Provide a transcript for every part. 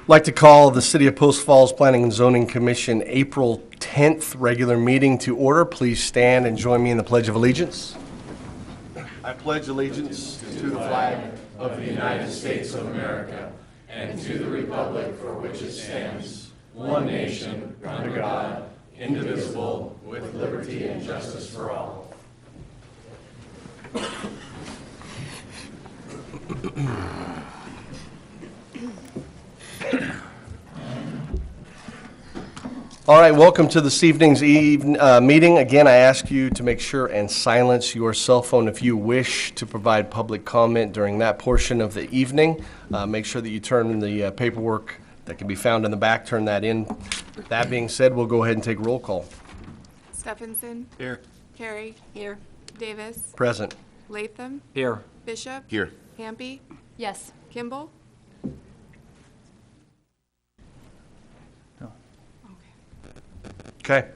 I'd like to call the City of Post Falls Planning and Zoning Commission April 10th regular meeting to order. Please stand and join me in the Pledge of Allegiance. I pledge allegiance to the flag of the United States of America and to the republic for which it stands, one nation, under God, indivisible, with liberty and justice for all. All right, welcome to this evening's meeting. Again, I ask you to make sure and silence your cell phone if you wish to provide public comment during that portion of the evening. Make sure that you turn the paperwork that can be found in the back, turn that in. That being said, we'll go ahead and take roll call. Steffensen. Here. Carey. Here. Davis. Present. Latham. Here. Bishop. Here. Hampe. Yes. Kimball. No. Okay.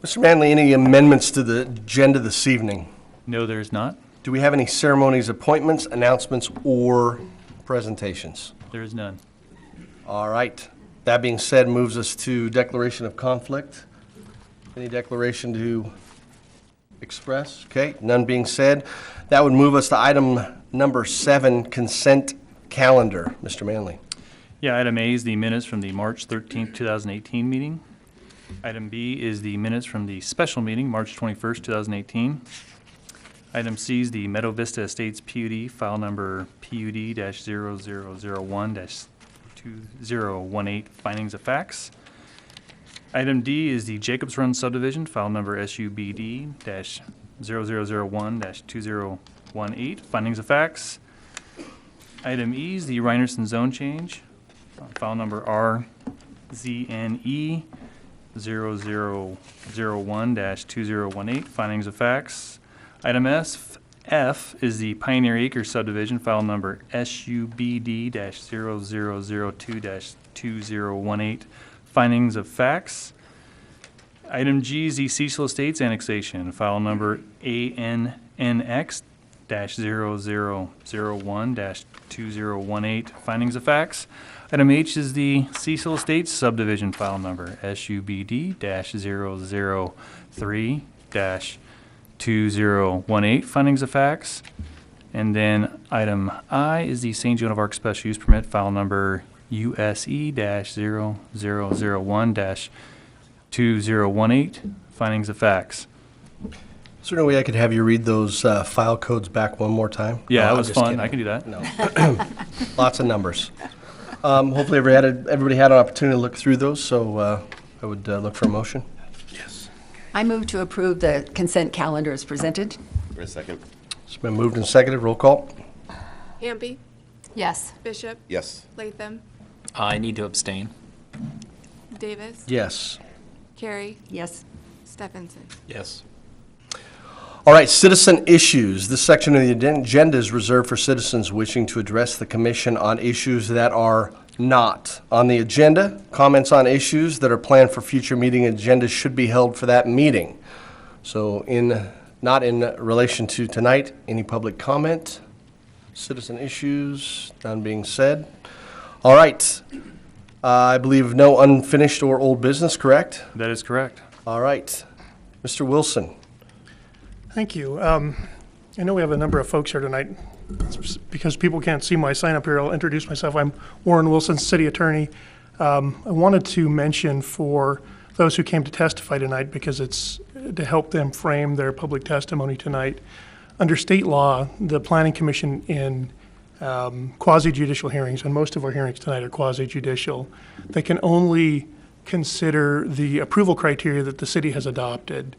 Mr. Manley, any amendments to the agenda this evening? No, there is not. Do we have any ceremonies, appointments, announcements, or presentations? There is none. All right. That being said, moves us to declaration of conflict. Any declaration to express? Okay, none being said. That would move us to item number 7, consent calendar. Mr. Manley. Yeah, item A is the minutes from the March 13th, 2018 meeting. Item B is the minutes from the special meeting, March 21st, 2018. Item C is the Meadow Vista Estates PUD, file number PUD-0001-2018, findings of facts. Item D is the Jacobs Run Subdivision, file number SUBD-0001-2018, findings of facts. Item E is the Rynearson zone change, file number RZNE-0001-2018, findings of facts. Item F is the Pioneer Acre subdivision, file number SUBD-0002-2018, findings of facts. Item G is the Cecil Estates annexation, file number ANNX-0001-2018, findings of facts. Item H is the Cecil Estates subdivision, file number SUBD-003-2018, findings of facts. And then item I is the St. Joan of Arc special use permit, file number USE-0001-2018, findings of facts. Is there any way I could have you read those file codes back one more time? Yeah, No, that I'm was just fun. kidding. I can do that. No. Lots of numbers. Hopefully everybody had an opportunity to look through those, so I would look for a motion. Yes. I move to approve the consent calendar as presented. For a second. It's been moved and seconded. Roll call. Hampe. Yes. Bishop. Yes. Latham. I need to abstain. Davis. Yes. Carey. Yes. Steffensen. Yes. All right, citizen issues. This section of the agenda is reserved for citizens wishing to address the commission on issues that are not on the agenda. Comments on issues that are planned for future meeting agendas should be held for that meeting. So not in relation to tonight, any public comment? Citizen issues, none being said. All right. I believe no unfinished or old business, correct? That is correct. All right. Mr. Wilson. Thank you. I know we have a number of folks here tonight. Because people can't see my sign up here, I'll introduce myself. I'm Warren Wilson, City Attorney. I wanted to mention for those who came to testify tonight, because it's to help them frame their public testimony tonight. Under state law, the Planning Commission in quasi-judicial hearings, and most of our hearings tonight are quasi-judicial, they can only consider the approval criteria that the city has adopted.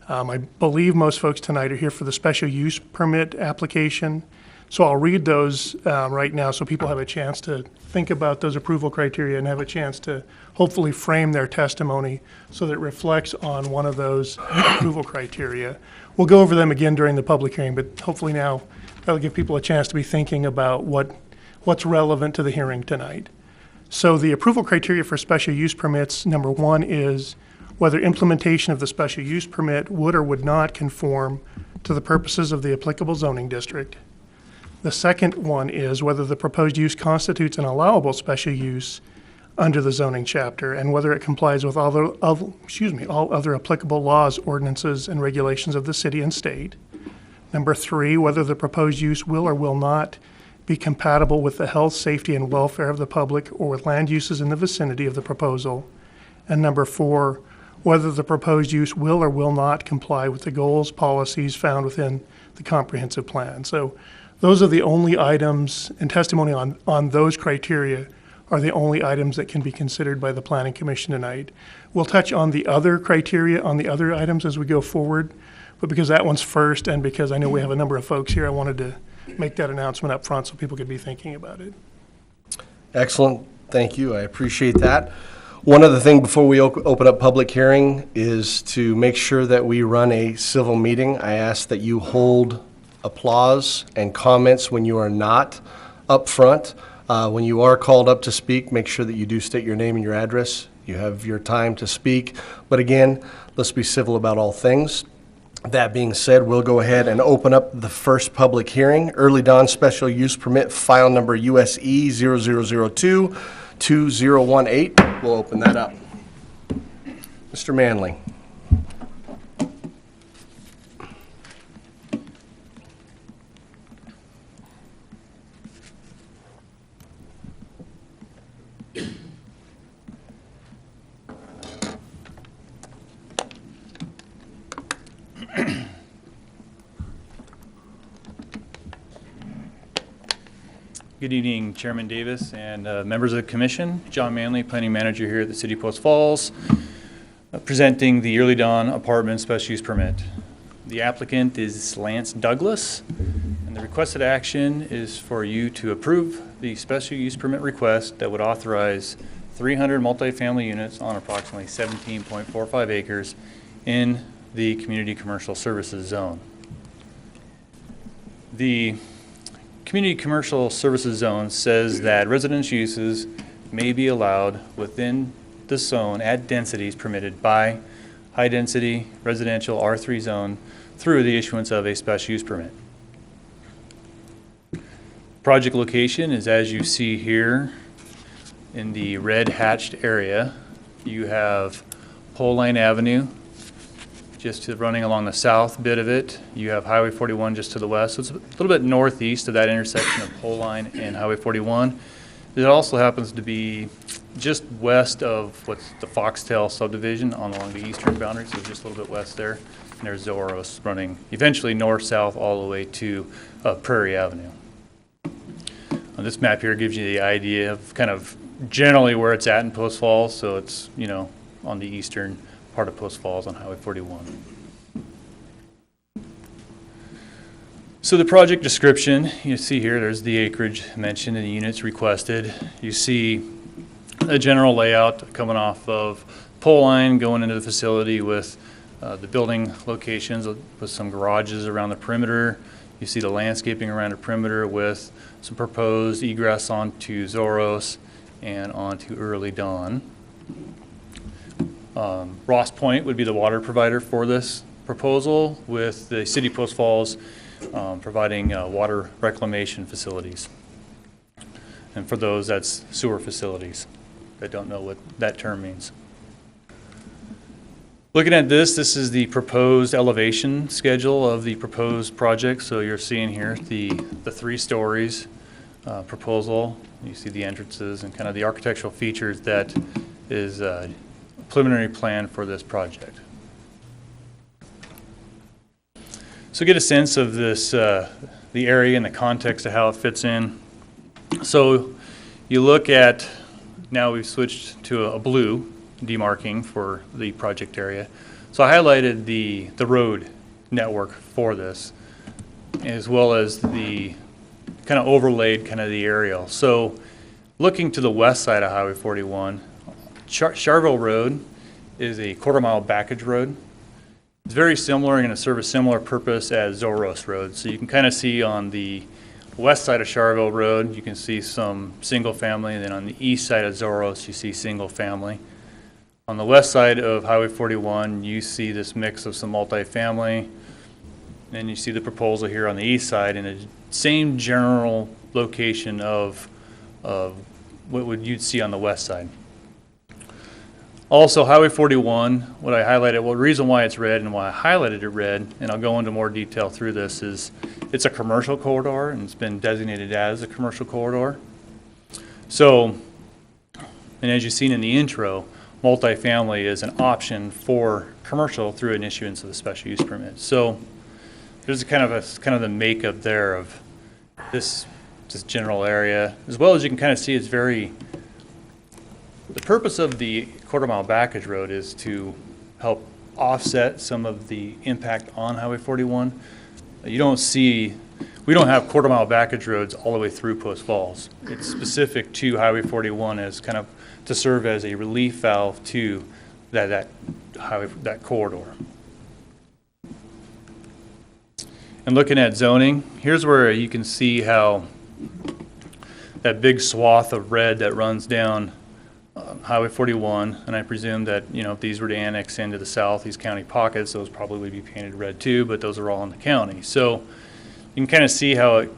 I believe most folks tonight are here for the special use permit application. So I'll read those right now so people have a chance to think about those approval criteria and have a chance to hopefully frame their testimony so that it reflects on one of those approval criteria. We'll go over them again during the public hearing, but hopefully now that'll give people a chance to be thinking about what's relevant to the hearing tonight. So the approval criteria for special use permits, number one is whether implementation of the special use permit would or would not conform to the purposes of the applicable zoning district. The second one is whether the proposed use constitutes an allowable special use under the zoning chapter and whether it complies with all other applicable laws, ordinances, and regulations of the city and state. Number 3, whether the proposed use will or will not be compatible with the health, safety, and welfare of the public or with land uses in the vicinity of the proposal. And number 4, whether the proposed use will or will not comply with the goals, policies found within the comprehensive plan. So those are the only items, and testimony on those criteria are the only items that can be considered by the Planning Commission tonight. We'll touch on the other criteria on the other items as we go forward, but because that one's first and because I know we have a number of folks here, I wanted to make that announcement up front so people could be thinking about it. Excellent. Thank you. I appreciate that. One other thing before we open up public hearing is to make sure that we run a civil meeting. I ask that you hold applause and comments when you are not up front. When you are called up to speak, make sure that you do state your name and your address. You have your time to speak. But again, let's be civil about all things. That being said, we'll go ahead and open up the first public hearing. Early Dawn Special Use Permit, file number USE 0002-2018. We'll open that up. Mr. Manley. Good evening, Chairman Davis and members of the Commission. John Manley, Planning Manager here at the City of Post Falls, presenting the Early Dawn Apartment Special Use Permit. The applicant is Lance Douglas, and the requested action is for you to approve the special use permit request that would authorize 300 multifamily units on approximately 17.45 acres in the Community Commercial Services Zone. The Community Commercial Services Zone says that residential uses may be allowed within the zone at densities permitted by high-density residential R3 zone through the issuance of a special use permit. Project location is as you see here in the red hatched area. You have Pole Line Avenue just running along the south bit of it. You have Highway 41 just to the west. So it's a little bit northeast of that intersection of Pole Line and Highway 41. It also happens to be just west of what's the Foxtail Subdivision along the eastern boundary, so just a little bit west there. And there's Zoros running eventually north-south all the way to Prairie Avenue. This map here gives you the idea of kind of generally where it's at in Post Falls. So it's, you know, on the eastern part of Post Falls on Highway 41. So the project description, you see here, there's the acreage mentioned and the units requested. You see a general layout coming off of Pole Line going into the facility with the building locations with some garages around the perimeter. You see the landscaping around the perimeter with some proposed egress onto Zoros and onto Early Dawn. Ross Point would be the water provider for this proposal, with the City of Post Falls providing water reclamation facilities. And for those, that's sewer facilities. I don't know what that term means. Looking at this is the proposed elevation schedule of the proposed project. So you're seeing here the 3 stories proposal. You see the entrances and kind of the architectural features that is preliminary plan for this project. So get a sense of this, the area and the context of how it fits in. So you look at, now we've switched to a blue demarking for the project area. So I highlighted the road network for this, as well as the kind of overlaid kind of the aerial. So looking to the west side of Highway 41, Charville Road is a quarter-mile backage road. It's very similar and going to serve a similar purpose as Zoros Road. So you can kind of see on the west side of Charville Road, you can see some single family, and then on the east side of Zoros, you see single family. On the west side of Highway 41, you see this mix of some multifamily. Then you see the proposal here on the east side, and same general location of what you'd see on the west side. Also, Highway 41, what I highlighted, well, the reason why it's red and why I highlighted it red, and I'll go into more detail through this, is it's a commercial corridor and it's been designated as a commercial corridor. So, and as you've seen in the intro, multifamily is an option for commercial through an issuance of the special use permit. So there's kind of the makeup there of this general area, as well as you can kind of see it's very, the purpose of the quarter-mile backage road is to help offset some of the impact on Highway 41. You don't see, we don't have quarter-mile backage roads all the way through Post Falls. It's specific to Highway 41 as kind of to serve as a relief valve to that corridor. And looking at zoning, here's where you can see how that big swath of red that runs down Highway 41, and I presume that, you know, if these were to annex into the south, these county pockets, those probably would be painted red too, but those are all in the county. So you can kind of see how it,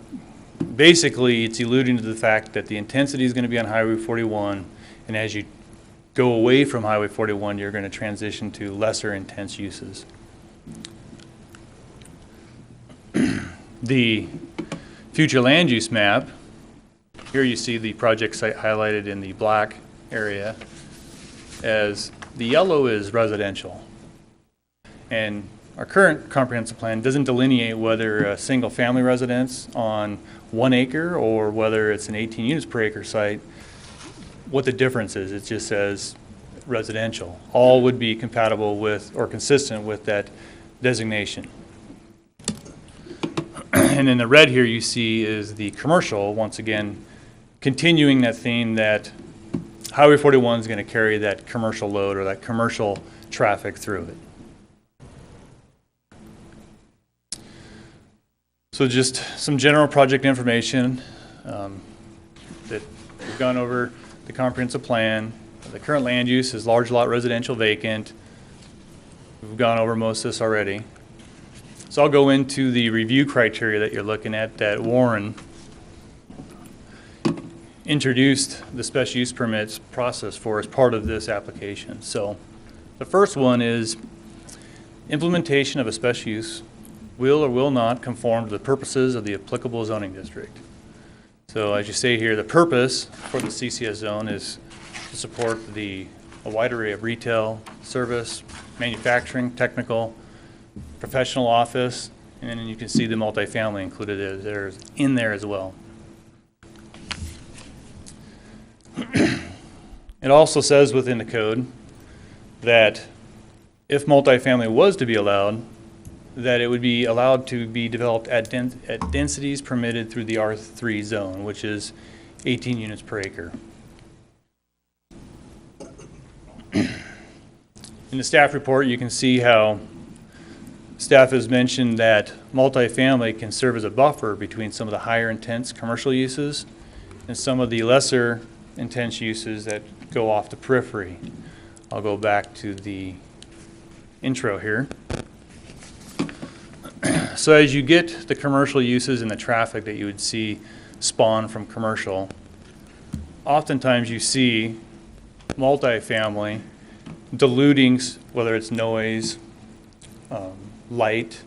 basically it's alluding to the fact that the intensity is going to be on Highway 41, and as you go away from Highway 41, you're going to transition to lesser intense uses. The future land use map, here you see the project site highlighted in the black area, as the yellow is residential. And our current comprehensive plan doesn't delineate whether a single family residence on 1 acre or whether it's an 18 units per acre site, what the difference is. It just says residential. All would be compatible with or consistent with that designation. And in the red here you see is the commercial, once again, continuing that theme that Highway 41 is going to carry that commercial load or that commercial traffic through it. So just some general project information that we've gone over the comprehensive plan. The current land use is large lot residential vacant. We've gone over most of this already. So I'll go into the review criteria that you're looking at that Warren introduced the special use permits process for as part of this application. So the first one is implementation of a special use will or will not conform to the purposes of the applicable zoning district. So as you say here, the purpose for the CCS zone is to support a wide array of retail, service, manufacturing, technical, professional office, and then you can see the multifamily included in there as well. It also says within the code that if multifamily was to be allowed, that it would be allowed to be developed at densities permitted through the R3 zone, which is 18 units per acre. In the staff report, you can see how staff has mentioned that multifamily can serve as a buffer between some of the higher intense commercial uses and some of the lesser intense uses that go off the periphery. I'll go back to the intro here. So as you get the commercial uses and the traffic that you would see spawn from commercial, oftentimes you see multifamily diluting, whether it's noise, light,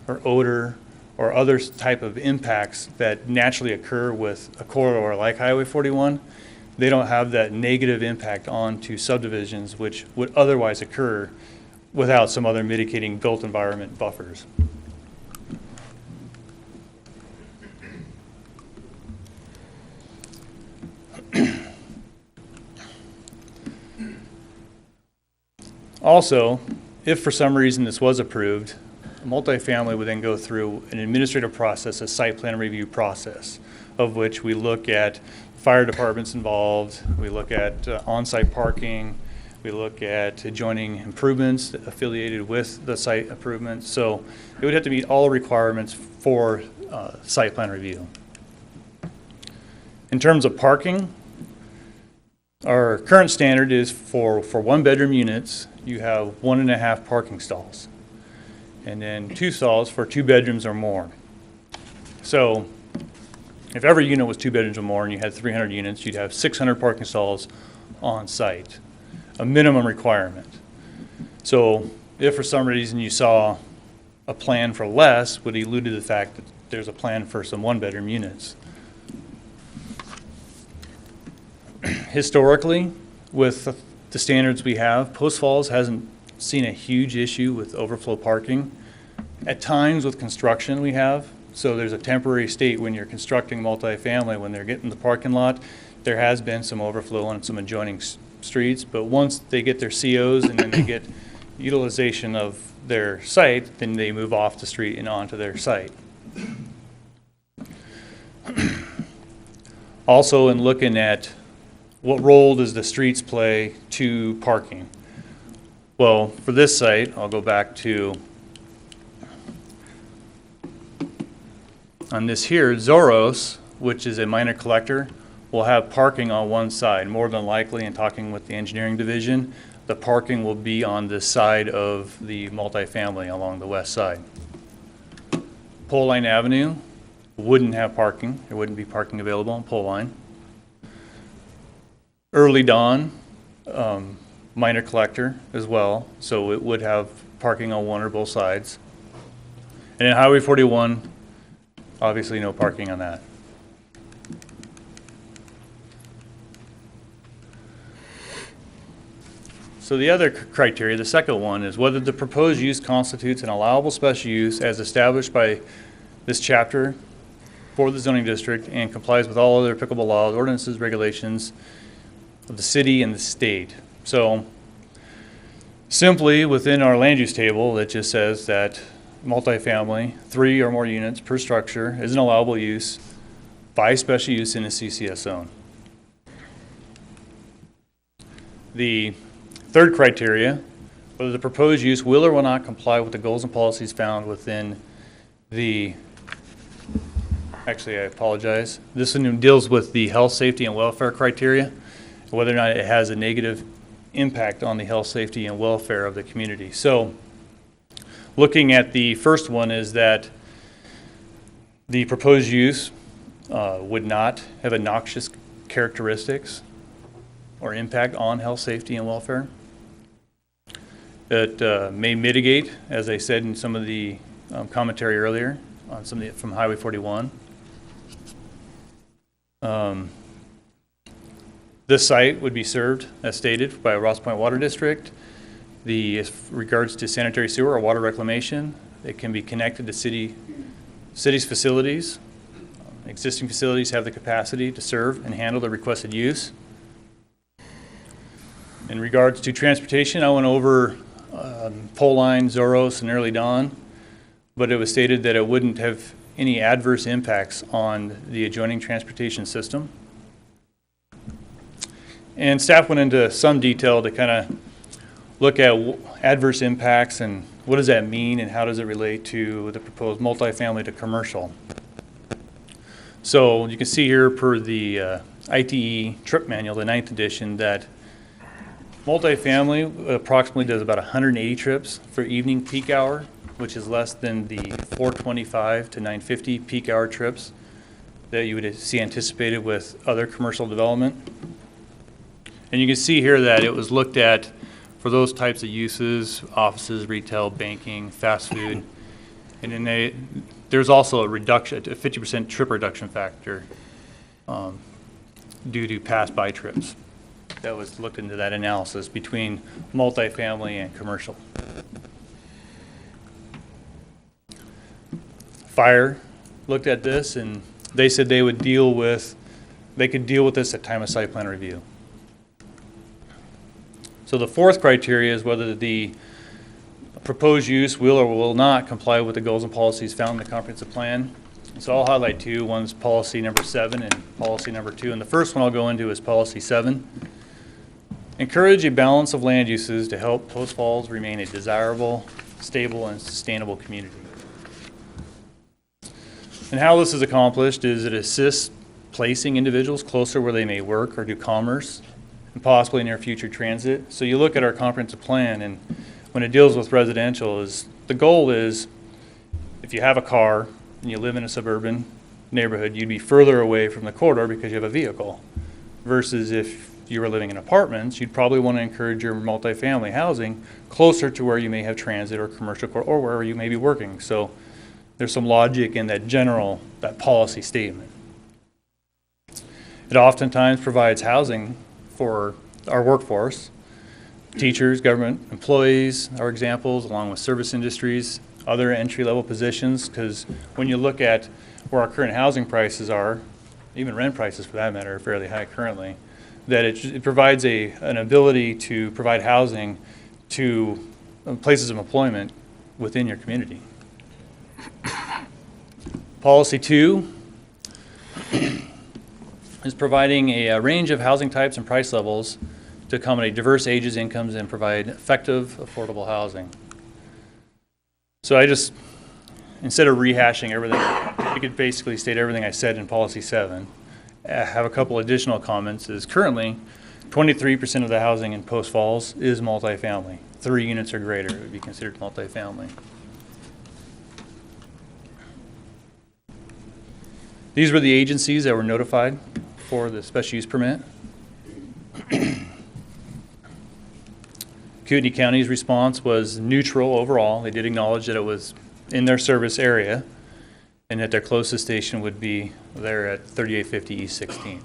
or odor, or other type of impacts that naturally occur with a corridor like Highway 41. They don't have that negative impact onto subdivisions which would otherwise occur without some other mitigating built environment buffers. Also, if for some reason this was approved, multifamily would then go through an administrative process, a site plan review process, of which we look at fire departments involved, we look at on-site parking, we look at adjoining improvements affiliated with the site improvements. So it would have to meet all the requirements for site plan review. In terms of parking, our current standard is for one-bedroom units, you have 1.5 parking stalls, and then 2 stalls for 2 bedrooms or more. So if every unit was 2 bedrooms or more and you had 300 units, you'd have 600 parking stalls on site, a minimum requirement. So if for some reason you saw a plan for less, would allude to the fact that there's a plan for some 1-bedroom units. Historically, with the standards we have, Post Falls hasn't seen a huge issue with overflow parking. At times with construction we have, so there's a temporary state when you're constructing multifamily, when they're getting the parking lot, there has been some overflow on some adjoining streets, but once they get their COs and then they get utilization of their site, then they move off the street and onto their site. Also, in looking at what role does the streets play to parking? Well, for this site, I'll go back to, on this here, Zoros, which is a minor collector, will have parking on one side. More than likely, in talking with the engineering division, the parking will be on this side of the multifamily along the west side. Pole Line Avenue wouldn't have parking. There wouldn't be parking available on Pole Line. Early Dawn, minor collector as well, so it would have parking on one or both sides. And then Highway 41, obviously no parking on that. So the other criteria, the second one, is whether the proposed use constitutes an allowable special use as established by this chapter for the zoning district and complies with all other applicable laws, ordinances, regulations of the city and the state. So simply within our land use table, it just says that multifamily, 3 or more units per structure, is an allowable use by special use in a CCS zone. The third criteria, whether the proposed use will or will not comply with the goals and policies found within the, actually I apologize, this one deals with the health, safety, and welfare criteria, whether or not it has a negative impact on the health, safety, and welfare of the community. So looking at the first one is that the proposed use would not have a noxious characteristics or impact on health, safety, and welfare. It may mitigate, as I said in some of the commentary earlier, on some of the, from Highway 41. This site would be served, as stated, by a Ross Point Water District. As regards to sanitary sewer or water reclamation, it can be connected to city's facilities. Existing facilities have the capacity to serve and handle the requested use. In regards to transportation, I went over Pole Line, Zoros, and Early Dawn, but it was stated that it wouldn't have any adverse impacts on the adjoining transportation system. And staff went into some detail to kind of look at adverse impacts and what does that mean and how does it relate to the proposed multifamily to commercial. So you can see here per the ITE trip manual, the 9th edition, that multifamily approximately does about 180 trips for evening peak hour, which is less than the 425 to 950 peak hour trips that you would see anticipated with other commercial development. And you can see here that it was looked at for those types of uses, offices, retail, banking, fast food. And then there's also a reduction, a 50% trip reduction factor due to pass-by trips. That was looked into that analysis between multifamily and commercial. Fire looked at this and they said they could deal with this at time of site plan review. So the fourth criteria is whether the proposed use will or will not comply with the goals and policies found in the comprehensive plan. So I'll highlight two. One's policy number 7 and policy number 2. And the first one I'll go into is policy 7. Encourage a balance of land uses to help Post Falls remain a desirable, stable, and sustainable community. And how this is accomplished is it assists placing individuals closer where they may work or do commerce and possibly near future transit. So you look at our comprehensive plan, and when it deals with residential, the goal is if you have a car and you live in a suburban neighborhood, you'd be further away from the corridor because you have a vehicle. Versus if you were living in apartments, you'd probably want to encourage your multifamily housing closer to where you may have transit or commercial or wherever you may be working. So there's some logic in that policy statement. It oftentimes provides housing for our workforce. Teachers, government employees are examples, along with service industries, other entry-level positions, because when you look at where our current housing prices are, even rent prices for that matter, are fairly high currently, that it provides an ability to provide housing to places of employment within your community. Policy 2 is providing a range of housing types and price levels to accommodate diverse ages, incomes, and provide effective, affordable housing. So instead of rehashing everything, I could basically state everything I said in Policy 7. I have a couple additional comments. Is currently 23% of the housing in Post Falls is multifamily. 3 units or greater would be considered multifamily. These were the agencies that were notified for the special use permit. Kootenai County's response was neutral overall. They did acknowledge that it was in their service area and that their closest station would be there at 3850 East 16th.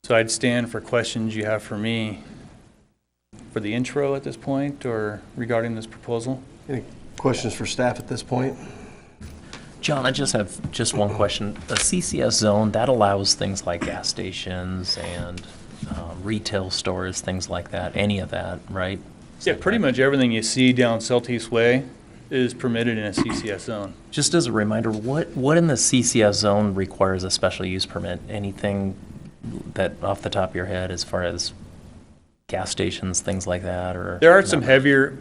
So I'd stand for questions you have for me for the intro at this point or regarding this proposal. Any questions for staff at this point? John, I just have one question. The CCS zone, that allows things like gas stations and retail stores, things like that, any of that, right? Yeah, pretty much everything you see down Southeast Way is permitted in a CCS zone. Just as a reminder, what in the CCS zone requires a special use permit? Anything that off the top of your head as far as gas stations, things like that? Or there are some heavier,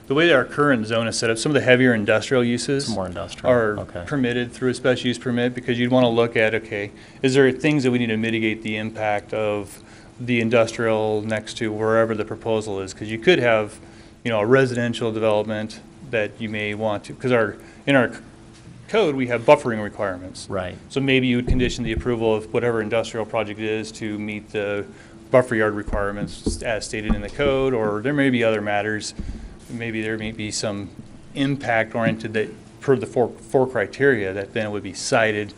the way that our current zone is set up, some of the heavier industrial uses more industrial. are Okay. permitted through a special use permit because you'd want to look at, okay, is there things that we need to mitigate the impact of the industrial next to wherever the proposal is? Because you could have, a residential development that you may want to, because in our code, we have buffering requirements. Right. So maybe you would condition the approval of whatever industrial project it is to meet the buffer yard requirements as stated in the code, or there may be other matters. Maybe there may be some impact oriented that per the four criteria that then would be cited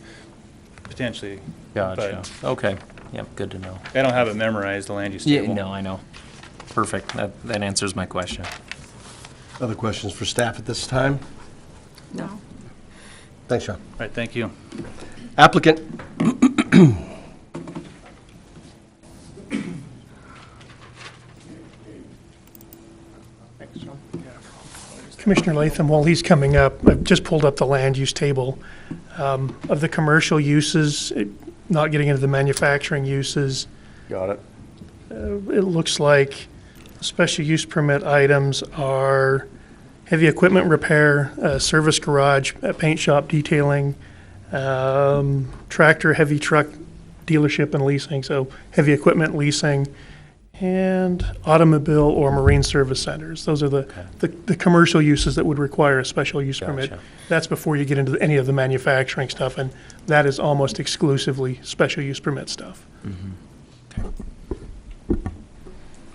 potentially. Gotcha. But Okay. Yep, good to know. I don't have it memorized, the land use Yeah, table. no, I know. Perfect. That answers my question. Other questions for staff at this time? No. Thanks, Sean. All right, thank you. Applicant. Commissioner Latham, while he's coming up, I've just pulled up the land use table of the commercial uses, not getting into the manufacturing uses. Got it. It looks like special use permit items are heavy equipment repair, service garage, paint shop detailing, tractor, heavy truck dealership and leasing, so heavy equipment leasing, and automobile or marine service centers. Those are the commercial uses that would require a special use permit. Gotcha. That's before you get into any of the manufacturing stuff, and that is almost exclusively special use permit stuff.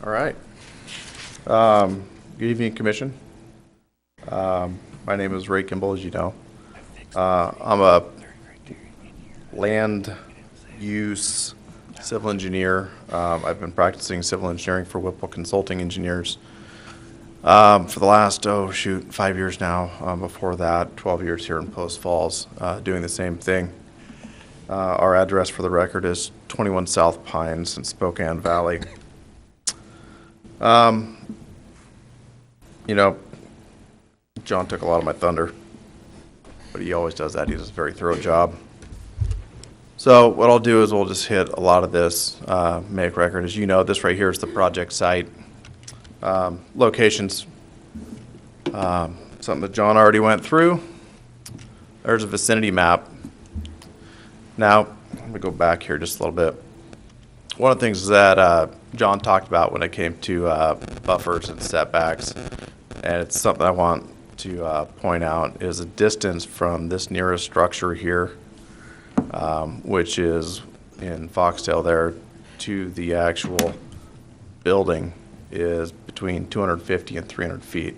All right. Good evening, Commission. My name is Ray Kimball, as you know. I'm a land use civil engineer. I've been practicing civil engineering for Whipple Consulting Engineers for the last, 5 years now. Before that, 12 years here in Post Falls, doing the same thing. Our address for the record is 21 South Pines in Spokane Valley. John took a lot of my thunder, but he always does that. He does a very thorough job. So what I'll do is we'll just hit a lot of this, make record. As you know, this right here is the project site. Locations, something that John already went through. There's a vicinity map. Now, let me go back here just a little bit. One of the things that John talked about when it came to buffers and setbacks, and it's something I want to point out is a distance from this nearest structure here, which is in Foxtail there, to the actual building is between 250 and 300 feet.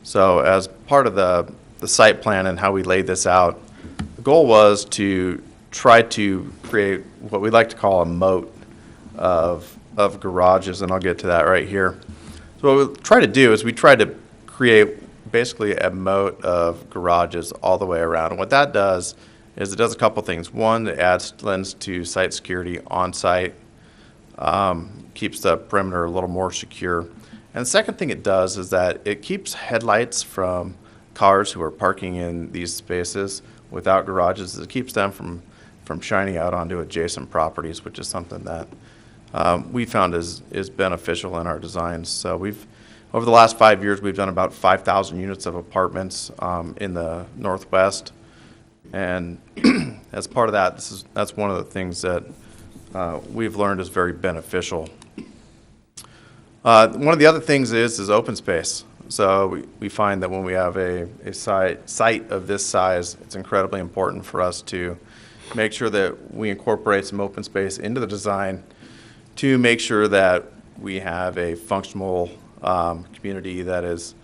So as part of the site plan and how we laid this out, the goal was to try to create what we like to call a moat of garages, and I'll get to that right here. So what we try to do is we try to create basically a moat of garages all the way around. And what that does is it does a couple things. One, it lends to site security on site, keeps the perimeter a little more secure. And the second thing it does is that it keeps headlights from cars who are parking in these spaces without garages. It keeps them from shining out onto adjacent properties, which is something that we found is beneficial in our designs. So over the last 5 years, we've done about 5,000 units of apartments in the Northwest. And as part of that, that's one of the things that we've learned is very beneficial. One of the other things is open space. So we find that when we have a site of this size, it's incredibly important for us to make sure that we incorporate some open space into the design to make sure that we have a functional community that is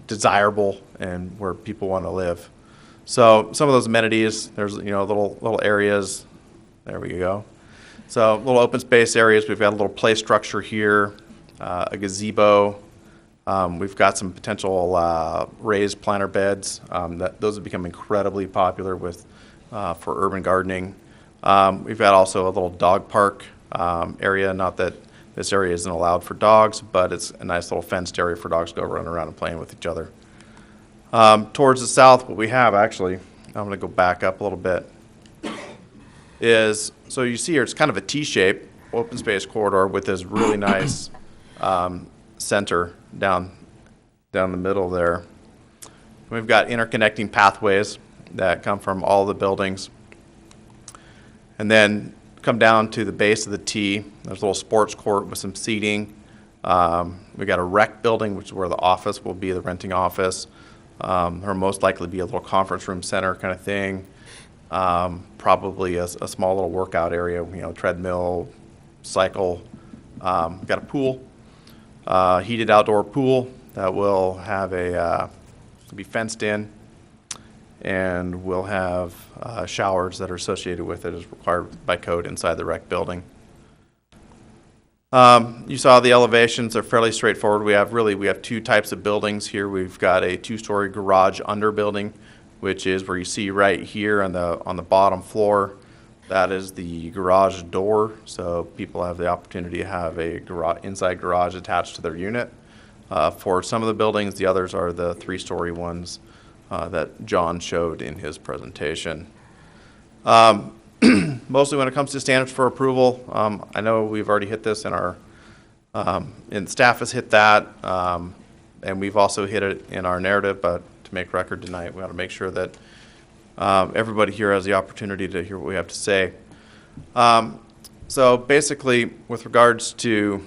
desirable and where people want to live. So some of those amenities, there's little areas. There we go. So little open space areas. We've got a little play structure here, a gazebo. We've got some potential raised planter beds. Those have become incredibly popular for urban gardening. We've got also a little dog park area. Not that this area isn't allowed for dogs, but it's a nice little fenced area for dogs to go running around and playing with each other. Towards the south, what we have actually, I'm going to go back up a little bit, is, so you see here, it's kind of a T-shape open space corridor with this really nice center down the middle there. We've got interconnecting pathways that come from all the buildings. And then come down to the base of the T. There's a little sports court with some seating. We've got a rec building, which is where the office will be, the renting office. Or most likely be a little conference room center kind of thing. Probably a small little workout area, treadmill, cycle. We've got a pool, heated outdoor pool that will have be fenced in, and we'll have showers that are associated with it as required by code inside the rec building. You saw the elevations are fairly straightforward. We have two types of buildings here. We've got a 2-story garage under building, which is where you see right here on the bottom floor. That is the garage door, so people have the opportunity to have a inside garage attached to their unit. For some of the buildings, the others are the 3-story ones that John showed in his presentation. Mostly when it comes to standards for approval, I know we've already hit this in our, and staff has hit that, and we've also hit it in our narrative, but to make record tonight, we want to make sure that everybody here has the opportunity to hear what we have to say. So basically, with regards to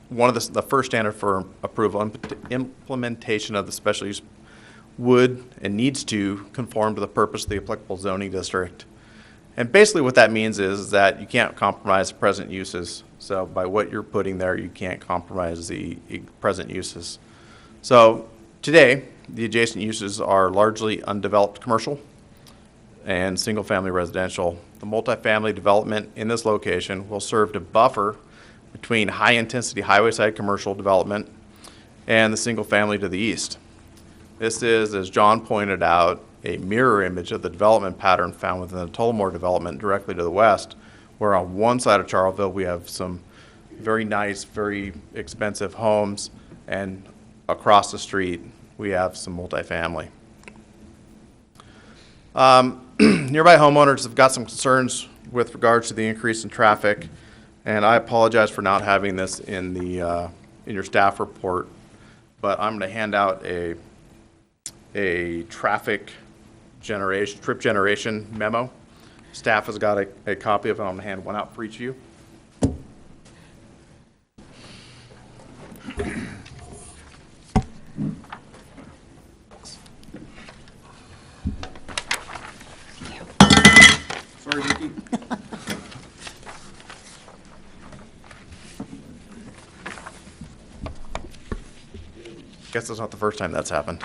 one of the first standard for approval, implementation of the special use would and needs to conform to the purpose of the applicable zoning district. And basically what that means is that you can't compromise present uses. So by what you're putting there, you can't compromise the present uses. So today, the adjacent uses are largely undeveloped commercial and single-family residential. The multifamily development in this location will serve to buffer between high-intensity highway-side commercial development and the single-family to the east. This is, as John pointed out, a mirror image of the development pattern found within the Tullamore development directly to the west, where on one side of Charleville we have some very nice, very expensive homes, and across the street we have some multifamily. Nearby homeowners have got some concerns with regards to the increase in traffic, and I apologize for not having this in your staff report, but I'm going to hand out a traffic trip generation memo. Staff has got a copy of it. I'm going to hand one out for each of you. Guess it's not the first time that's happened.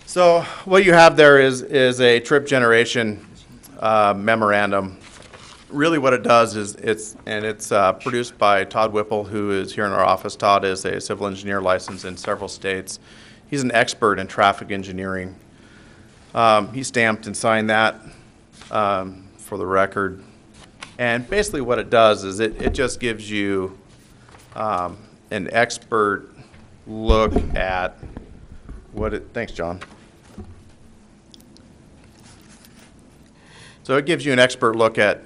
So what you have there is a trip generation memorandum. Really what it does is it's produced by Todd Whipple, who is here in our office. Todd is a civil engineer licensed in several states. He's an expert in traffic engineering. He stamped and signed that for the record. And basically what it does is it just gives you an expert look at thanks, John. So it gives you an expert look at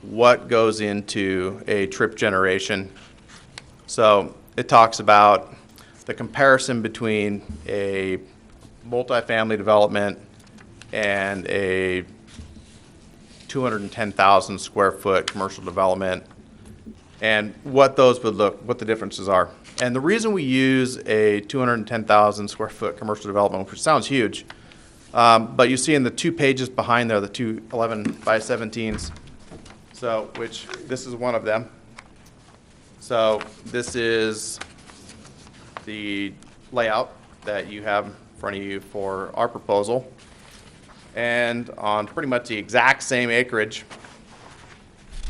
what goes into a trip generation. So it talks about the comparison between a multifamily development and a 210,000 square foot commercial development, and what the differences are. And the reason we use a 210,000 square foot commercial development, which sounds huge, but you see in the 2 pages behind there, the two 11 by 17s, so which this is one of them. So this is the layout that you have in front of you for our proposal. And on pretty much the exact same acreage,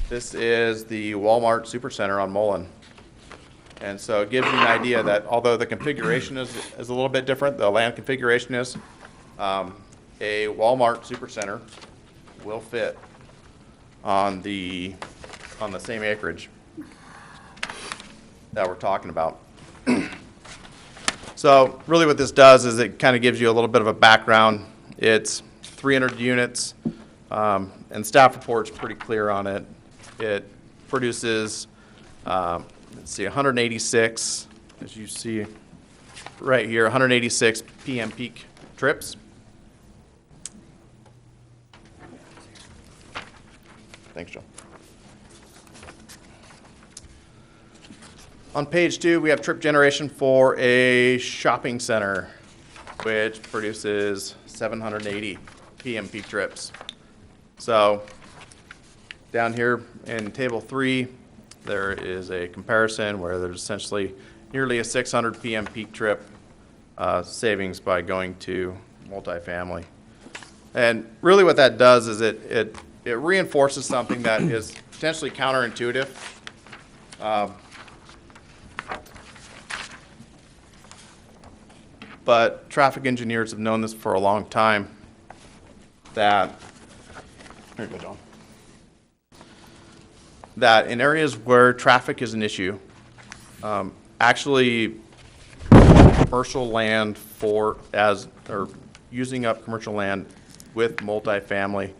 this is the Walmart Supercenter on Mullen. And so it gives you an idea that although the configuration is a little bit different, the land configuration is, a Walmart Supercenter will fit on the same acreage that we're talking about. So really what this does is it kind of gives you a little bit of a background. It's 300 units, and staff report's pretty clear on it. It produces, let's see, 186, as you see right here, 186 PM peak trips. Thanks, Joan. On page 2, we have trip generation for a shopping center, which produces 780 PM peak trips. So down here in table 3, there is a comparison where there's essentially nearly a 600 PM peak trip savings by going to multifamily. And really what that does is it reinforces something that is potentially counterintuitive. But traffic engineers have known this for a long time, that, here you go, John, that in areas where traffic is an issue, actually commercial land using up commercial land with multifamily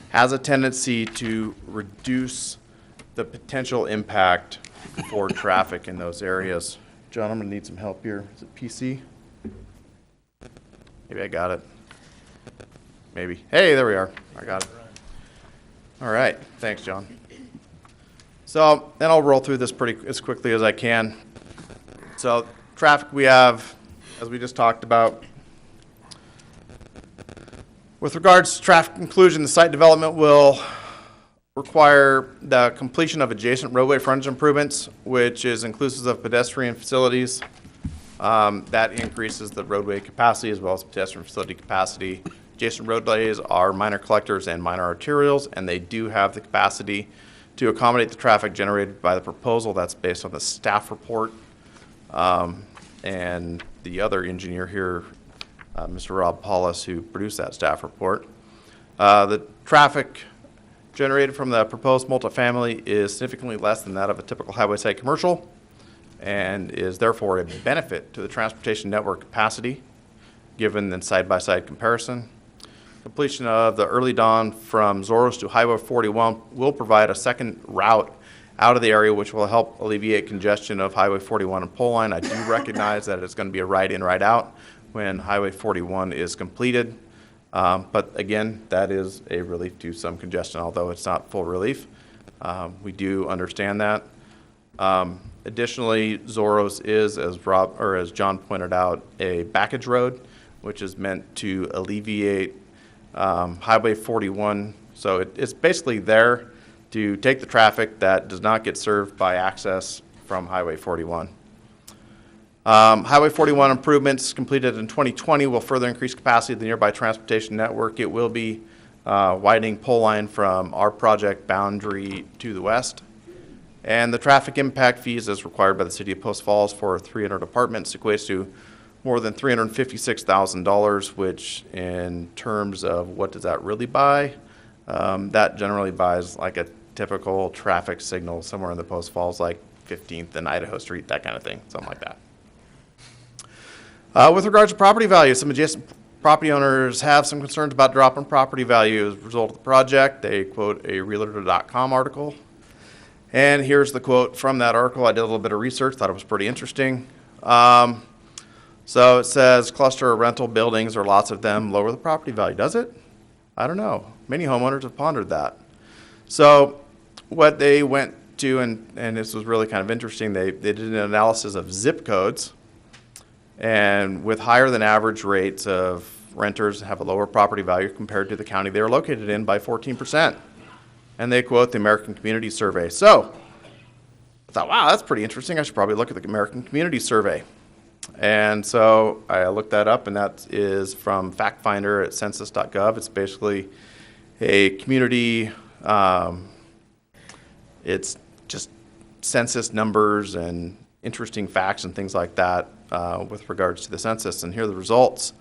has a tendency to reduce the potential impact for traffic in those areas. John, I'm gonna need some help here. Is it PC? Maybe I got it. Maybe. Hey, there we are. I got it. All right. Thanks, John. So then I'll roll through this as quickly as I can. So traffic we have, as we just talked about. With regards to traffic inclusion, the site development will require the completion of adjacent roadway frontage improvements, which is inclusive of pedestrian facilities. That increases the roadway capacity as well as pedestrian facility capacity. Adjacent roadways are minor collectors and minor arterials, and they do have the capacity to accommodate the traffic generated by the proposal. That's based on the staff report. And the other engineer here, Mr. Rob Paulus, who produced that staff report. The traffic generated from the proposed multifamily is significantly less than that of a typical highway site commercial, and is therefore a benefit to the transportation network capacity, given the side-by-side comparison. Completion of the early dawn from Zoros to Highway 41 will provide a second route out of the area, which will help alleviate congestion of Highway 41 and pole line. I do recognize that it's going to be a right-in, right-out when Highway 41 is completed. But again, that is a relief to some congestion, although it's not full relief. We do understand that. Additionally, Zoros is, as John pointed out, a backage road, which is meant to alleviate Highway 41. So it's basically there to take the traffic that does not get served by access from Highway 41. Highway 41 improvements completed in 2020 will further increase capacity of the nearby transportation network. It will be widening pole line from our project boundary to the west. And the traffic impact fees as required by the City of Post Falls for 300 apartments equates to more than $356,000, which in terms of what does that really buy? That generally buys like a typical traffic signal somewhere in the Post Falls, like 15th and Idaho Street, that kind of thing, something like that. With regards to property value, some adjacent property owners have some concerns about drop in property value as a result of the project. They quote a Realtor.com article. And here's the quote from that article. I did a little bit of research, thought it was pretty interesting. So it says, cluster of rental buildings, or lots of them, lower the property value. Does it? I don't know. Many homeowners have pondered that. So what they went to, and this was really kind of interesting, they did an analysis of zip codes, and with higher than average rates of renters have a lower property value compared to the county they are located in by 14%. And they quote the American Community Survey. So I thought, wow, that's pretty interesting. I should probably look at the American Community Survey. And so I looked that up, and that is from Fact Finder at census.gov. It's basically a community, it's just census numbers and interesting facts and things like that with regards to the census. And here are the results.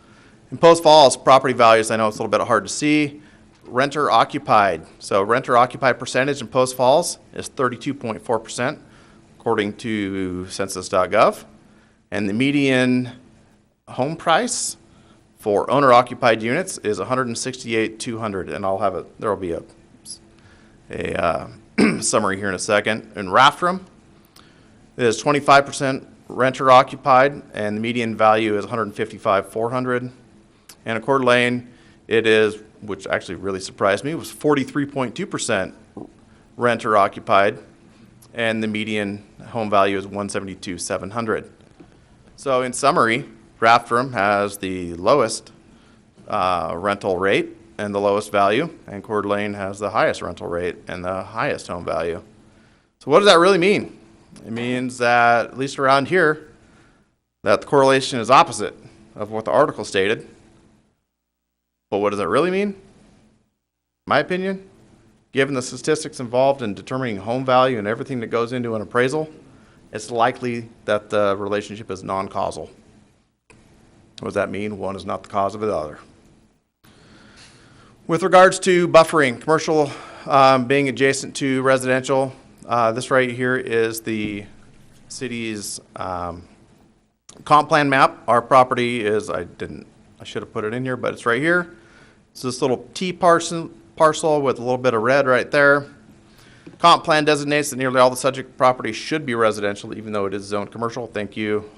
In Post Falls, property values, I know it's a little bit hard to see. Renter occupied. So renter occupied percentage in Post Falls is 32.4%, according to census.gov. And the median home price for owner-occupied units is $168,200, and I'll have it. There will be a summary here in a second. In Rathdrum, it is 25% renter-occupied, and the median value is $155,400. And in Coeur d'Alene, it is, which actually really surprised me, was 43.2% renter-occupied, and the median home value is $172,700. So in summary, Rathdrum has the lowest rental rate and the lowest value, and Coeur d'Alene has the highest rental rate and the highest home value. So what does that really mean? It means that, at least around here, that the correlation is opposite of what the article stated. But what does it really mean? My opinion, given the statistics involved in determining home value and everything that goes into an appraisal, it's likely that the relationship is non-causal. What does that mean? One is not the cause of the other. With regards to buffering, commercial being adjacent to residential, this right here is the city's comp plan map. Our property is, I should have put it in here, but it's right here. It's this little T parcel with a little bit of red right there. Comp plan designates that nearly all the subject property should be residential, even though it is zoned commercial. Thank you.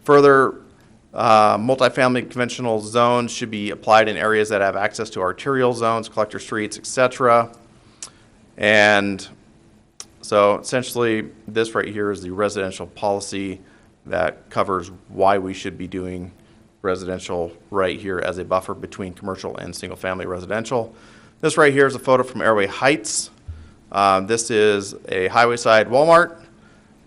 Further, multifamily conventional zones should be applied in areas that have access to arterial zones, collector streets, etc. And so essentially, this right here is the residential policy that covers why we should be doing residential right here as a buffer between commercial and single-family residential. This right here is a photo from Airway Heights. This is a highway side Walmart,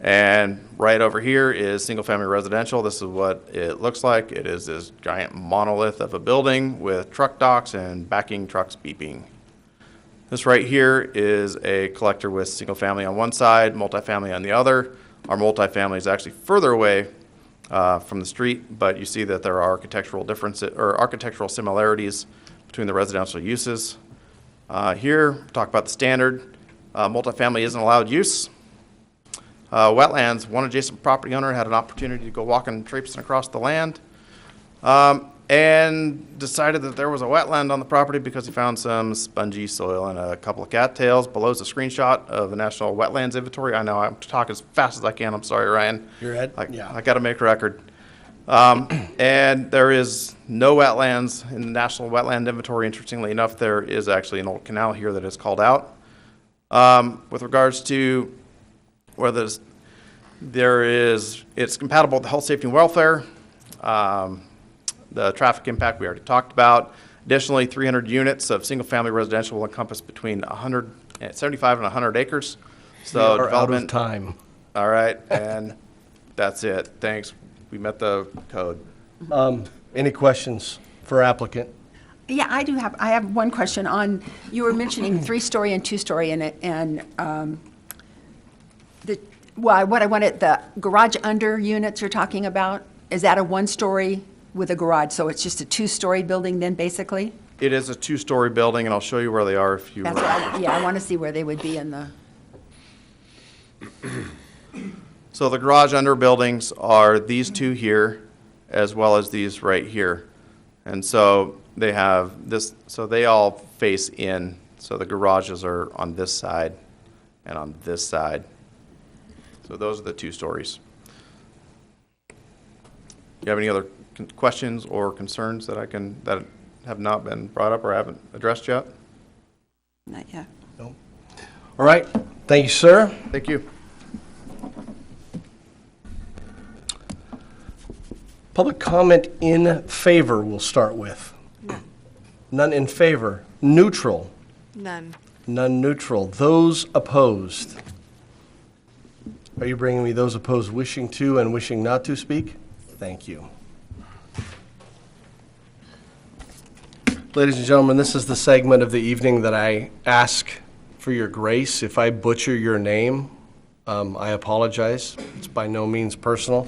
and right over here is single-family residential. This is what it looks like. It is this giant monolith of a building with truck docks and backing trucks beeping. This right here is a collector with single-family on one side, multifamily on the other. Our multifamily is actually further away from the street, but you see that there are architectural differences or architectural similarities between the residential uses. Here, talk about the standard. Multifamily isn't allowed use. Wetlands, one adjacent property owner had an opportunity to go walking, traipsing across the land, and decided that there was a wetland on the property because he found some spongy soil and a couple of cattails. Below is a screenshot of the National Wetlands Inventory. I know I'm talking as fast as I can. I'm sorry, Ryan. Your head? I got to make a record. And there is no wetlands in the National Wetland Inventory. Interestingly enough, there is actually an old canal here that is called out. With regards to whether it's compatible with health, safety, and welfare. The traffic impact we already talked about. Additionally, 300 units of single-family residential will encompass between 100 Yeah, 75 and 100 acres. We So are out of development. time. All right, and that's it. Thanks. We met the code. Any questions for applicant? Yeah, I have one question on, you were mentioning 3-story and 2-story and what I wanted, the garage under units you're talking about, is that a 1-story with a garage? So it's just a 2-story building then, basically? It is a 2-story building, and I'll show you where they are if you. That's what I want to see where they would be in the, So the garage under buildings are these two here, as well as these right here. And so they have this, so they all face in. So the garages are on this side and on this side. So those are the 2 stories. You have any other questions or concerns that that have not been brought up or haven't addressed yet? not yet. No. All right. Thank you, sir. Thank you. Public comment in favor we'll start with. None in favor. Neutral. None. None neutral. Those opposed. Are you bringing me those opposed wishing to and wishing not to speak? Thank you. Ladies and gentlemen, this is the segment of the evening that I ask for your grace. If I butcher your name, I apologize. It's by no means personal.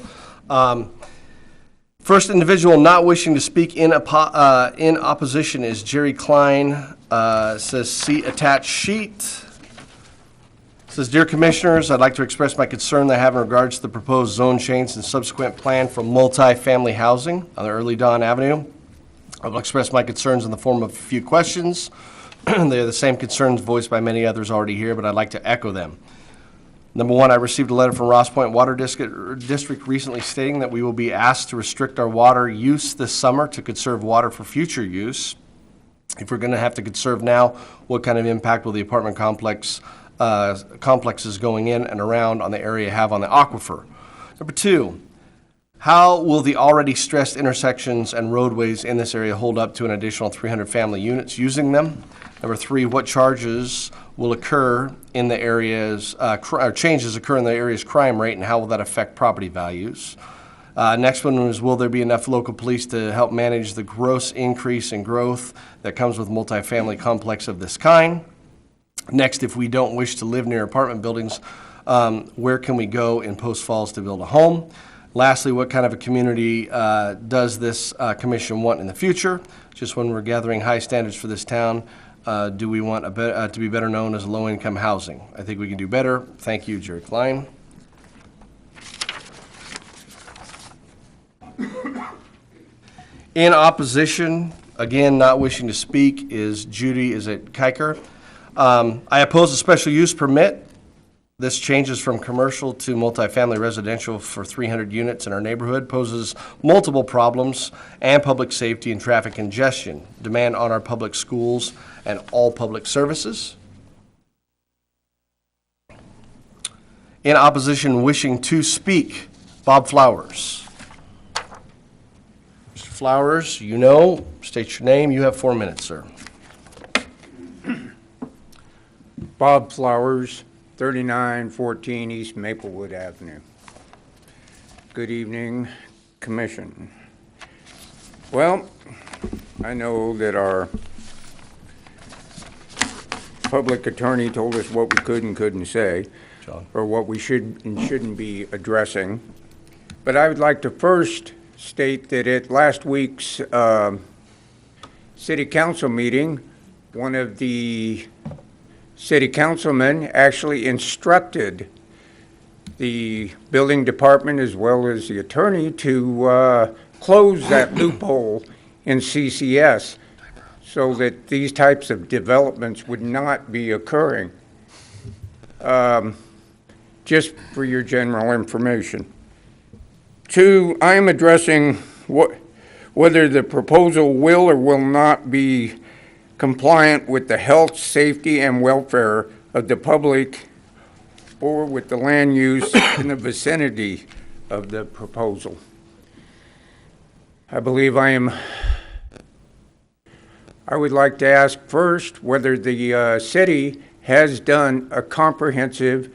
First individual not wishing to speak in opposition is Jerry Klein. Says, see attached sheet. Says, Dear Commissioners, I'd like to express my concern that I have in regards to the proposed zone change and subsequent plan for multi-family housing on Early Dawn Avenue. I will express my concerns in the form of a few questions. They are the same concerns voiced by many others already here, but I'd like to echo them. Number one, I received a letter from Ross Point Water District recently stating that we will be asked to restrict our water use this summer to conserve water for future use. If we're going to have to conserve now, what kind of impact will the apartment complexes going in and around on the area have on the aquifer? Number two, how will the already stressed intersections and roadways in this area hold up to an additional 300 family units using them? Number three, what charges will occur in the areas, or changes occur in the area's crime rate, and how will that affect property values? Next one is, will there be enough local police to help manage the gross increase in growth that comes with multifamily complex of this kind? Next, if we don't wish to live near apartment buildings, where can we go in Post Falls to build a home? Lastly, what kind of a community does this commission want in the future? Just when we're gathering high standards for this town, do we want to be better known as low-income housing? I think we can do better. Thank you, Jerry Klein. In opposition, again, not wishing to speak, is Judy, is it Kiker? I oppose a special use permit. This changes from commercial to multifamily residential for 300 units in our neighborhood, poses multiple problems and public safety and traffic congestion, demand on our public schools and all public services. In opposition, wishing to speak, Bob Flowers. Mr. Flowers, you know, state your name. You have 4 minutes, sir. Bob Flowers, 3914 East Maplewood Avenue. Good evening, Commission. Well, I know that our public attorney told us what we could and couldn't say, John, or what we should and shouldn't be addressing. But I would like to first state that at last week's city council meeting, one of the city councilmen actually instructed the building department as well as the attorney to close that loophole in CCS so that these types of developments would not be occurring. Just for your general information. Two, I am addressing whether the proposal will or will not be compliant with the health, safety, and welfare of the public or with the land use in the vicinity of the proposal. I believe I would like to ask first whether the city has done a comprehensive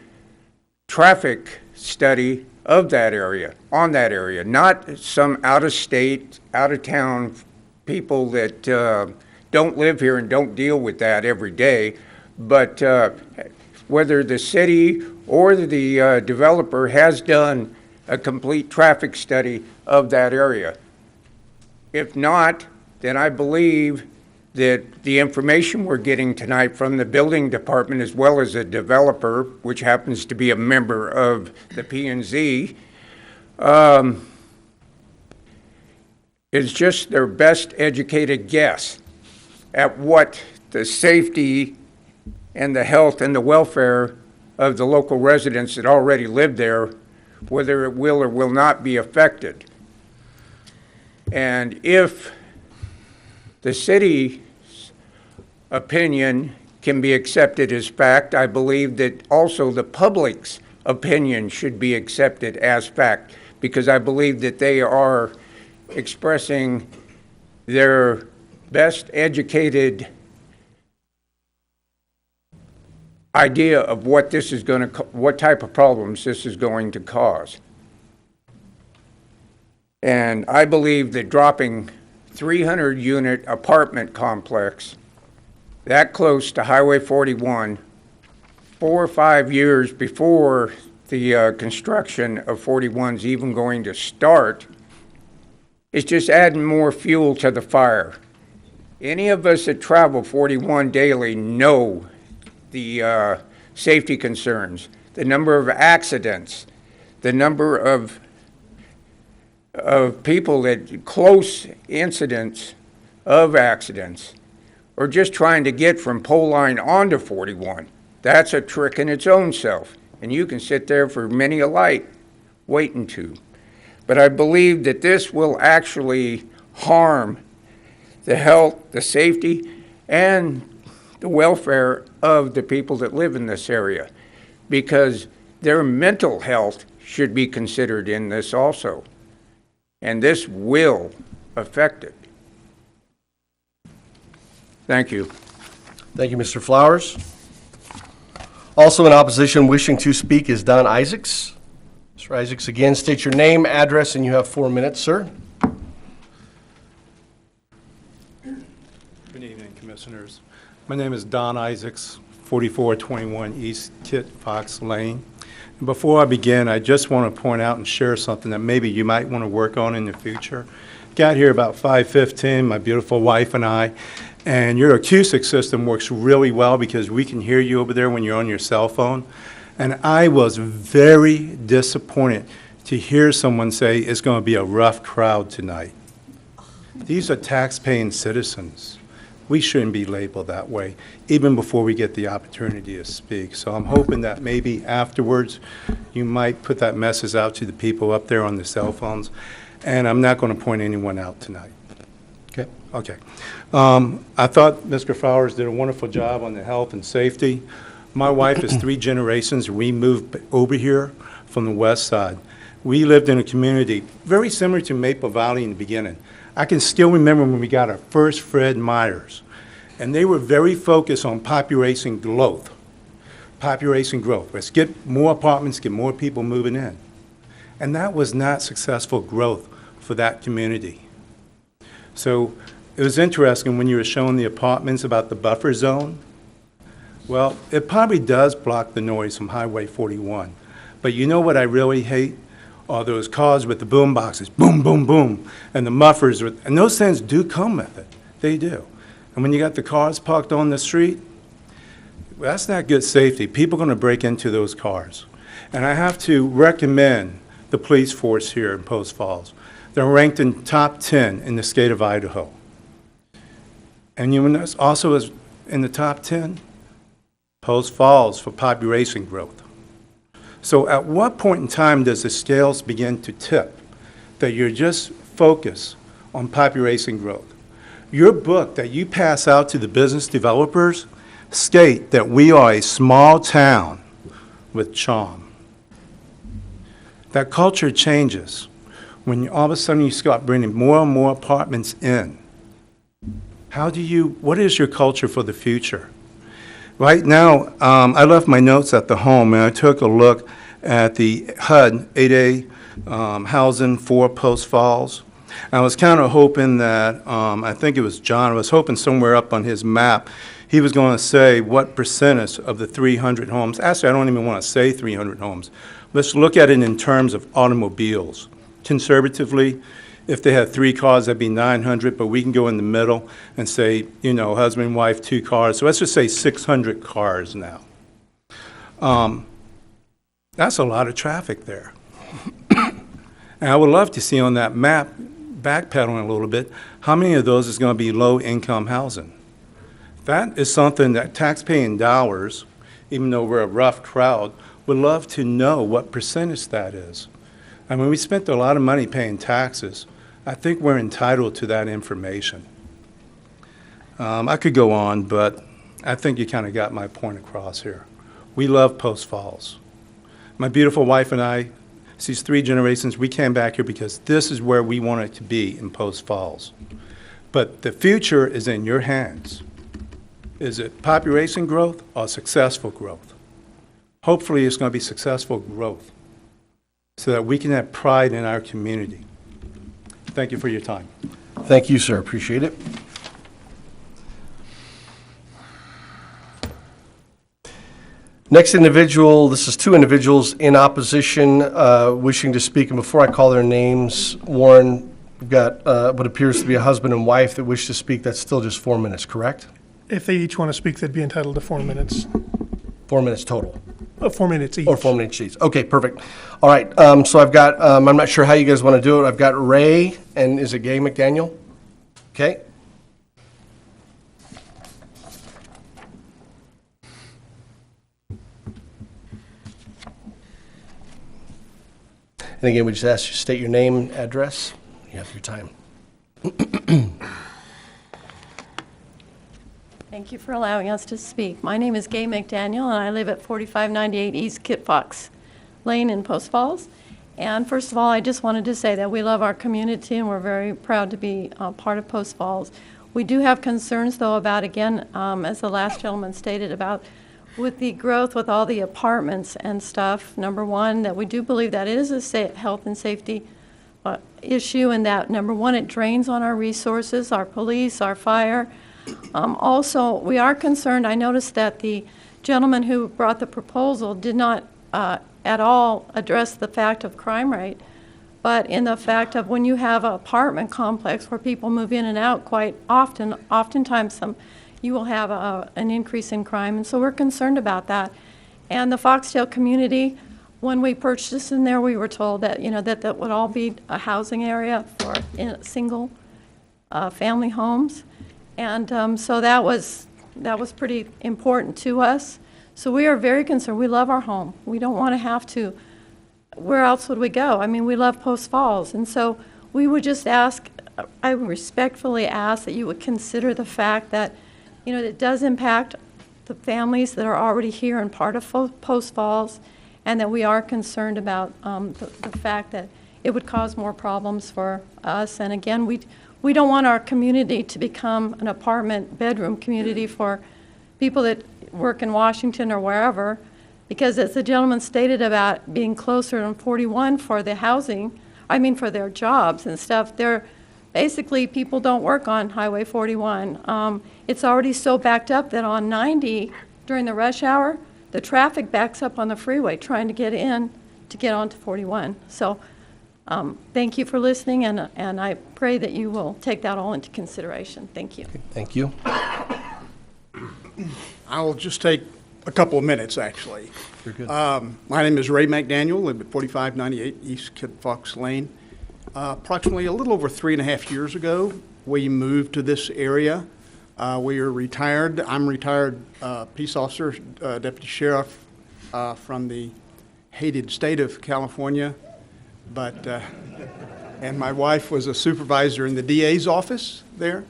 traffic study of that area, on that area, not some out-of-state, out-of-town people that don't live here and don't deal with that every day, but whether the city or the developer has done a complete traffic study of that area. If not, then I believe that the information we're getting tonight from the building department as well as a developer, which happens to be a member of the P&Z, is just their best educated guess at what the safety and the health and the welfare of the local residents that already live there, whether it will or will not be affected. And if the city's opinion can be accepted as fact, I believe that also the public's opinion should be accepted as fact, because I believe that they are expressing their best educated idea of what this is going to, what type of problems this is going to cause. And I believe that dropping 300-unit apartment complex that close to Highway 41, 4 or 5 years before the construction of 41's even going to start, is just adding more fuel to the fire. Any of us that travel 41 daily know the safety concerns, the number of accidents, the number of people that, close incidents of accidents, or just trying to get from pole line onto 41. That's a trick in its own self, and you can sit there for many a light waiting to. But I believe that this will actually harm the health, the safety, and the welfare of the people that live in this area, because their mental health should be considered in this also. And this will affect it. Thank you. Thank you, Mr. Flowers. Also in opposition wishing to speak is Don Isaacs. Mr. Isaacs, again, state your name, address, and you have 4 minutes, sir. Good evening, Commissioners. My name is Don Isaacs, 4421 East Kit Fox Lane. And before I begin, I just want to point out and share something that maybe you might want to work on in the future. Got here about 5:15, my beautiful wife and I, and your acoustic system works really well because we can hear you over there when you're on your cell phone. And I was very disappointed to hear someone say it's going to be a rough crowd tonight. These are tax-paying citizens. We shouldn't be labeled that way, even before we get the opportunity to speak. So I'm hoping that maybe afterwards you might put that message out to the people up there on the cell phones. And I'm not going to point anyone out tonight. Okay. Okay. I thought Mr. Flowers did a wonderful job on the health and safety. My wife is 3 generations. We moved over here from the west side. We lived in a community very similar to Maple Valley in the beginning. I can still remember when we got our first Fred Meyers, and they were very focused on population growth. Population growth. Let's get more apartments, get more people moving in. And that was not successful growth for that community. So it was interesting when you were showing the apartments about the buffer zone. Well, it probably does block the noise from Highway 41. But you know what I really hate? Are those cars with the boom boxes, boom, boom, boom, and the mufflers, and those things do come with it. They do. And when you got the cars parked on the street, well, that's not good safety. People are going to break into those cars. And I have to recommend the police force here in Post Falls. They're ranked in top 10 in the state of Idaho. And you know also is in the top 10? Post Falls for population growth. So at what point in time does the scales begin to tip that you're just focused on population growth? Your book that you pass out to the business developers state that we are a small town with charm. That culture changes when all of a sudden you start bringing more and more apartments in. What is your culture for the future? Right now, I left my notes at the home, and I took a look at the HUD 8A housing for Post Falls. I was kind of hoping that, I think it was John, I was hoping somewhere up on his map, he was going to say what percentage of the 300 homes, actually, I don't even want to say 300 homes. Let's look at it in terms of automobiles. Conservatively, if they had 3 cars, that'd be 900, but we can go in the middle and say, you know, husband, wife, 2 cars. So let's just say 600 cars now. That's a lot of traffic there. And I would love to see on that map, backpedaling a little bit, how many of those is going to be low-income housing? That is something that taxpaying dollars, even though we're a rough crowd, would love to know what percentage that is. I mean, we spent a lot of money paying taxes. I think we're entitled to that information. I could go on, but I think you kind of got my point across here. We love Post Falls. My beautiful wife and I, these 3 generations, we came back here because this is where we wanted to be in Post Falls. But the future is in your hands. Is it population growth or successful growth? Hopefully it's going to be successful growth so that we can have pride in our community. Thank you for your time. Thank you, sir. Appreciate it. Next individual, this is 2 individuals in opposition wishing to speak. And before I call their names, Warren, we've got what appears to be a husband and wife that wish to speak. That's still just 4 minutes, correct? If they each want to speak, they'd be entitled to 4 minutes. 4 minutes total. 4 minutes each. Or 4 minutes each. Okay, perfect. All right, so I've got, I'm not sure how you guys want to do it. I've got Ray, and is it Gay McDaniel? Okay. And again, we just ask you to state your name, address. You have your time. Thank you for allowing us to speak. My name is Gay McDaniel, and I live at 4598 East Kit Fox Lane in Post Falls. And first of all, I just wanted to say that we love our community, and we're very proud to be part of Post Falls. We do have concerns, though, about, again, as the last gentleman stated, about with the growth with all the apartments and stuff. Number one, that we do believe that it is a health and safety issue, and that, number one, it drains on our resources, our police, our fire. Also, we are concerned, I noticed that the gentleman who brought the proposal did not at all address the fact of crime rate, but in the fact of when you have an apartment complex where people move in and out quite often, oftentimes you will have an increase in crime, and so we're concerned about that. And the Foxdale community, when we purchased in there, we were told that, you know, that would all be a housing area for single family homes. And so that was pretty important to us. So we are very concerned. We love our home. We don't want to have to. Where else would we go? I mean, we love Post Falls. And so we would just ask, I respectfully ask that you would consider the fact that, you know, it does impact the families that are already here and part of Post Falls, and that we are concerned about the fact that it would cause more problems for us. And again, we don't want our community to become an apartment bedroom community for people that work in Washington or wherever, because as the gentleman stated about being closer on 41 for the housing, I mean for their jobs and stuff, basically people don't work on Highway 41. It's already so backed up that on 90 during the rush hour, the traffic backs up on the freeway trying to get onto 41. So thank you for listening, and I pray that you will take that all into consideration. Thank you. Thank you. I'll just take a couple of minutes, actually. You're good. My name is Ray McDaniel, live at 4598 East Kit Fox Lane. Approximately a little over 3.5 years ago, we moved to this area. We are retired. I'm retired peace officer, deputy sheriff from the hated state of California. But, and my wife was a supervisor in the DA's office there.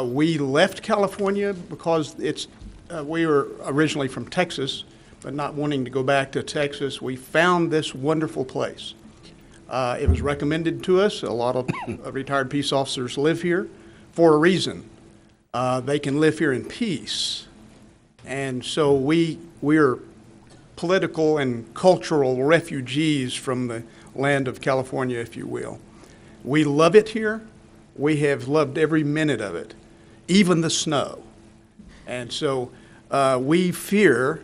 We left California because we were originally from Texas, but not wanting to go back to Texas, we found this wonderful place. It was recommended to us. A lot of retired peace officers live here for a reason. They can live here in peace And so we're political and cultural refugees from the land of California, if you will. We love it here. We have loved every minute of it, even the snow. And so we fear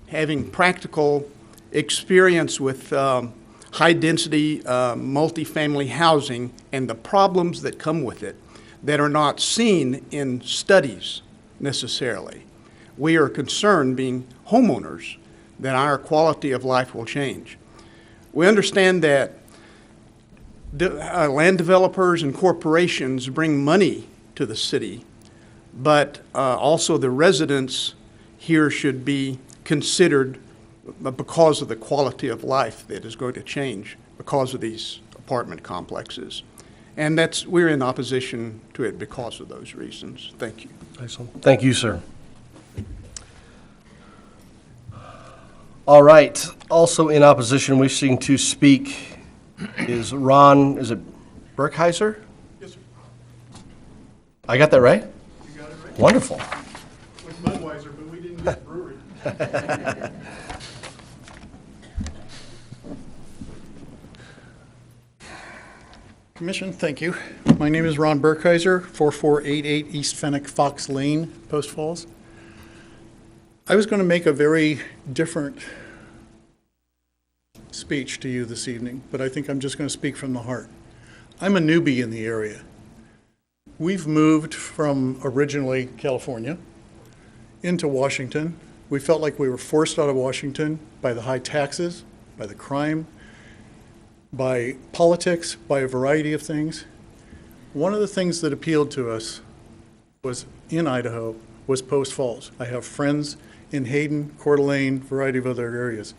having practical experience with high-density multifamily housing and the problems that come with it that are not seen in studies necessarily. We are concerned, being homeowners, that our quality of life will change. We understand that land developers and corporations bring money to the city, but also the residents here should be considered because of the quality of life that is going to change because of these apartment complexes. And we're in opposition to it because of those reasons. Thank you. Excellent. Thank you, sir. All right. Also in opposition, wishing to speak is Ron, is it Berkheiser? Yes, sir. I got that right? You got it right. Wonderful. With Budweiser, but we didn't get brewery. Commission, thank you. My name is Ron Berkheiser, 4488 East Fennec Fox Lane, Post Falls. I was going to make a very different speech to you this evening, but I think I'm just going to speak from the heart. I'm a newbie in the area. We've moved from originally California into Washington. We felt like we were forced out of Washington by the high taxes, by the crime, by politics, by a variety of things. One of the things that appealed to us was in Idaho was Post Falls. I have friends in Hayden, Coeur d'Alene, variety of other areas.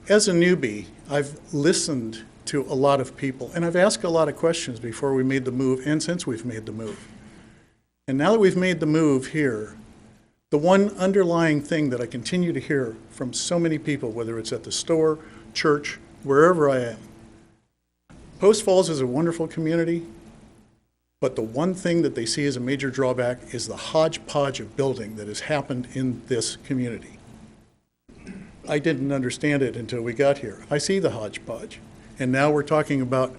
As a newbie, I've listened to a lot of people, and I've asked a lot of questions before we made the move and since we've made the move. And now that we've made the move here, the one underlying thing that I continue to hear from so many people, whether it's at the store, church, wherever I am, Post Falls is a wonderful community, but the one thing that they see as a major drawback is the hodgepodge of building that has happened in this community. I didn't understand it until we got here. I see the hodgepodge, and now we're talking about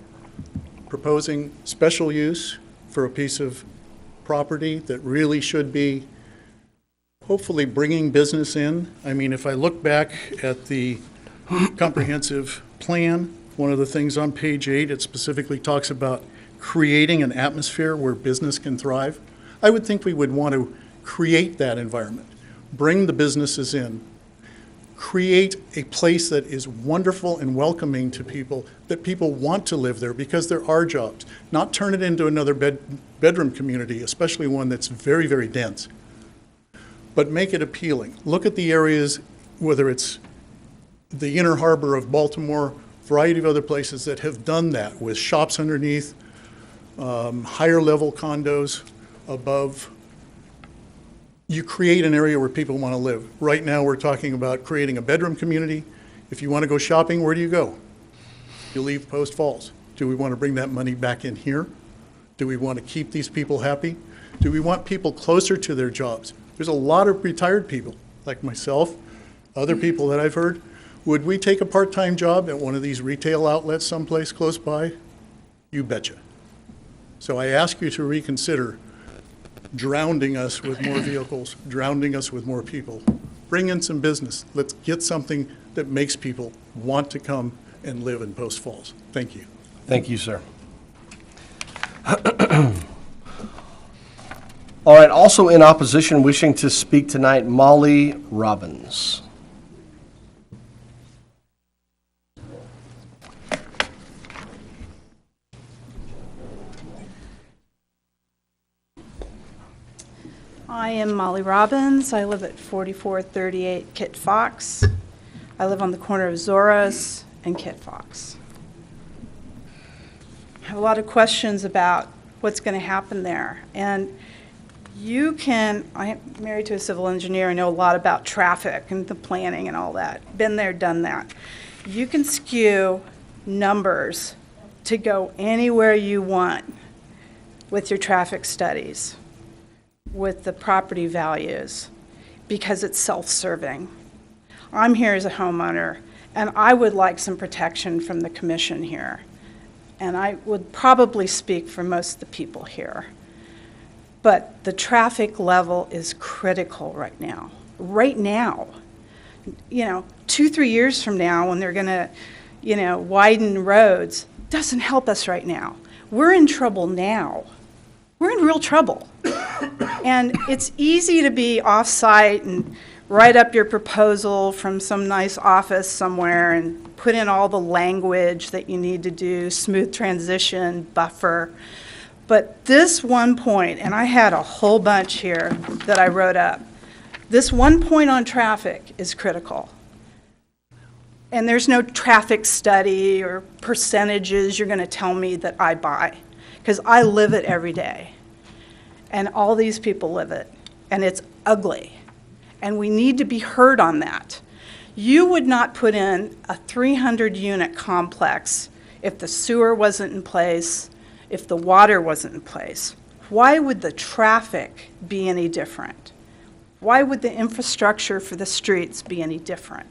proposing special use for a piece of property that really should be hopefully bringing business in. I mean, if I look back at the comprehensive plan, one of the things on page 8, it specifically talks about creating an atmosphere where business can thrive. I would think we would want to create that environment, bring the businesses in, create a place that is wonderful and welcoming to people, that people want to live there because there are jobs, not turn it into another bedroom community, especially one that's very, very dense, but make it appealing. Look at the areas, whether it's the inner harbor of Baltimore, variety of other places that have done that with shops underneath, higher level condos above. You create an area where people want to live. Right now we're talking about creating a bedroom community. If you want to go shopping, where do you go? You leave Post Falls. Do we want to bring that money back in here? Do we want to keep these people happy? Do we want people closer to their jobs? There's a lot of retired people like myself, other people that I've heard. Would we take a part-time job at one of these retail outlets someplace close by? You betcha. So I ask you to reconsider drowning us with more vehicles, drowning us with more people. Bring in some business. Let's get something that makes people want to come and live in Post Falls. Thank you. Thank you, sir. All right, also in opposition, wishing to speak tonight, Molly Robbins. I am Molly Robbins. I live at 4438 Kit Fox. I live on the corner of Zoras and Kit Fox. I have a lot of questions about what's going to happen there. And I'm married to a civil engineer. I know a lot about traffic and the planning and all that. Been there, done that. You can skew numbers to go anywhere you want with your traffic studies, with the property values. because it's self-serving. I'm here as a homeowner, and I would like some protection from the commission here. And I would probably speak for most of the people here. But the traffic level is critical right now. Right now. 2-3 years from now, when they're gonna, widen roads, doesn't help us right now. We're in trouble now. We're in real trouble. And it's easy to be off-site and write up your proposal from some nice office somewhere and put in all the language that you need to do, smooth transition, buffer. But this one point, and I had a whole bunch here that I wrote up, this one point on traffic is critical. And there's no traffic study or percentages you're going to tell me that I buy, because I live it every day. And all these people live it, and it's ugly. And we need to be heard on that. You would not put in a 300-unit complex if the sewer wasn't in place, if the water wasn't in place. Why would the traffic be any different? Why would the infrastructure for the streets be any different?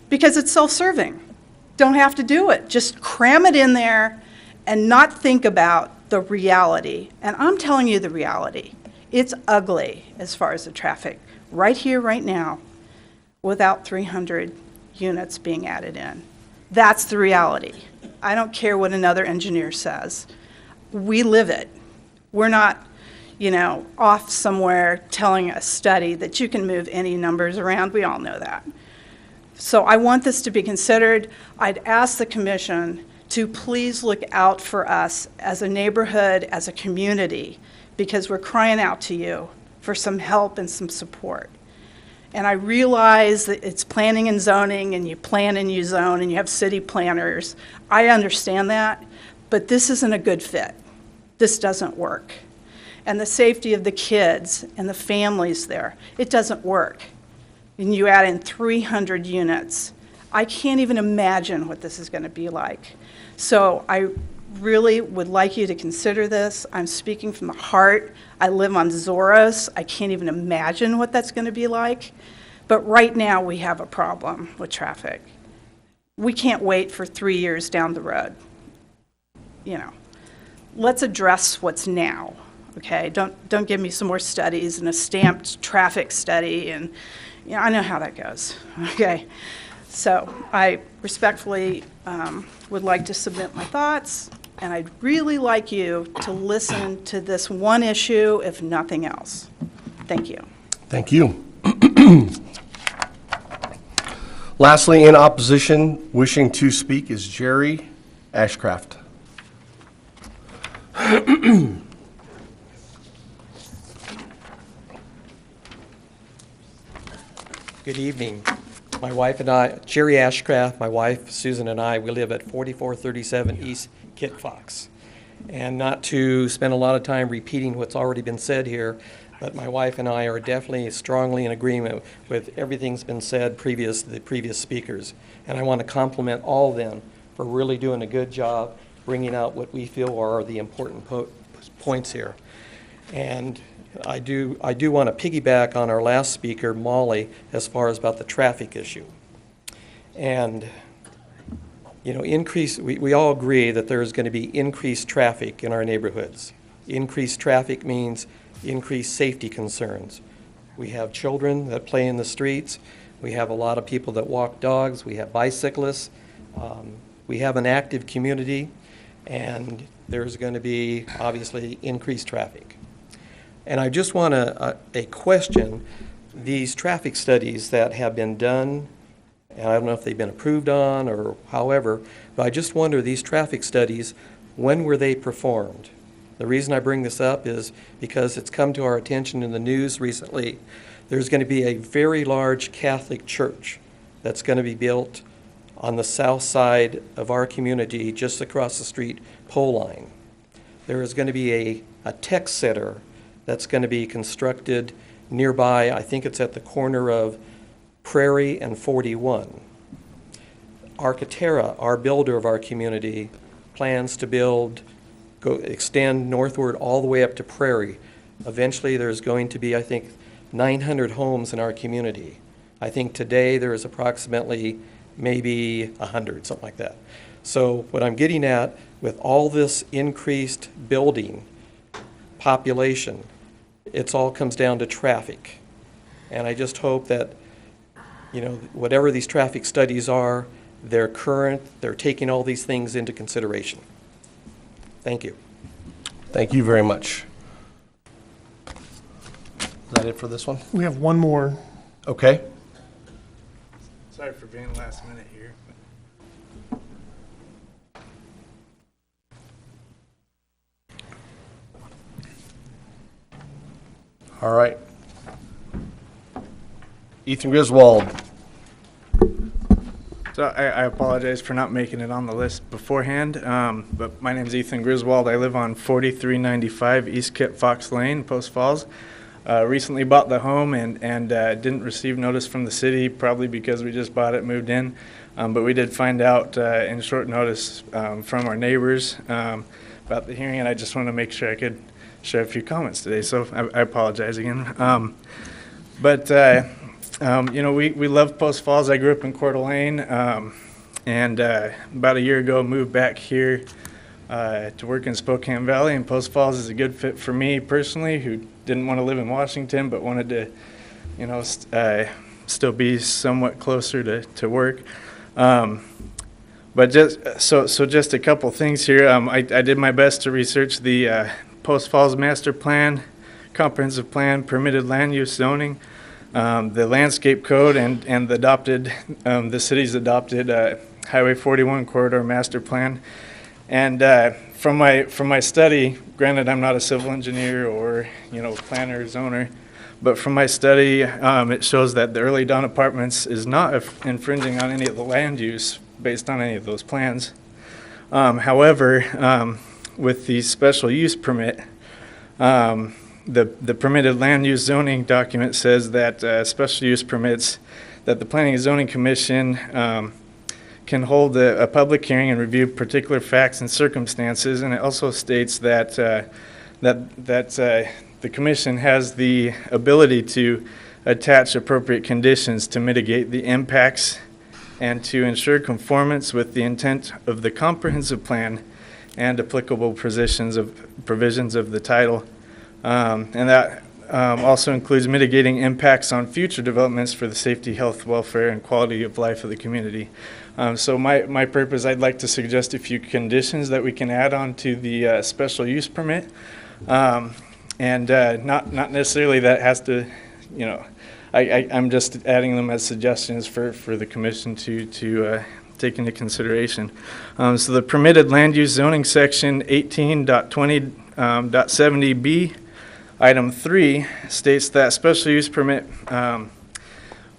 Because it's self-serving. Don't have to do it. Just cram it in there and not think about the reality. And I'm telling you the reality. It's ugly as far as the traffic, right here, right now, without 300 units being added in. That's the reality. I don't care what another engineer says. We live it. We're not, off somewhere telling a study that you can move any numbers around. We all know that. So I want this to be considered. I'd ask the commission to please look out for us as a neighborhood, as a community, because we're crying out to you for some help and some support. And I realize that it's planning and zoning, and you plan and you zone, and you have city planners. I understand that, but this isn't a good fit. This doesn't work. And the safety of the kids and the families there, it doesn't work. And you add in 300 units. I can't even imagine what this is going to be like. So I really would like you to consider this. I'm speaking from the heart. I live on Zoros. I can't even imagine what that's going to be like. But right now we have a problem with traffic. We can't wait for 3 years down the road. Let's address what's now, okay? Don't give me some more studies and a stamped traffic study, and I know how that goes, okay? So I respectfully would like to submit my thoughts, and I'd really like you to listen to this one issue, if nothing else. Thank you. Thank you. Lastly, in opposition, wishing to speak is Jerry Ashcraft. Good evening. My wife and I, Jerry Ashcraft, my wife Susan and I, we live at 4437 East Kit Fox. And not to spend a lot of time repeating what's already been said here, but my wife and I are definitely strongly in agreement with everything that's been said the previous speakers. And I want to compliment all of them for really doing a good job bringing out what we feel are the important points here. And I do want to piggyback on our last speaker, Molly, as far as about the traffic issue. And, we all agree that there's going to be increased traffic in our neighborhoods. Increased traffic means increased safety concerns. We have children that play in the streets. We have a lot of people that walk dogs. We have bicyclists. We have an active community, and there's going to be, obviously, increased traffic. And I just want to question these traffic studies that have been done, and I don't know if they've been approved on or however, but I just wonder, these traffic studies, when were they performed? The reason I bring this up is because it's come to our attention in the news recently. There's going to be a very large Catholic church that's going to be built on the south side of our community, just across the street pole line. There is going to be a tech center that's going to be constructed nearby. I think it's at the corner of Prairie and 41. Architera, our builder of our community, plans to extend northward all the way up to Prairie. Eventually there's going to be, I think, 900 homes in our community. I think today there is approximately maybe 100, something like that. So what I'm getting at, with all this increased building population, it all comes down to traffic. And I just hope that, you know, whatever these traffic studies are, they're current, they're taking all these things into consideration. Thank you. Thank you very much. Is that it for this one? We have one more. Okay. Sorry for being last minute here. All right. Ethan Griswold. So I apologize for not making it on the list beforehand, but my name is Ethan Griswold. I live on 4395 East Kit Fox Lane, Post Falls. Recently bought the home and didn't receive notice from the city, probably because we just bought it, moved in. But we did find out in short notice from our neighbors about the hearing, and I just wanted to make sure I could share a few comments today. So I apologize again. You know, we love Post Falls. I grew up in Coeur d'Alene, and about a year ago moved back here to work in Spokane Valley, and Post Falls is a good fit for me personally, who didn't want to live in Washington but wanted to, you know, still be somewhat closer to work. But just a couple things here. I did my best to research the Post Falls Master Plan, Comprehensive Plan, Permitted Land Use Zoning, the Landscape Code, and the adopted, the city's adopted Highway 41 Corridor Master Plan. And from my study, granted I'm not a civil engineer or, you know, planner or zoner, but from my study, it shows that the Early Dawn Apartments is not infringing on any of the land use based on any of those plans. However, with the special use permit, the permitted land use zoning document says that special use permits, that the Planning and Zoning Commission can hold a public hearing and review particular facts and circumstances, and it also states that the commission has the ability to attach appropriate conditions to mitigate the impacts and to ensure conformance with the intent of the comprehensive plan and applicable provisions of the title. And that also includes mitigating impacts on future developments for the safety, health, welfare, and quality of life of the community. So my purpose, I'd like to suggest a few conditions that we can add on to the special use permit. And not necessarily that has to, you know, I'm just adding them as suggestions for the commission to take into consideration. So the permitted land use zoning section 18.20.70B, item 3 states that special use permit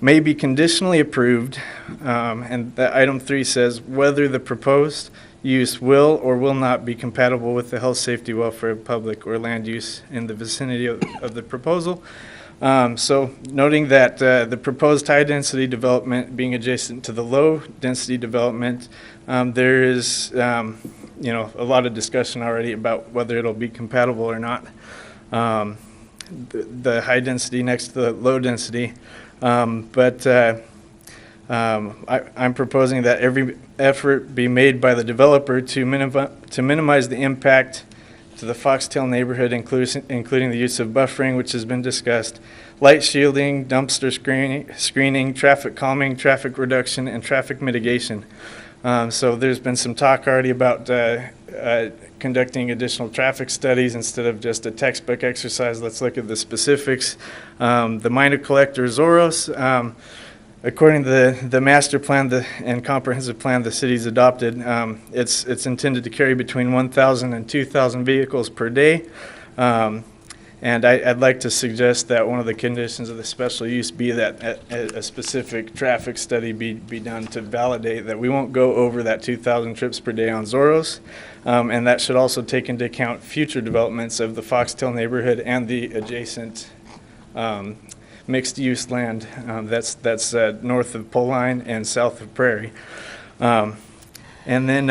may be conditionally approved, and that item 3 says whether the proposed use will or will not be compatible with the health, safety, welfare of public or land use in the vicinity of the proposal. So noting that the proposed high-density development being adjacent to the low-density development, there is you know, a lot of discussion already about whether it'll be compatible or not. The high density next to the low density, I'm proposing that every effort be made by the developer to minimize the impact to the Foxtail neighborhood, including the use of buffering, which has been discussed, light shielding, dumpster screening, traffic calming, traffic reduction, and traffic mitigation. So there's been some talk already about conducting additional traffic studies instead of just a textbook exercise. Let's look at the specifics. The minor collector Zoros, according to the master plan and comprehensive plan the city's adopted, it's intended to carry between 1,000 and 2,000 vehicles per day. And I'd like to suggest that one of the conditions of the special use be that a specific traffic study be done to validate that we won't go over that 2,000 trips per day on Zoros. And that should also take into account future developments of the Foxtail neighborhood and the adjacent mixed-use land that's north of Pole Line and south of Prairie. And then,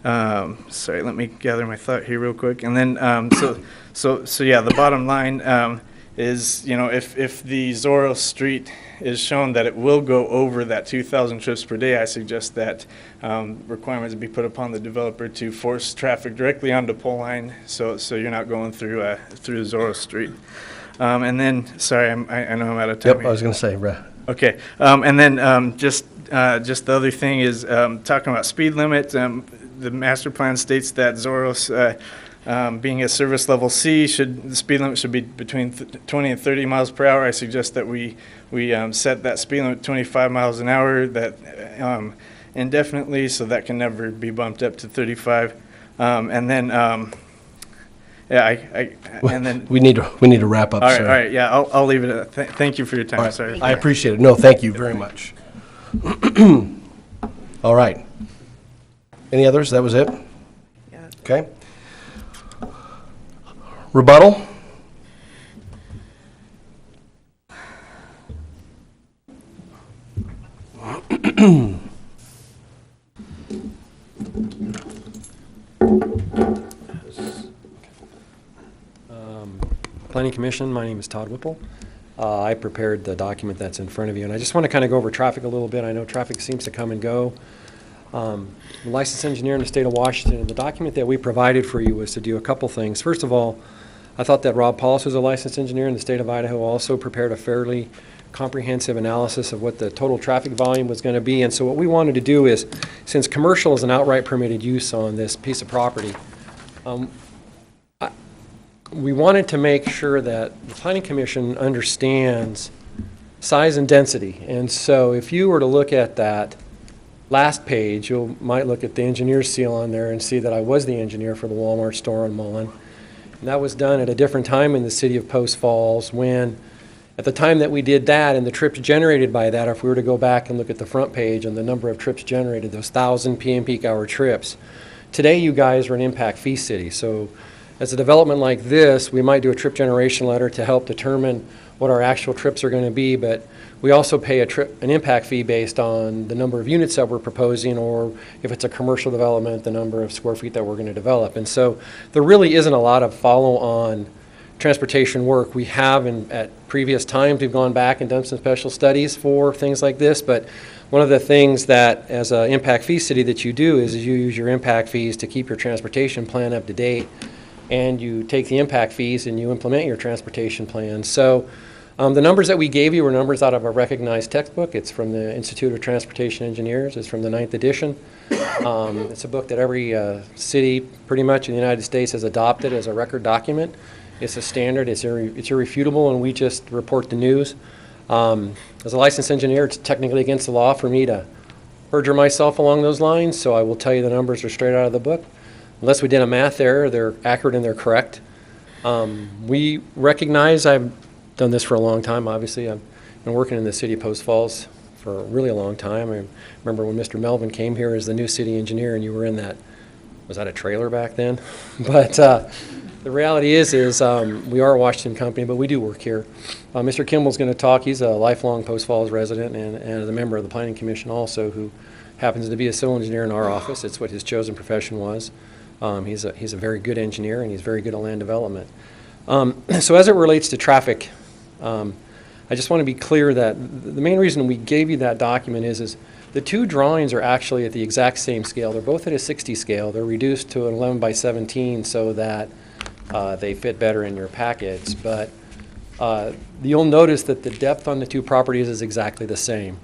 sorry, let me gather my thought here real quick. And then, so yeah, the bottom line is, you know, if the Zorro Street is shown that it will go over that 2,000 trips per day, I suggest that requirements be put upon the developer to force traffic directly onto pole line, so you're not going through Zorro Street. And then, sorry, I know I'm out of time. Yep, I was going to say, okay, and then just the other thing is talking about speed limit. The master plan states that Zorro's being a service level C, the speed limit should be between 20 and 30 miles per hour. I suggest that we set that speed limit 25 miles an hour indefinitely, so that can never be bumped up to 35. And then, and then we need to wrap up. All sir. right, yeah, I'll leave it at that. Thank you for your time. All right, Sorry. I appreciate it. No, thank you very much. All right. Any others? That was it? Yeah. Okay. Rebuttal? Planning Commission, my name is Todd Whipple. I prepared the document that's in front of you, and I just want to kind of go over traffic a little bit. I know traffic seems to come and go. The licensed engineer in the state of Washington, the document that we provided for you was to do a couple things. First of all, I thought that Rob Paulus, who's a licensed engineer in the state of Idaho, also prepared a fairly comprehensive analysis of what the total traffic volume was going to be. And so what we wanted to do is, since commercial is an outright permitted use on this piece of property, we wanted to make sure that the Planning Commission understands size and density. And so if you were to look at that last page, you might look at the engineer's seal on there and see that I was the engineer for the Walmart store on Mullen. And that was done at a different time in the city of Post Falls, when at the time that we did that and the trips generated by that, if we were to go back and look at the front page and the number of trips generated, those 1,000 PM peak hour trips, today you guys are an impact fee city. So as a development like this, we might do a trip generation letter to help determine what our actual trips are going to be, but we also pay an impact fee based on the number of units that we're proposing, or if it's a commercial development, the number of square feet that we're going to develop. And so there really isn't a lot of follow-on transportation work. We have, at previous times, we've gone back and done some special studies for things like this, but one of the things that, as an impact fee city, that you do is you use your impact fees to keep your transportation plan up to date, and you take the impact fees and you implement your transportation plan. So the numbers that we gave you were numbers out of a recognized textbook. It's from the Institute of Transportation Engineers. It's from the 9th edition. It's a book that every city pretty much in the United States has adopted as a record document. It's a standard, it's irrefutable, and we just report the news. As a licensed engineer, it's technically against the law for me to perjure myself along those lines, so I will tell you the numbers are straight out of the book. Unless we did a math error, they're accurate and they're correct. We recognize, I've done this for a long time, obviously. I've been working in the city of Post Falls for a really long time. I remember when Mr. Melvin came here as the new city engineer, and you were in that, was that a trailer back then? But the reality is we are a Washington company, but we do work here. Mr. Kimball's going to talk. He's a lifelong Post Falls resident and a member of the Planning Commission also, who happens to be a civil engineer in our office. It's what his chosen profession was. He's a very good engineer, and he's very good at land development. So as it relates to traffic, I just want to be clear that the main reason we gave you that document is the two drawings are actually at the exact same scale. They're both at a 60 scale. They're reduced to an 11 by 17 so that they fit better in your packets. But you'll notice that the depth on the two properties is exactly the same.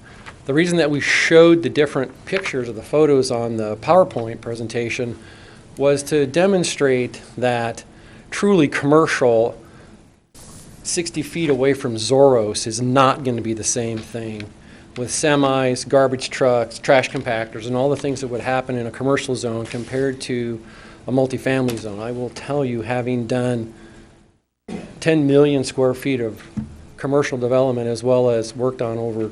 The reason that we showed the different pictures of the photos on the PowerPoint presentation was to demonstrate that truly commercial 60 feet away from Zoros is not going to be the same thing with semis, garbage trucks, trash compactors, and all the things that would happen in a commercial zone compared to a multifamily zone. I will tell you, having done 10 million square feet of commercial development as well as worked on over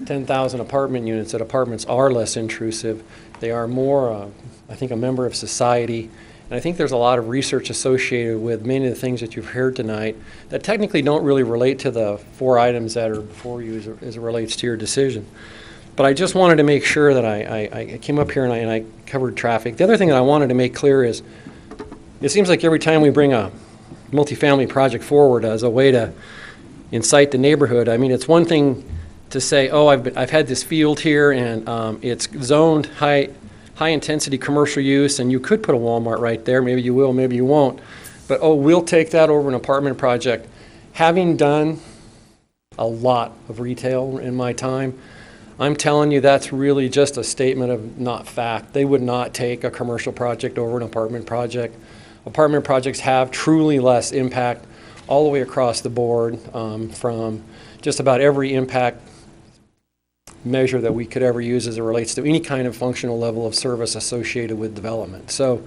10,000 apartment units, that apartments are less intrusive. They are more, I think, a member of society. And I think there's a lot of research associated with many of the things that you've heard tonight that technically don't really relate to the 4 items that are before you as it relates to your decision. But I just wanted to make sure that I came up here and I covered traffic. The other thing that I wanted to make clear is it seems like every time we bring a multifamily project forward as a way to incite the neighborhood. I mean, it's one thing to say, oh, I've had this field here and it's zoned high-intensity commercial use, and you could put a Walmart right there. Maybe you will, maybe you won't. But, oh, we'll take that over an apartment project. Having done a lot of retail in my time, I'm telling you that's really just a statement of not fact. They would not take a commercial project over an apartment project. Apartment projects have truly less impact all the way across the board, from just about every impact measure that we could ever use as it relates to any kind of functional level of service associated with development. So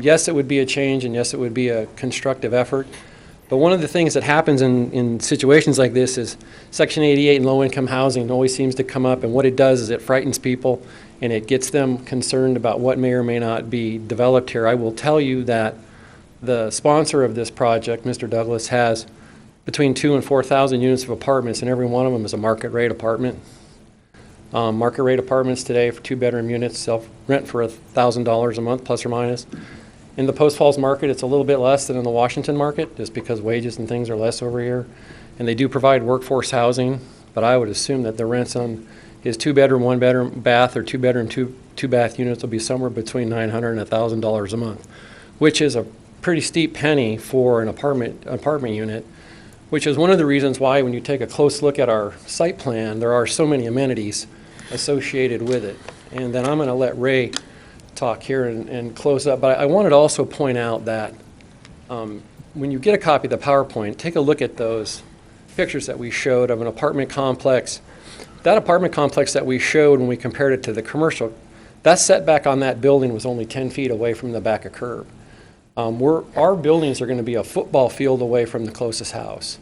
yes, it would be a change, and yes, it would be a constructive effort. But one of the things that happens in situations like this is Section 88 and low-income housing always seems to come up, and what it does is it frightens people and it gets them concerned about what may or may not be developed here. I will tell you that the sponsor of this project, Mr. Douglas, has between 2,000 and 4,000 units of apartments, and every one of them is a market rate apartment. Market rate apartments today for 2-bedroom units rent for $1,000 a month, plus or minus. In the Post Falls market, it's a little bit less than in the Washington market, just because wages and things are less over here. And they do provide workforce housing, but I would assume that the rents on his 2-bedroom, 1-bedroom bath, or 2-bedroom, 2-bath units will be somewhere between $900 and $1,000 a month, which is a pretty steep penny for an apartment unit, which is one of the reasons why when you take a close look at our site plan, there are so many amenities associated with it. And then I'm going to let Ray talk here and close up, but I wanted to also point out that when you get a copy of the PowerPoint, take a look at those pictures that we showed of an apartment complex. That apartment complex that we showed when we compared it to the commercial, that setback on that building was only 10 feet away from the back of curb. Our buildings are going to be a football field away from the closest house.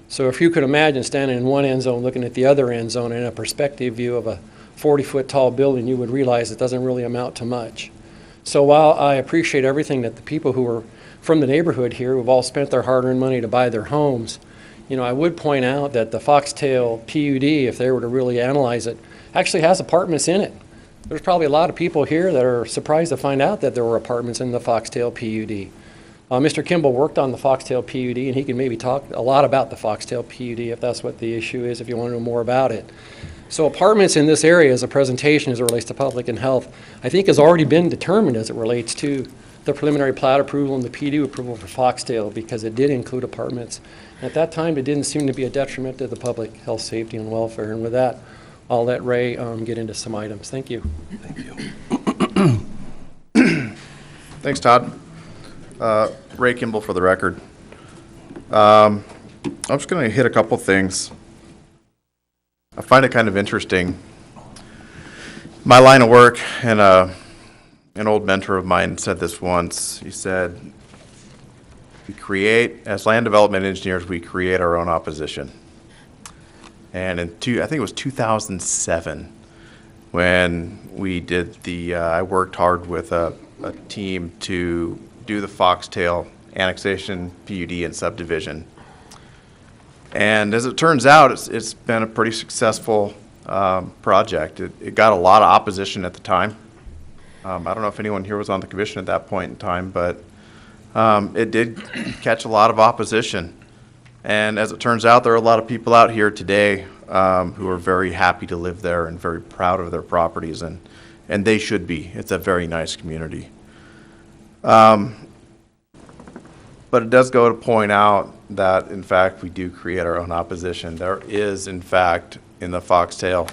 So if you could imagine standing in one end zone looking at the other end zone in a perspective view of a 40-foot tall building, you would realize it doesn't really amount to much. So while I appreciate everything that the people who are from the neighborhood here, who've all spent their hard-earned money to buy their homes, you know, I would point out that the Foxtail PUD, if they were to really analyze it, actually has apartments in it. There's probably a lot of people here that are surprised to find out that there were apartments in the Foxtail PUD. Mr. Kimball worked on the Foxtail PUD, and he can maybe talk a lot about the Foxtail PUD if that's what the issue is, if you want to know more about it. So apartments in this area as a presentation as it relates to public and health, I think has already been determined as it relates to the preliminary plat approval and the PUD approval for Foxtail, because it did include apartments. And at that time, it didn't seem to be a detriment to the public health, safety, and welfare. And with that, I'll let Ray get into some items. Thank you. Thank you. Thanks, Todd. Ray Kimball for the record. I'm just going to hit a couple things. I find it kind of interesting. My line of work, and an old mentor of mine said this once. He said, as land development engineers, we create our own opposition. And I think it was 2007, when we did I worked hard with a team to do the Foxtail annexation, PUD, and subdivision. And as it turns out, it's been a pretty successful project. It got a lot of opposition at the time. I don't know if anyone here was on the commission at that point in time, but it did catch a lot of opposition. And as it turns out, there are a lot of people out here today who are very happy to live there and very proud of their properties, and they should be. It's a very nice community. But it does go to point out that, in fact, we do create our own opposition. There is, in fact, in the Foxtail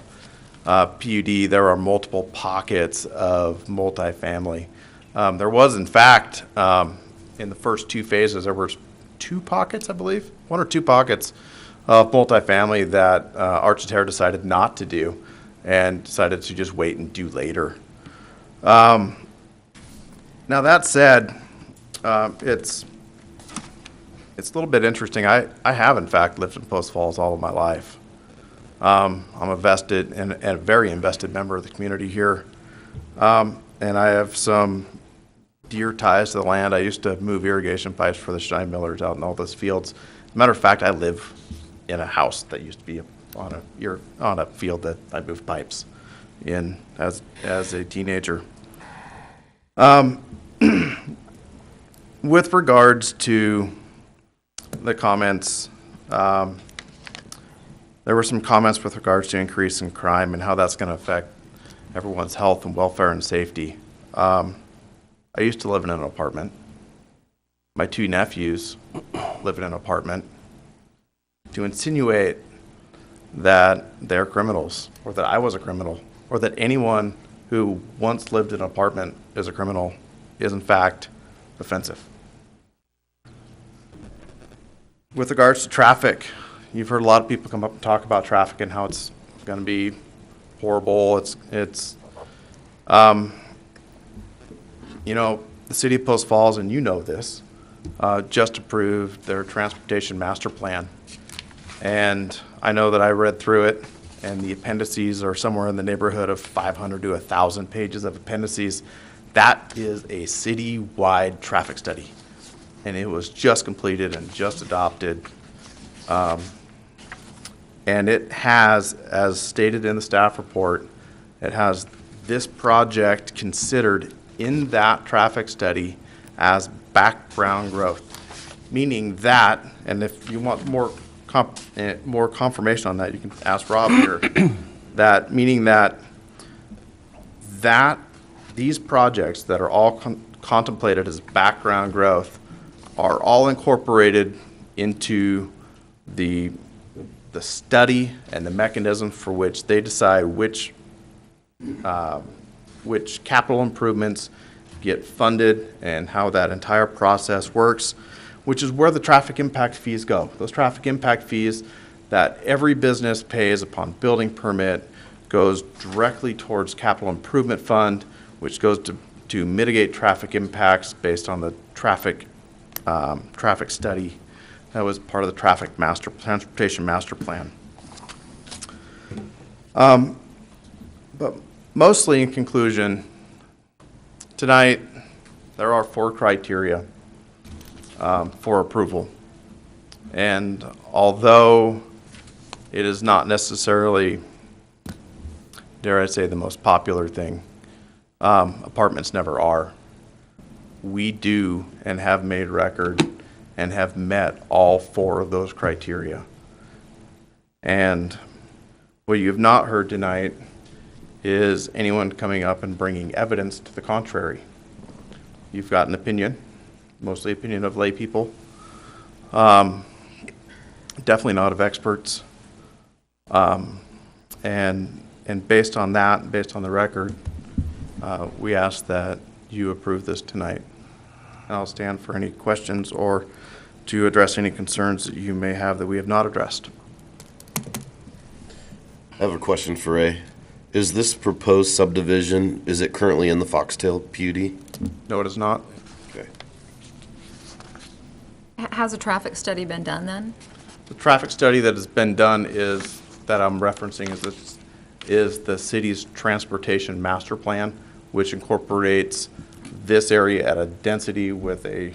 PUD, there are multiple pockets of multifamily. There was, in fact, in the first 2 phases, there were 2 pockets, I believe, 1 or 2 pockets of multifamily that Architect decided not to do and decided to just wait and do later. Now, that said, it's a little bit interesting. I have, in fact, lived in Post Falls all of my life. I'm a vested and a very invested member of the community here. And I have some dear ties to the land. I used to move irrigation pipes for the Steinmillers out in all those fields. As a matter of fact, I live in a house that used to be on a field that I moved pipes in as a teenager. With regards to the comments There were some comments with regards to increase in crime and how that's going to affect everyone's health and welfare and safety. I used to live in an apartment. My 2 nephews live in an apartment. To insinuate that they're criminals, or that I was a criminal, or that anyone who once lived in an apartment is a criminal is in fact offensive. With regards to traffic, you've heard a lot of people come up and talk about traffic and how it's going to be horrible. You know, the city of Post Falls, and you know this, just approved their transportation master plan. And I know that I read through it, and the appendices are somewhere in the neighborhood of 500 to 1,000 pages of appendices. That is a city-wide traffic study, and it was just completed and just adopted. And it has, as stated in the staff report, it has this project considered in that traffic study as background growth, meaning that, and if you want more confirmation on that, you can ask Rob here, that meaning that these projects that are all contemplated as background growth are all incorporated into the study and the mechanism for which they decide which capital improvements get funded and how that entire process works, which is where the traffic impact fees go. Those traffic impact fees that every business pays upon building permit goes directly towards capital improvement fund, which goes to mitigate traffic impacts based on the traffic study that was part of the transportation master plan. But mostly in conclusion, tonight there are 4 criteria for approval. And although it is not necessarily, dare I say, the most popular thing, apartments never are, we do and have made record and have met all 4 of those criteria. And what you have not heard tonight is anyone coming up and bringing evidence to the contrary. You've got an opinion, mostly opinion of lay people, definitely not of experts. And based on that, based on the record, we ask that you approve this tonight. And I'll stand for any questions or to address any concerns that you may have that we have not addressed. I have a question for Ray. Is this proposed subdivision, is it currently in the Foxtail PUD? No, it is not. Okay. Has a traffic study been done then? The traffic study that has been done is, that I'm referencing, is the city's transportation master plan, which incorporates this area at a density with a,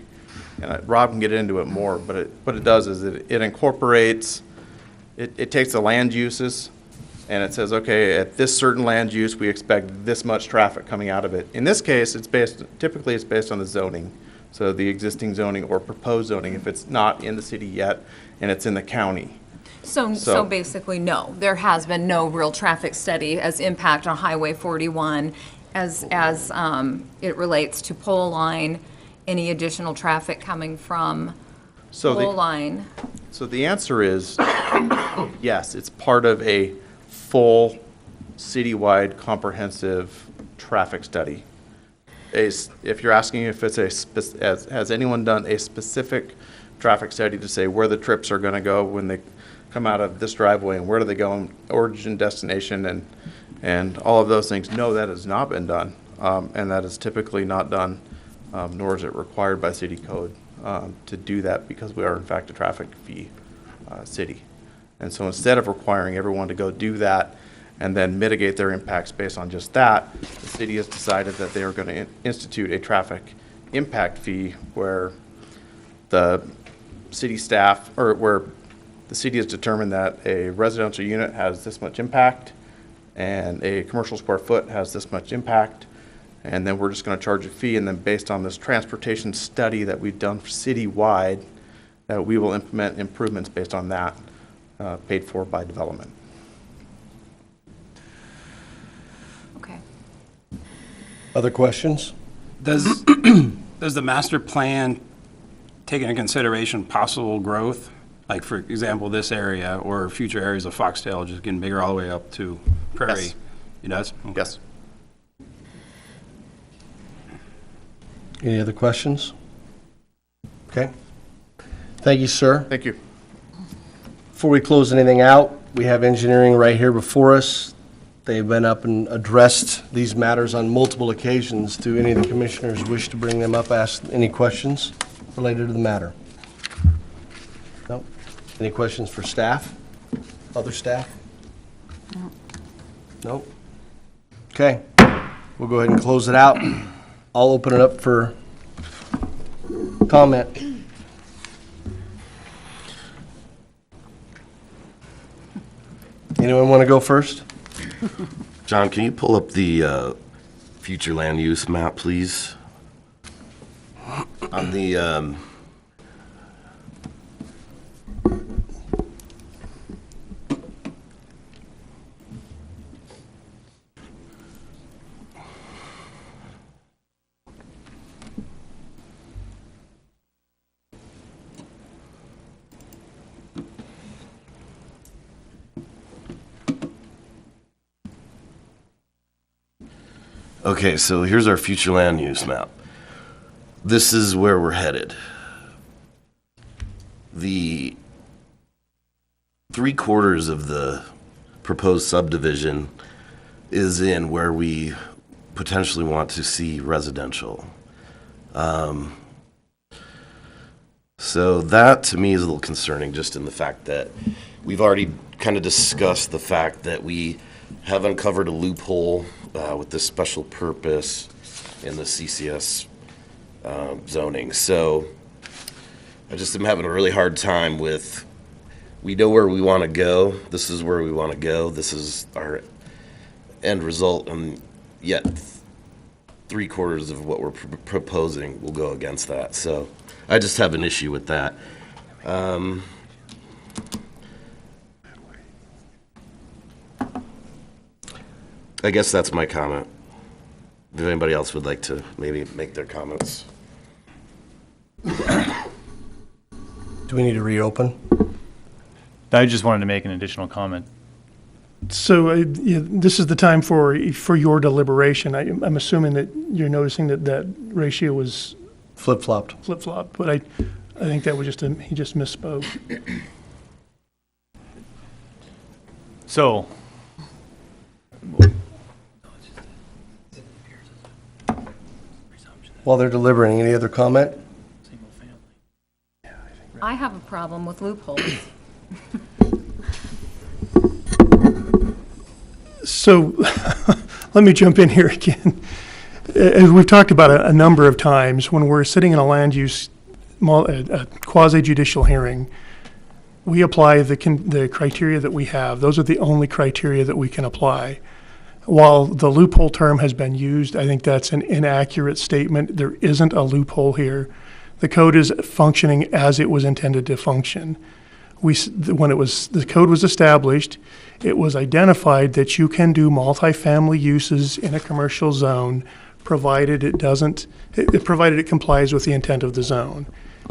and Rob can get into it more, but what it does is it incorporates, it takes the land uses and it says, okay, at this certain land use, we expect this much traffic coming out of it. In this case, typically it's based on the zoning. So the existing zoning or proposed zoning, if it's not in the city yet and it's in the county. So basically, no, there has been no real traffic study as impact on Highway 41 as it relates to pole line, any additional traffic coming from pole line. So the answer is yes, it's part of a full citywide comprehensive traffic study. If you're asking if it's has anyone done a specific traffic study to say where the trips are going to go when they come out of this driveway and where do they go, origin, destination, and all of those things? No, that has not been done, and that is typically not done, nor is it required by city code to do that, because we are in fact a traffic fee city. And so instead of requiring everyone to go do that and then mitigate their impacts based on just that, the city has decided that they are going to institute a traffic impact fee where the city staff, or where the city has determined that a residential unit has this much impact and a commercial square foot has this much impact, and then we're just going to charge a fee, and then based on this transportation study that we've done citywide, that we will implement improvements based on that. paid for by development. Okay. Other questions? Does the master plan take into consideration possible growth? Like, for example, this area or future areas of Foxtail just getting bigger all the way up to Prairie? Yes. It does? Okay. Yes. Any other questions? Okay. Thank you, sir. Thank you. Before we close anything out, we have engineering right here before us. They've been up and addressed these matters on multiple occasions. Do any of the commissioners wish to bring them up, ask any questions related to the matter? No? Any questions for staff? Other staff? No? Okay. We'll go ahead and close it out. I'll open it up for comment. Anyone want to go first? John, can you pull up the future land use map, please? On the Okay, so here's our future land use map. This is where we're headed. The 3/4 of the proposed subdivision is in where we potentially want to see residential. So that to me is a little concerning, just in the fact that we've already kind of discussed the fact that we have uncovered a loophole with this special purpose in the CCS zoning. So I just am having a really hard time with, we know where we want to go. This is where we want to go. This is our end result, and yet 3/4 of what we're proposing will go against that. So I just have an issue with that. I guess that's my comment. If anybody else would like to maybe make their comments. Do we need to reopen? I just wanted to make an additional comment. So this is the time for your deliberation. I'm assuming that you're noticing that ratio was flip-flopped. Flip-flopped, but I think that was he just misspoke. So, while they're deliberating, any other comment? I have a problem with loopholes. So let me jump in here again. As we've talked about a number of times, when we're sitting in a land use a quasi-judicial hearing, we apply the criteria that we have. Those are the only criteria that we can apply. While the loophole term has been used, I think that's an inaccurate statement. There isn't a loophole here. The code is functioning as it was intended to function. When the code was established, it was identified that you can do multifamily uses in a commercial zone, provided it complies with the intent of the zone.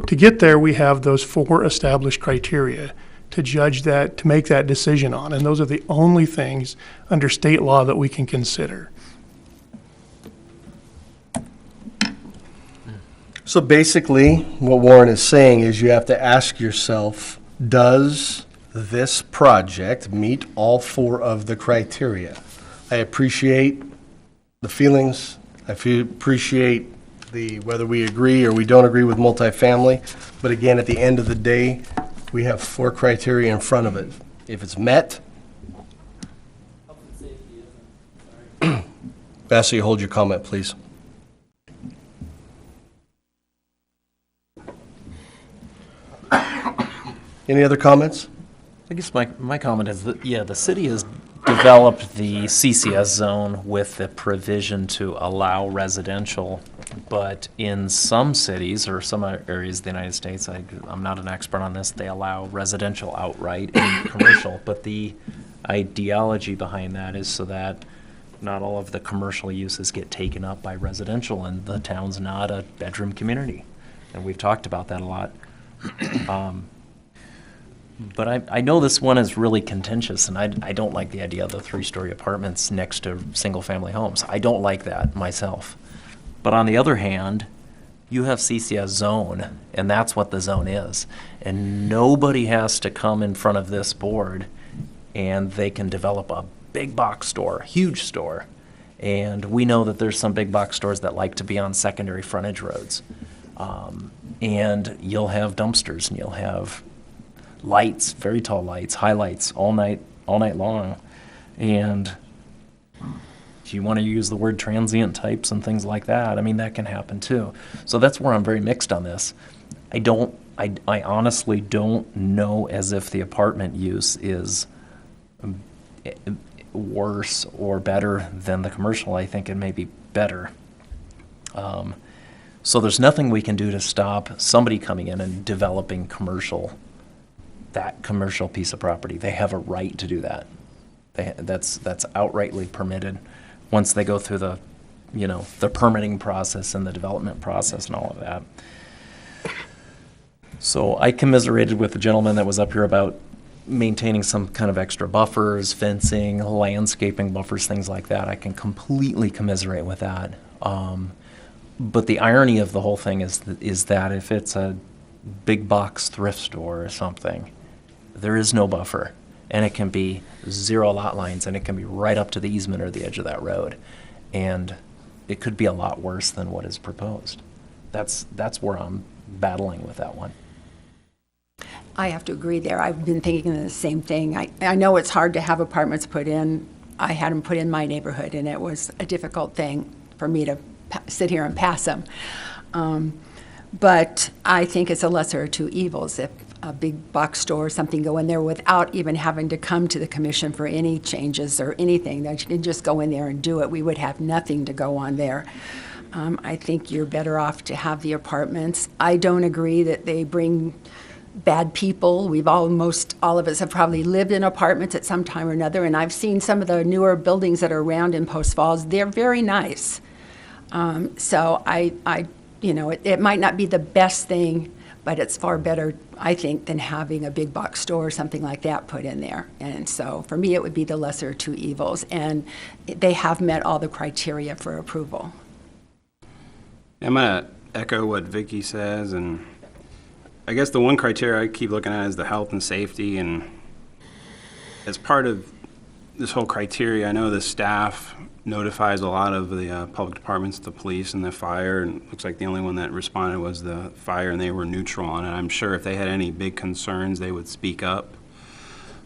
To get there, we have those 4 established criteria to judge that, to make that decision on, and those are the only things under state law that we can consider. So basically, what Warren is saying is you have to ask yourself, does this project meet all 4 of the criteria? I appreciate the feelings. I appreciate whether we agree or we don't agree with multifamily. But again, at the end of the day, we have 4 criteria in front of it. If it's met, Vassal, you hold your comment, please. Any other comments? I guess my comment is that, yeah, the city has developed the CCS zone with the provision to allow residential, But in some cities or some areas of the United States, I'm not an expert on this, they allow residential outright and commercial. But the ideology behind that is so that not all of the commercial uses get taken up by residential, and the town's not a bedroom community. And we've talked about that a lot. But I know this one is really contentious, and I don't like the idea of the 3-story apartments next to single-family homes. I don't like that myself. But on the other hand, you have CCS zone, and that's what the zone is. And nobody has to come in front of this board, and they can develop a big box store, huge store. And we know that there's some big box stores that like to be on secondary frontage roads. And you'll have dumpsters, and you'll have lights, very tall lights, high lights, all night long. And if you want to use the word transient types and things like that, I mean, that can happen too. So that's where I'm very mixed on this. I honestly don't know as if the apartment use is worse or better than the commercial. I think it may be better. So there's nothing we can do to stop somebody coming in and developing that commercial piece of property. They have a right to do that. That's outrightly permitted once they go through the permitting process and the development process and all of that. So I commiserated with the gentleman that was up here about maintaining some kind of extra buffers, fencing, landscaping buffers, things like that. I can completely commiserate with that. But the irony of the whole thing is that if it's a big box thrift store or something, there is no buffer, and it can be 0 lot lines, and it can be right up to the easement or the edge of that road, and it could be a lot worse than what is proposed. That's where I'm battling with that one. I have to agree there. I've been thinking the same thing. I know it's hard to have apartments put in. I had them put in my neighborhood, and it was a difficult thing for me to sit here and pass them. But I think it's a lesser of two evils if a big box store or something go in there without even having to come to the commission for any changes or anything, that you can just go in there and do it. We would have nothing to go on there. I think you're better off to have the apartments. I don't agree that they bring bad people. Most all of us have probably lived in apartments at some time or another, and I've seen some of the newer buildings that are around in Post Falls. They're very nice. So it might not be the best thing, but it's far better, I think, than having a big box store or something like that put in there. And so for me, it would be the lesser of two evils, and they have met all the criteria for approval. I'm going to echo what Vicki says, and I guess the one criteria I keep looking at is the health and safety, and as part of this whole criteria, I know the staff notifies a lot of the public departments, the police and the fire, and it looks like the only one that responded was the fire, and they were neutral on it. I'm sure if they had any big concerns, they would speak up.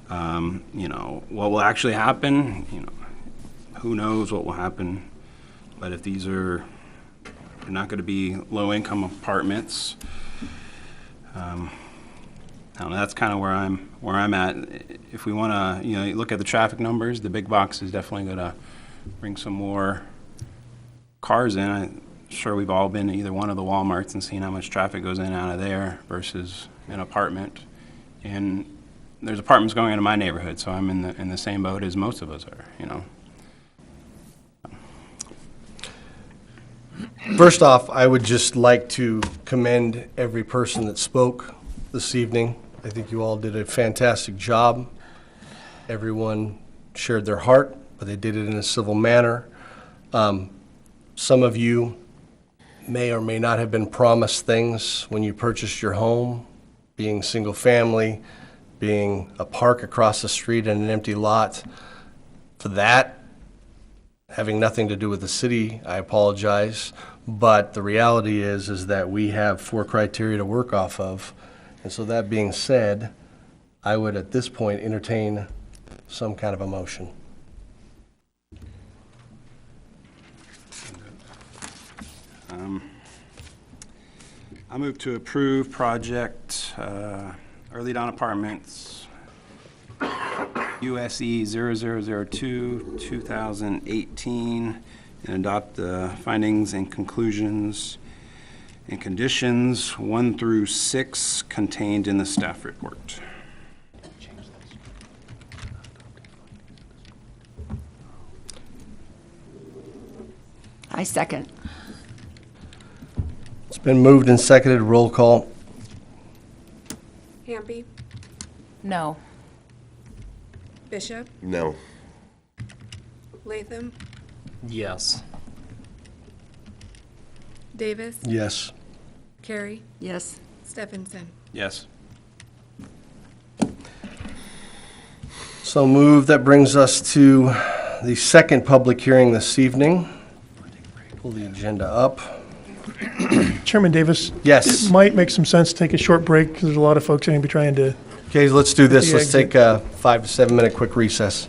What will actually happen, who knows what will happen, but if they're not going to be low-income apartments, I don't know, that's kind of where I'm at. If we want to, look at the traffic numbers, the big box is definitely going to bring some more cars in. I'm sure we've all been to either one of the Walmarts and seen how much traffic goes in and out of there versus an apartment. And there's apartments going into my neighborhood, so I'm in the same boat as most of us are, First off, I would just like to commend every person that spoke this evening. I think you all did a fantastic job. Everyone shared their heart, but they did it in a civil manner. Some of you may or may not have been promised things when you purchased your home, being single family, being a park across the street and an empty lot. For that, having nothing to do with the city, I apologize. But the reality is that we have 4 criteria to work off of. And so that being said, I would at this point entertain some kind of a motion. I move to approve project Early Dawn Apartments USE 0002 2018 and adopt the findings and conclusions and conditions 1 through 6 contained in the staff report. I second. It's been moved and seconded. Roll call. Hampe, No. Bishop, No. Latham, Yes. Davis, Yes. Carey, Yes. Steffensen. Yes. So moved. That brings us to the second public hearing this evening. Pull the agenda up. Chairman Davis? Yes. It might make some sense to take a short break, because there's a lot of folks going to be trying to. Okay, let's do this. The Let's take a 5 to 7 minute quick recess.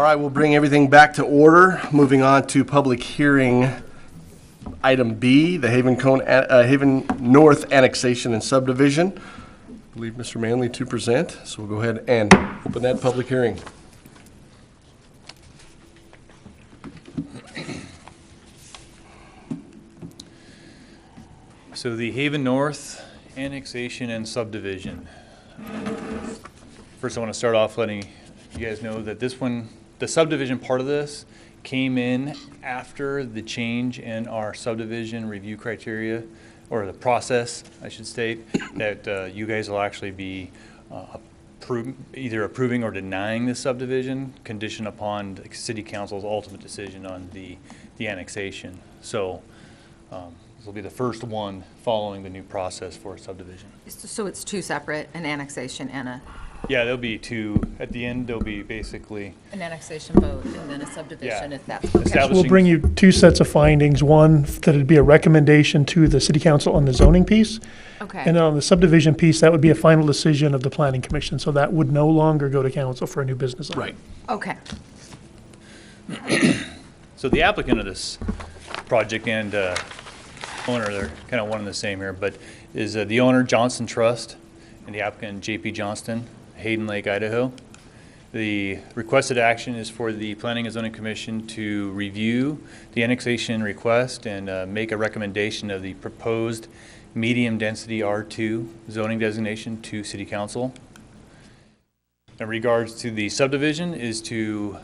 All right, we'll bring everything back to order. Moving on to public hearing, item B, the Haven North Annexation and Subdivision. I believe Mr. Manley to present, so we'll go ahead and open that public hearing. So the Haven North Annexation and Subdivision. First, I want to start off letting you guys know that this one, the subdivision part of this, came in after the change in our subdivision review criteria, or the process, I should state, that you guys will actually be either approving or denying the subdivision, conditioned upon the City Council's ultimate decision on the annexation. So this will be the first one following the new process for subdivision. So it's two separate, an annexation and a... Yeah, there'll be two. At the end, there'll be basically... An annexation vote and then a subdivision, if that's okay. So we'll bring you two sets of findings. One, that it'd be a recommendation to the City Council on the zoning piece. Okay. And on the subdivision piece, that would be a final decision of the Planning Commission. So that would no longer go to council for a new business item. Right. Okay. So the applicant of this project and owner, they're kind of one and the same here, but is the owner Johnson Trust and the applicant J.P. Johnston, Hayden Lake, Idaho. The requested action is for the Planning and Zoning Commission to review the annexation request and make a recommendation of the proposed medium density R2 zoning designation to City Council. In regards to the subdivision is to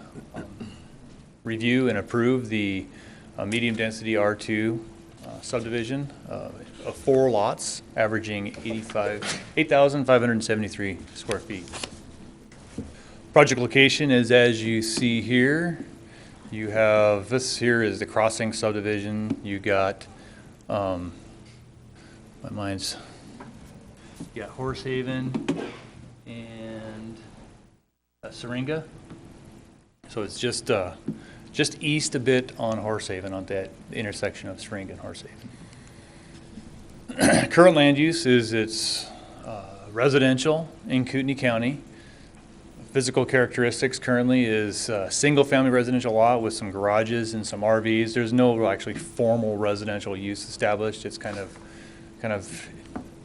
review and approve the medium density R2 subdivision of 4 lots averaging 8,573 square feet. Project location is as you see here. You have, this here is the crossing subdivision. You got, you got Horsehaven and Syringa. So it's just east a bit on Horsehaven, on that intersection of Syringa and Horsehaven. Current land use is it's residential in Kootenai County. Physical characteristics currently is a single-family residential lot with some garages and some RVs. There's no actually formal residential use established. It's kind of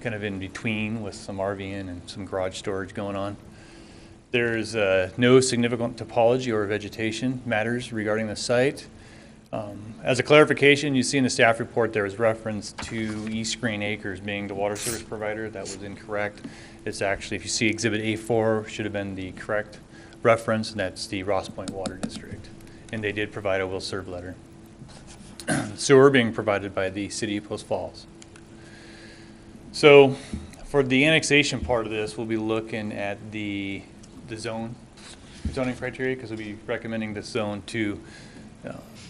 in between with some RVing and some garage storage going on. There's no significant topology or vegetation matters regarding the site. As a clarification, you see in the staff report there was reference to East Green Acres being the water service provider. That was incorrect. It's actually, if you see Exhibit A4, should have been the correct reference, and that's the Ross Point Water District. And they did provide a will serve letter. Sewer being provided by the City of Post Falls. So for the annexation part of this, we'll be looking at the zoning criteria, because we'll be recommending this zone to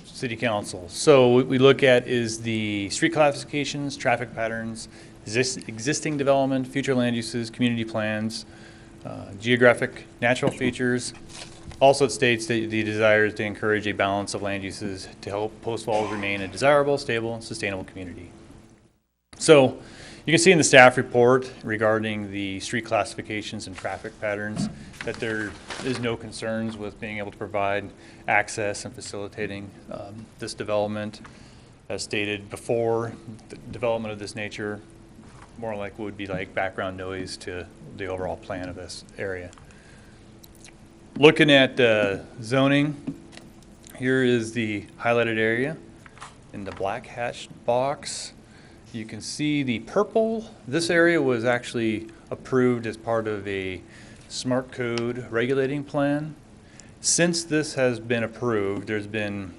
City Council. So what we look at is the street classifications, traffic patterns, existing development, future land uses, community plans, geographic natural features. Also, it states that the desire is to encourage a balance of land uses to help Post Falls remain a desirable, stable, and sustainable community. So you can see in the staff report regarding the street classifications and traffic patterns that there is no concerns with being able to provide access and facilitating this development. As stated before, the development of this nature more like would be like background noise to the overall plan of this area. Looking at zoning, here is the highlighted area in the black hatched box. You can see the purple. This area was actually approved as part of a smart code regulating plan. Since this has been approved, there's been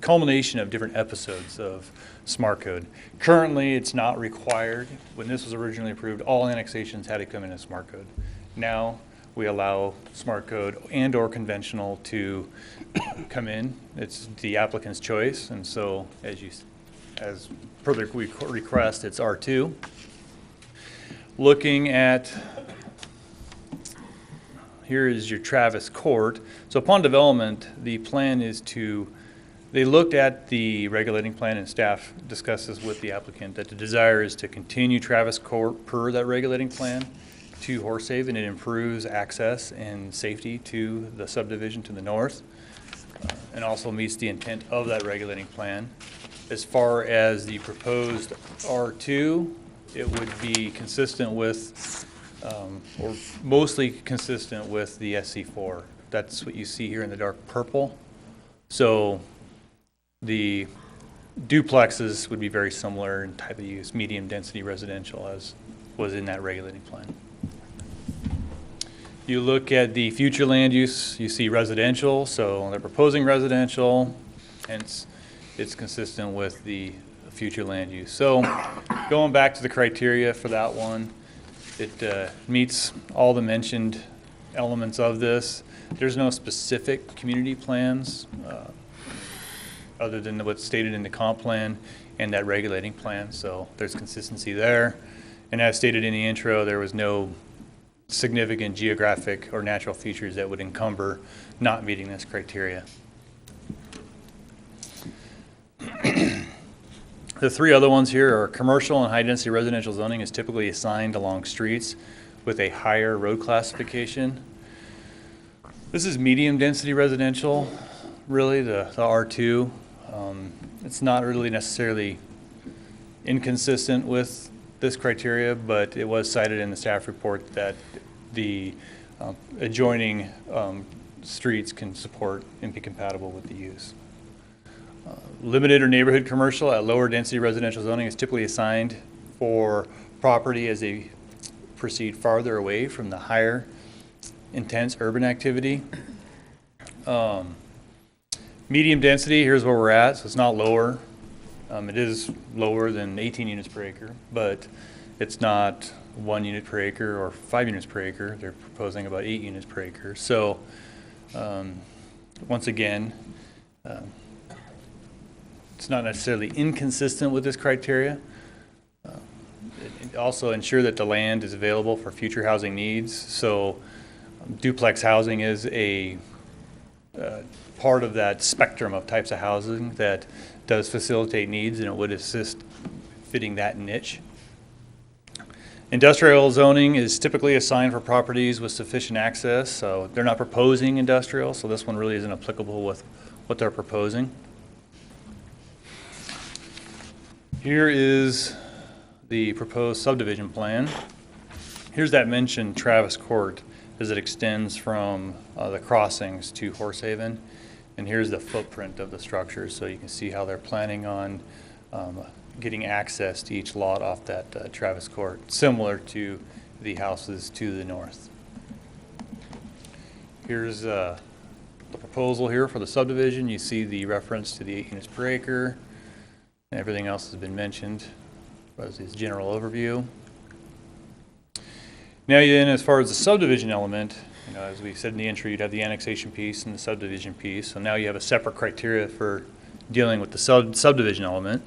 culmination of different episodes of smart code. Currently, it's not required. When this was originally approved, all annexations had to come in as smart code. Now, we allow smart code and or conventional to come in. It's the applicant's choice, and so as per the request, it's R2. Looking at, here is your Travis Court. So upon development, the plan is to, they looked at the regulating plan and staff discussed this with the applicant, that the desire is to continue Travis Court per that regulating plan to Horsehaven. It improves access and safety to the subdivision to the north, and also meets the intent of that regulating plan. As far as the proposed R2, it would be consistent with, or mostly consistent with the SC4. That's what you see here in the dark purple. So the duplexes would be very similar in type of use, medium density residential, as was in that regulating plan. You look at the future land use, you see residential, so they're proposing residential, hence it's consistent with the future land use. So going back to the criteria for that one, it meets all the mentioned elements of this. There's no specific community plans other than what's stated in the comp plan and that regulating plan, so there's consistency there. And as stated in the intro, there was no significant geographic or natural features that would encumber not meeting this criteria. The three other ones here are commercial and high-density residential zoning is typically assigned along streets with a higher road classification. This is medium-density residential, really, the R2. It's not really necessarily inconsistent with this criteria, but it was cited in the staff report that the adjoining streets can support and be compatible with the use. Limited or neighborhood commercial at lower density residential zoning is typically assigned for property as they proceed farther away from the higher intense urban activity. Medium density, here's where we're at, so it's not lower. It is lower than 18 units per acre, but it's not 1 unit per acre or 5 units per acre. They're proposing about 8 units per acre. So once again, it's not necessarily inconsistent with this criteria. It also ensure that the land is available for future housing needs. So duplex housing is a part of that spectrum of types of housing that does facilitate needs, and it would assist fitting that niche. Industrial zoning is typically assigned for properties with sufficient access, so they're not proposing industrial, so this one really isn't applicable with what they're proposing. Here is the proposed subdivision plan. Here's that mentioned Travis Court as it extends from the crossings to Horsehaven. And here's the footprint of the structure, so you can see how they're planning on getting access to each lot off that Travis Court, similar to the houses to the north. Here's the proposal here for the subdivision. You see the reference to the 8 units per acre. Everything else has been mentioned as his general overview. Now then, as far as the subdivision element, you know, as we said in the intro, you'd have the annexation piece and the subdivision piece. So now you have a separate criteria for dealing with the subdivision element.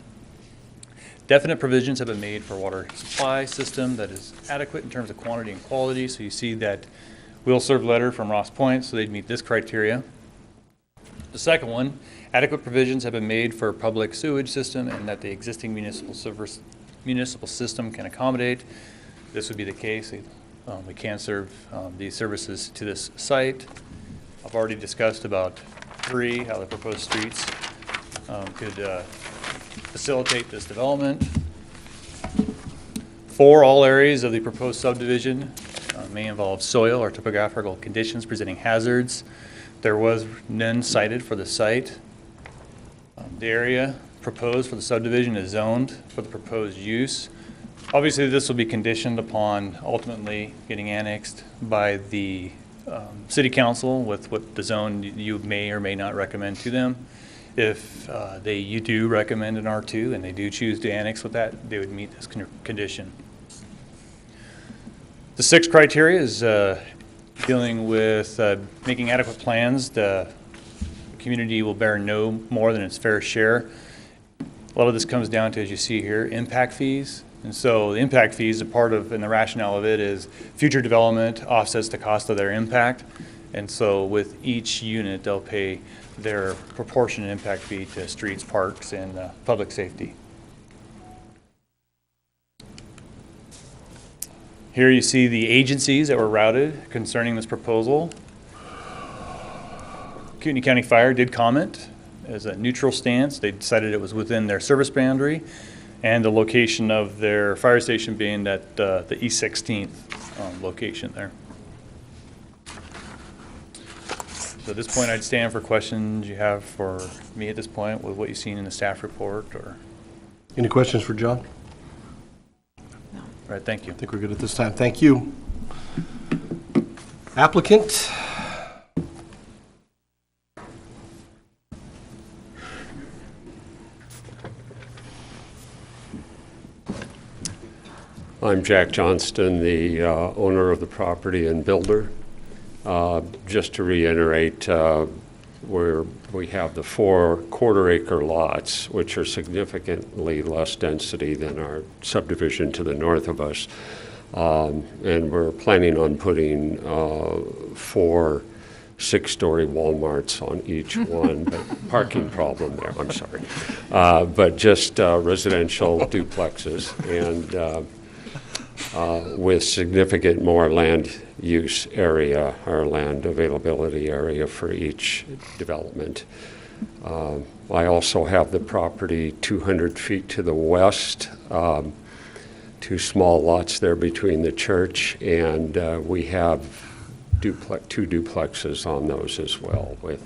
Definite provisions have been made for water supply system that is adequate in terms of quantity and quality. So you see that will serve letter from Ross Point, so they'd meet this criteria. The second one, adequate provisions have been made for public sewage system and that the existing municipal system can accommodate. This would be the case. We can serve these services to this site. I've already discussed about 3, how the proposed streets could facilitate this development. 4, all areas of the proposed subdivision may involve soil or topographical conditions presenting hazards. There was none cited for the site. The area proposed for the subdivision is zoned for the proposed use. Obviously, this will be conditioned upon ultimately getting annexed by the city council with what the zone you may or may not recommend to them. If you do recommend an R2 and they do choose to annex with that, they would meet this condition. The 6th criteria is dealing with making adequate plans. The community will bear no more than its fair share. A lot of this comes down to, as you see here, impact fees. And so the impact fees, a part of, and the rationale of it is future development offsets the cost of their impact. And so with each unit, they'll pay their proportionate impact fee to streets, parks, and public safety. Here you see the agencies that were routed concerning this proposal. Kootenai County Fire did comment as a neutral stance. They decided it was within their service boundary, and the location of their fire station being at the East 16th location there. So at this point, I'd stand for questions you have for me at this point with what you've seen in the staff report. Or any questions for John? All right, thank you. I think we're good at this time. Thank you. Applicant. I'm Jack Johnston, the owner of the property and builder. Just to reiterate, where we have the 4 quarter-acre lots, which are significantly less density than our subdivision to the north of us. And we're planning on putting 4 6-story Walmarts on each one, but parking problem there, I'm sorry. But just residential duplexes and with significant more land use area or land availability area for each development. I also have the property 200 feet to the west, 2 small lots there between the church, and we have 2 duplexes on those as well with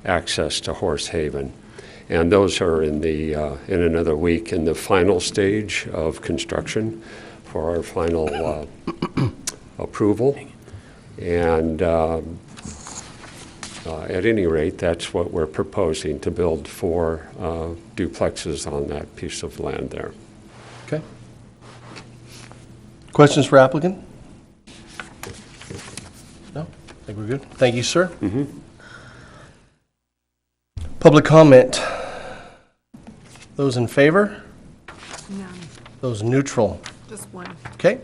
access to Horse Haven. And those are in another week in the final stage of construction for our final approval. And at any rate, that's what we're proposing, to build 4 duplexes on that piece of land there. Okay. Questions for applicant? No? I think we're good. Thank you, sir. Mm-hmm. Public comment. Those in favor? None. Those neutral? Just one. Okay.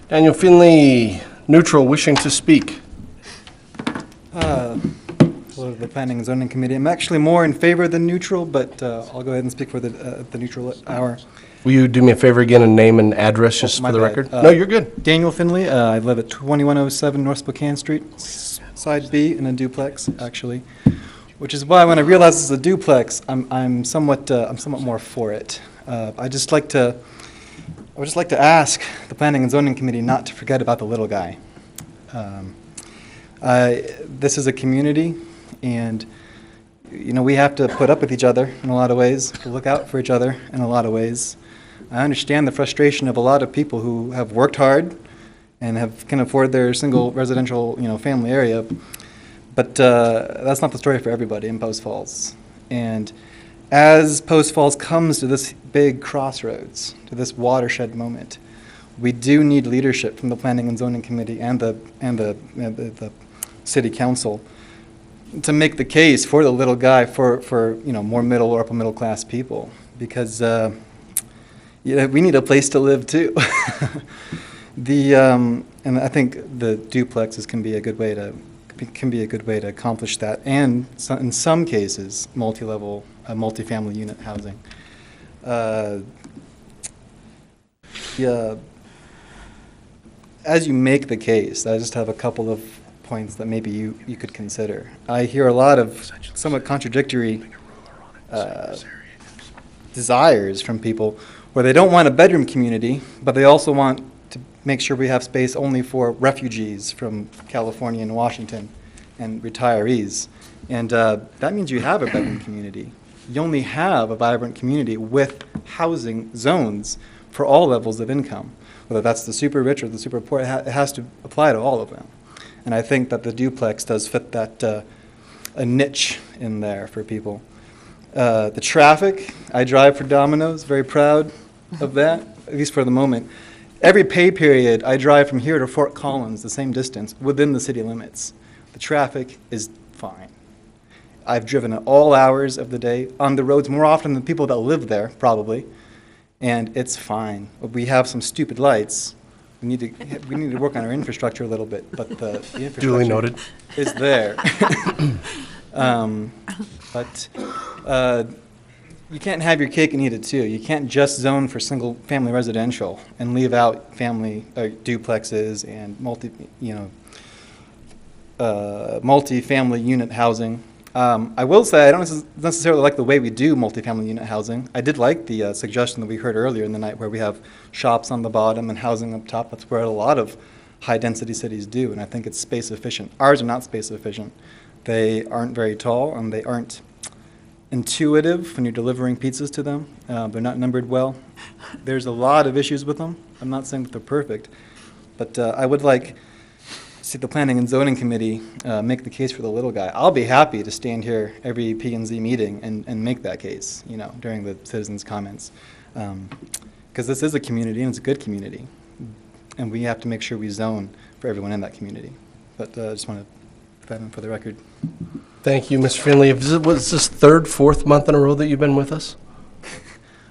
Daniel Finley, neutral, wishing to speak. Hello to the Planning and Zoning Committee. I'm actually more in favor than neutral, but I'll go ahead and speak for the neutral hour. Will you do me a favor again and name and address just for the record? No, you're good. Daniel Finley. I live at 2107 North Spokane Street, side B, in a duplex, actually. Which is why when I realize it's a duplex, I'm somewhat more for it. I would just like to ask the Planning and Zoning Committee not to forget about the little guy. This is a community, and we have to put up with each other in a lot of ways, to look out for each other in a lot of ways. I understand the frustration of a lot of people who have worked hard and can afford their single residential, family area, but that's not the story for everybody in Post Falls. And as Post Falls comes to this big crossroads, to this watershed moment, we do need leadership from the Planning and Zoning Committee and the City Council to make the case for the little guy for more middle or upper middle class people, because we need a place to live too. And I think the duplexes can be a good way to accomplish that, and in some cases, multi-level, multi-family unit housing. As you make the case, I just have a couple of points that maybe you could consider. I hear a lot of somewhat contradictory desires from people where they don't want a bedroom community, but they also want to make sure we have space only for refugees from California and Washington and retirees. And that means you have a bedroom community. You only have a vibrant community with housing zones for all levels of income, whether that's the super rich or the super poor. It has to apply to all of them. And I think that the duplex does fit that a niche in there for people. The traffic, I drive for Domino's, very proud of that, at least for the moment. Every pay period, I drive from here to Fort Collins, the same distance, within the city limits. The traffic is fine. I've driven at all hours of the day on the roads more often than people that live there, probably, and it's fine. We have some stupid lights. We need to work on our infrastructure a little bit, but the infrastructure Duly noted. is there. But you can't have your cake and eat it too. You can't just zone for single-family residential and leave out family duplexes and multi-family unit housing. I will say I don't necessarily like the way we do multifamily unit housing. I did like the suggestion that we heard earlier in the night where we have shops on the bottom and housing up top. That's where a lot of high-density cities do, and I think it's space efficient. Ours are not space efficient. They aren't very tall, and they aren't intuitive when you're delivering pizzas to them. They're not numbered well. There's a lot of issues with them. I'm not saying that they're perfect, but I would like see the Planning and Zoning Committee make the case for the little guy. I'll be happy to stand here every P&Z meeting and make that case, during the citizens' comments. Because this is a community, and it's a good community. And we have to make sure we zone for everyone in that community. But I just want to put that in for the record. Thank you, Mr. Finley. Was this third, fourth month in a row that you've been with us?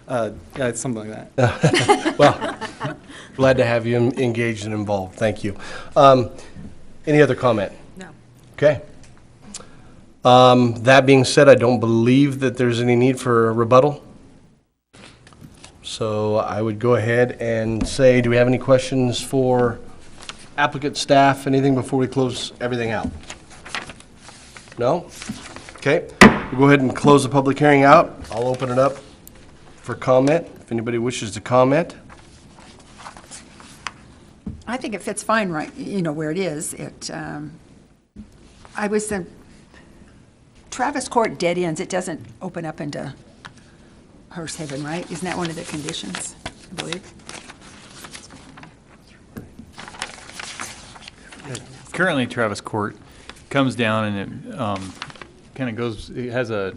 Yeah, it's something like that. Well, glad to have you engaged and involved. Thank you. Any other comment? No. Okay. That being said, I don't believe that there's any need for a rebuttal. So I would go ahead and say, do we have any questions for applicant, staff, anything before we close everything out? No? Okay. We'll go ahead and close the public hearing out. I'll open it up for comment, if anybody wishes to comment. I think it fits fine right, where it is. I was Travis Court dead ends. It doesn't open up into Hearst Haven, right? Isn't that one of the conditions, I believe? Currently, Travis Court comes down and it kind of goes, it has a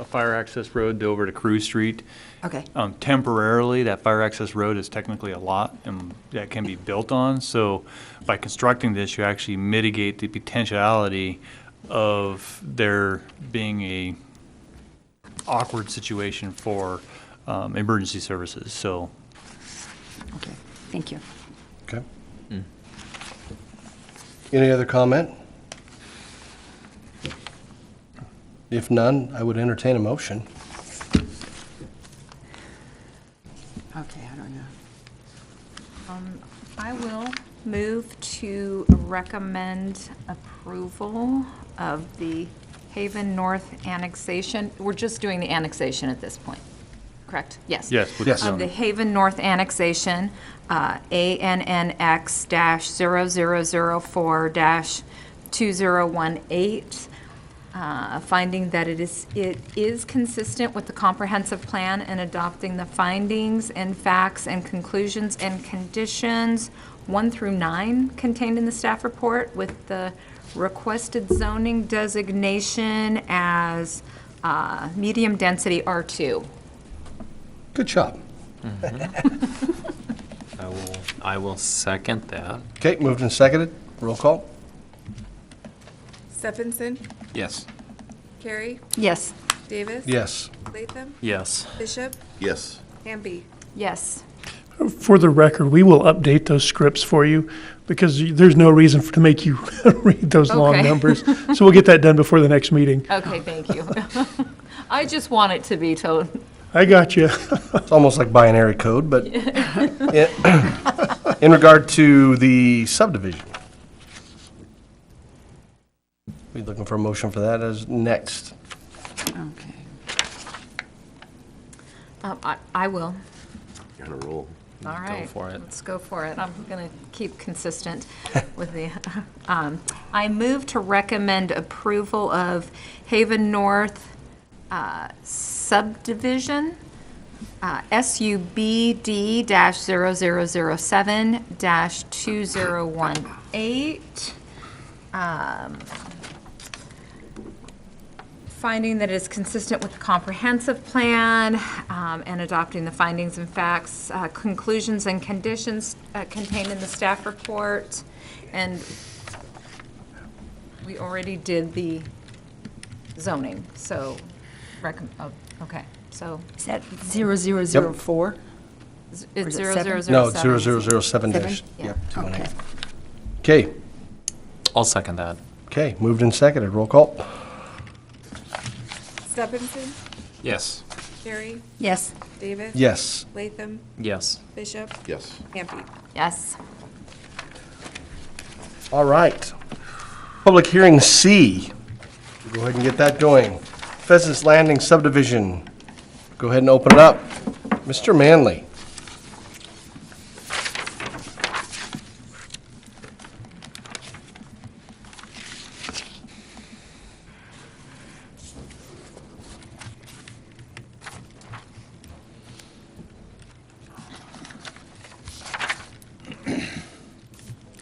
fire access road over to Crew Street. Okay. Temporarily, that fire access road is technically a lot and that can be built on. So by constructing this, you actually mitigate the potentiality of there being a awkward situation for emergency services. So. Okay, thank you. Okay. Any other comment? If none, I would entertain a motion. Okay, I don't know. I will move to recommend approval of the Haven North annexation. We're just doing the annexation at this point, correct? Yes. Yes. Yes. Of the Haven North annexation, ANNX-0004-2018, finding that it is consistent with the comprehensive plan and adopting the findings and facts and conclusions and conditions 1 through 9 contained in the staff report with the requested zoning designation as medium density R2. Good job. I will second that. Okay, moved and seconded. Roll call. Steffensen, Yes. Carey, Yes. Davis. Yes. Latham, Yes. Bishop, Yes. Hampe. Yes. For the record, we will update those scripts for you because there's no reason to make you read those long Okay. numbers. So we'll get that done before the next meeting. Okay, thank you. I just want it to be told. I got you. It's almost like binary code, but in regard to the subdivision, we're looking for a motion for that as next. Okay. I will. You're on a roll. All right. for it. Let's go for it. I'm going to keep consistent with the, I move to recommend approval of Haven North subdivision, SUB-007-2018, finding that it is consistent with the comprehensive plan and adopting the findings and facts, conclusions and conditions contained in the staff report. And we already did the zoning, so, okay, so. Is that 0004? It's Or is it 0007. No, it's 0007 dash. Yeah. Yep, 218. Okay. Okay, I'll second that. okay, moved and seconded. Roll call. Steffensen, Yes. Carey, Yes. Davis. Yes. Latham, Yes. Bishop, Yes. Hampe. Yes. All right. Public hearing C. Go ahead and get that going. Pheasant's Landing subdivision. Go ahead and open it up. Mr. Manley.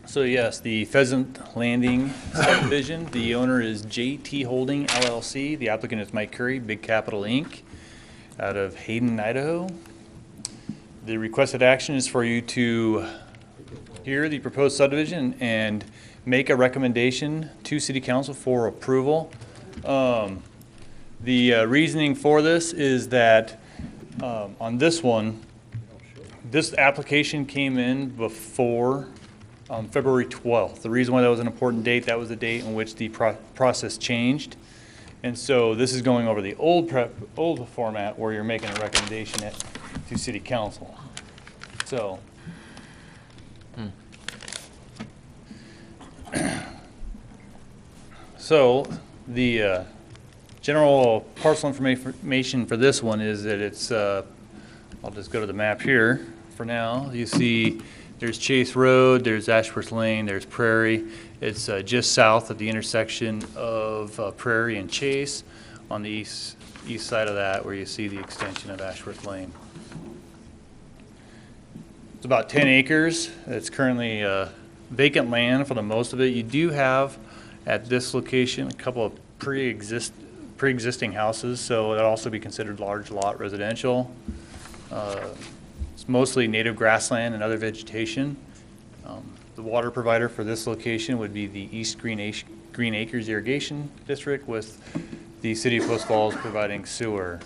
So yes, the Pheasant Landing subdivision, the owner is JT Holding LLC. The applicant is Mike Carey, Big Capital Inc., out of Hayden, Idaho. The requested action is for you to hear the proposed subdivision and make a recommendation to City Council for approval. The reasoning for this is that on this one, this application came in before February 12th. The reason why that was an important date, that was the date in which the process changed. And so this is going over the old format where you're making a recommendation to City Council. So. So the general parcel information for this one is that it's, I'll just go to the map here for now. You see there's Chase Road, there's Ashworth Lane, there's Prairie. It's just south of the intersection of Prairie and Chase on the east side of that where you see the extension of Ashworth Lane. It's about 10 acres. It's currently vacant land for the most of it. You do have at this location a couple of pre-existing houses, so that'll also be considered large lot residential. It's mostly native grassland and other vegetation. The water provider for this location would be the East Green Acres Irrigation District, with the City of Post Falls providing sewer.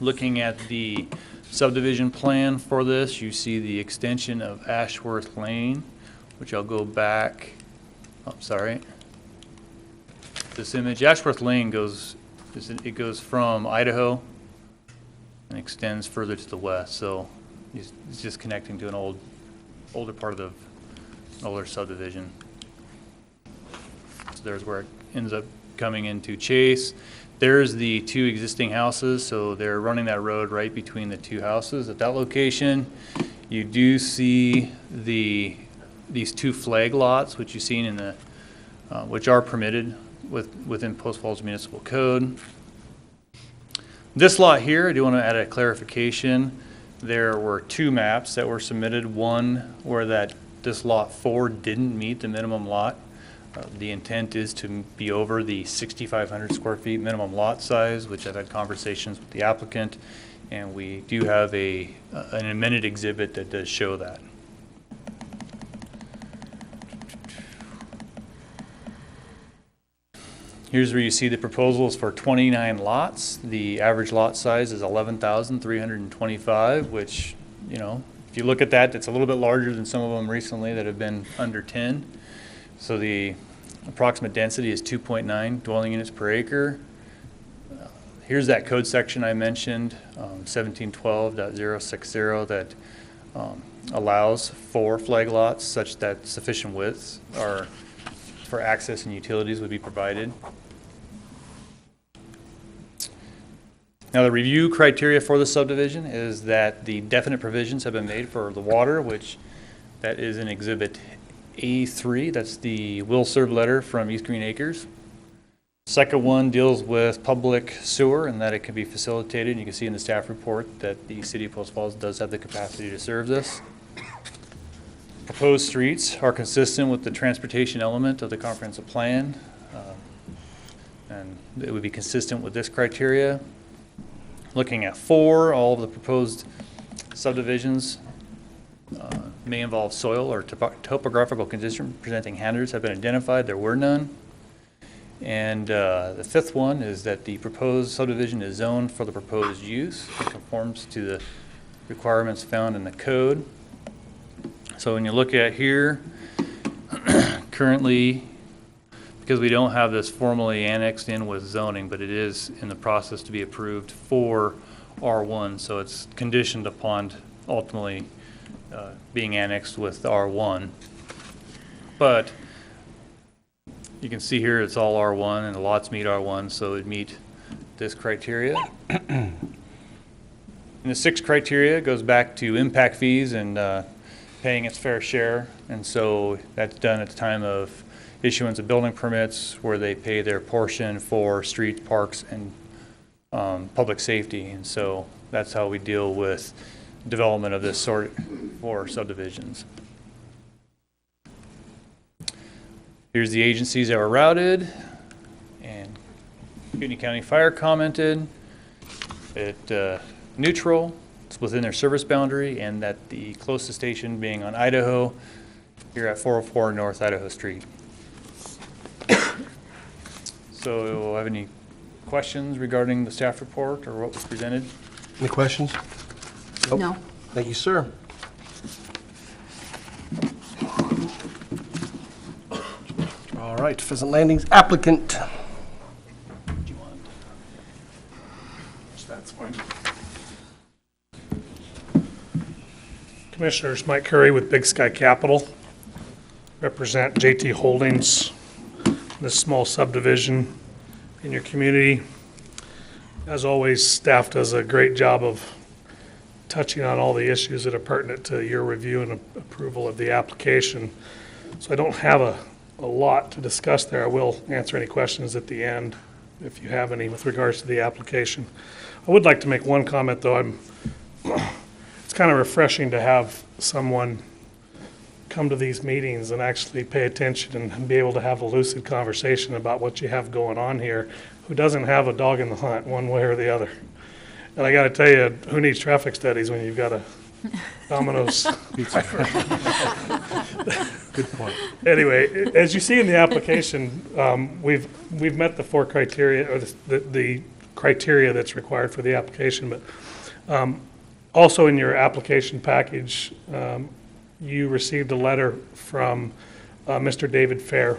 Looking at the subdivision plan for this, you see the extension of Ashworth Lane, which I'll go back. Oh, sorry. This image, Ashworth Lane goes from Idaho and extends further to the west. So it's just connecting to an older part of the older subdivision. So there's where it ends up coming into Chase. There's the two existing houses, so they're running that road right between the two houses. At that location, you do see these two flag lots, which you've seen in the, which are permitted within Post Falls Municipal Code. This lot here, I do want to add a clarification. There were two maps that were submitted. One where this lot 4 didn't meet the minimum lot. The intent is to be over the 6,500 square feet minimum lot size, which I've had conversations with the applicant, and we do have an amended exhibit that does show that. Here's where you see the proposals for 29 lots. The average lot size is 11,325, which, you know, if you look at that, it's a little bit larger than some of them recently that have been under 10. So the approximate density is 2.9 dwelling units per acre. Here's that code section I mentioned, 1712.060, that allows for flag lots such that sufficient widths for access and utilities would be provided. Now, the review criteria for the subdivision is that the definite provisions have been made for the water, which that is in Exhibit A3. That's the will serve letter from East Green Acres. Second one deals with public sewer and that it can be facilitated. You can see in the staff report that the City of Post Falls does have the capacity to serve this. Proposed streets are consistent with the transportation element of the comprehensive plan, and it would be consistent with this criteria. Looking at 4, all of the proposed subdivisions may involve soil or topographical condition presenting hazards have been identified. There were none. And the 5th one is that the proposed subdivision is zoned for the proposed use. It conforms to the requirements found in the code. So when you look at here, currently because we don't have this formally annexed in with zoning, but it is in the process to be approved for R1, so it's conditioned upon ultimately being annexed with R1. But you can see here it's all R1 and the lots meet R1, so it meet this criteria. And the sixth criteria goes back to impact fees and paying its fair share, and so that's done at the time of issuance of building permits where they pay their portion for streets, parks, and public safety, and so that's how we deal with development of this sort for subdivisions. Here's the agencies that were routed, and Kootenai County Fire commented at neutral, it's within their service boundary, and that the closest station being on Idaho, here at 404 North Idaho Street. So, have any questions regarding the staff report or what was presented? Any questions? Nope. No. Thank you, sir. All right, Pheasant Landing's applicant. That's fine. Commissioners, Mike Carey with Big Sky Capital. Represent JT Holdings, this small subdivision in your community. As always, staff does a great job of touching on all the issues that are pertinent to your review and approval of the application. So I don't have a lot to discuss there. I will answer any questions at the end if you have any with regards to the application. I would like to make one comment, though. It's kind of refreshing to have someone come to these meetings and actually pay attention and be able to have a lucid conversation about what you have going on here, who doesn't have a dog in the hunt one way or the other. And I got to tell you, who needs traffic studies when you've got a Domino's pizza? Good point. Anyway, as you see in the application, we've met the four criteria, or the criteria that's required for the application. But also in your application package, you received a letter from Mr. David Fair.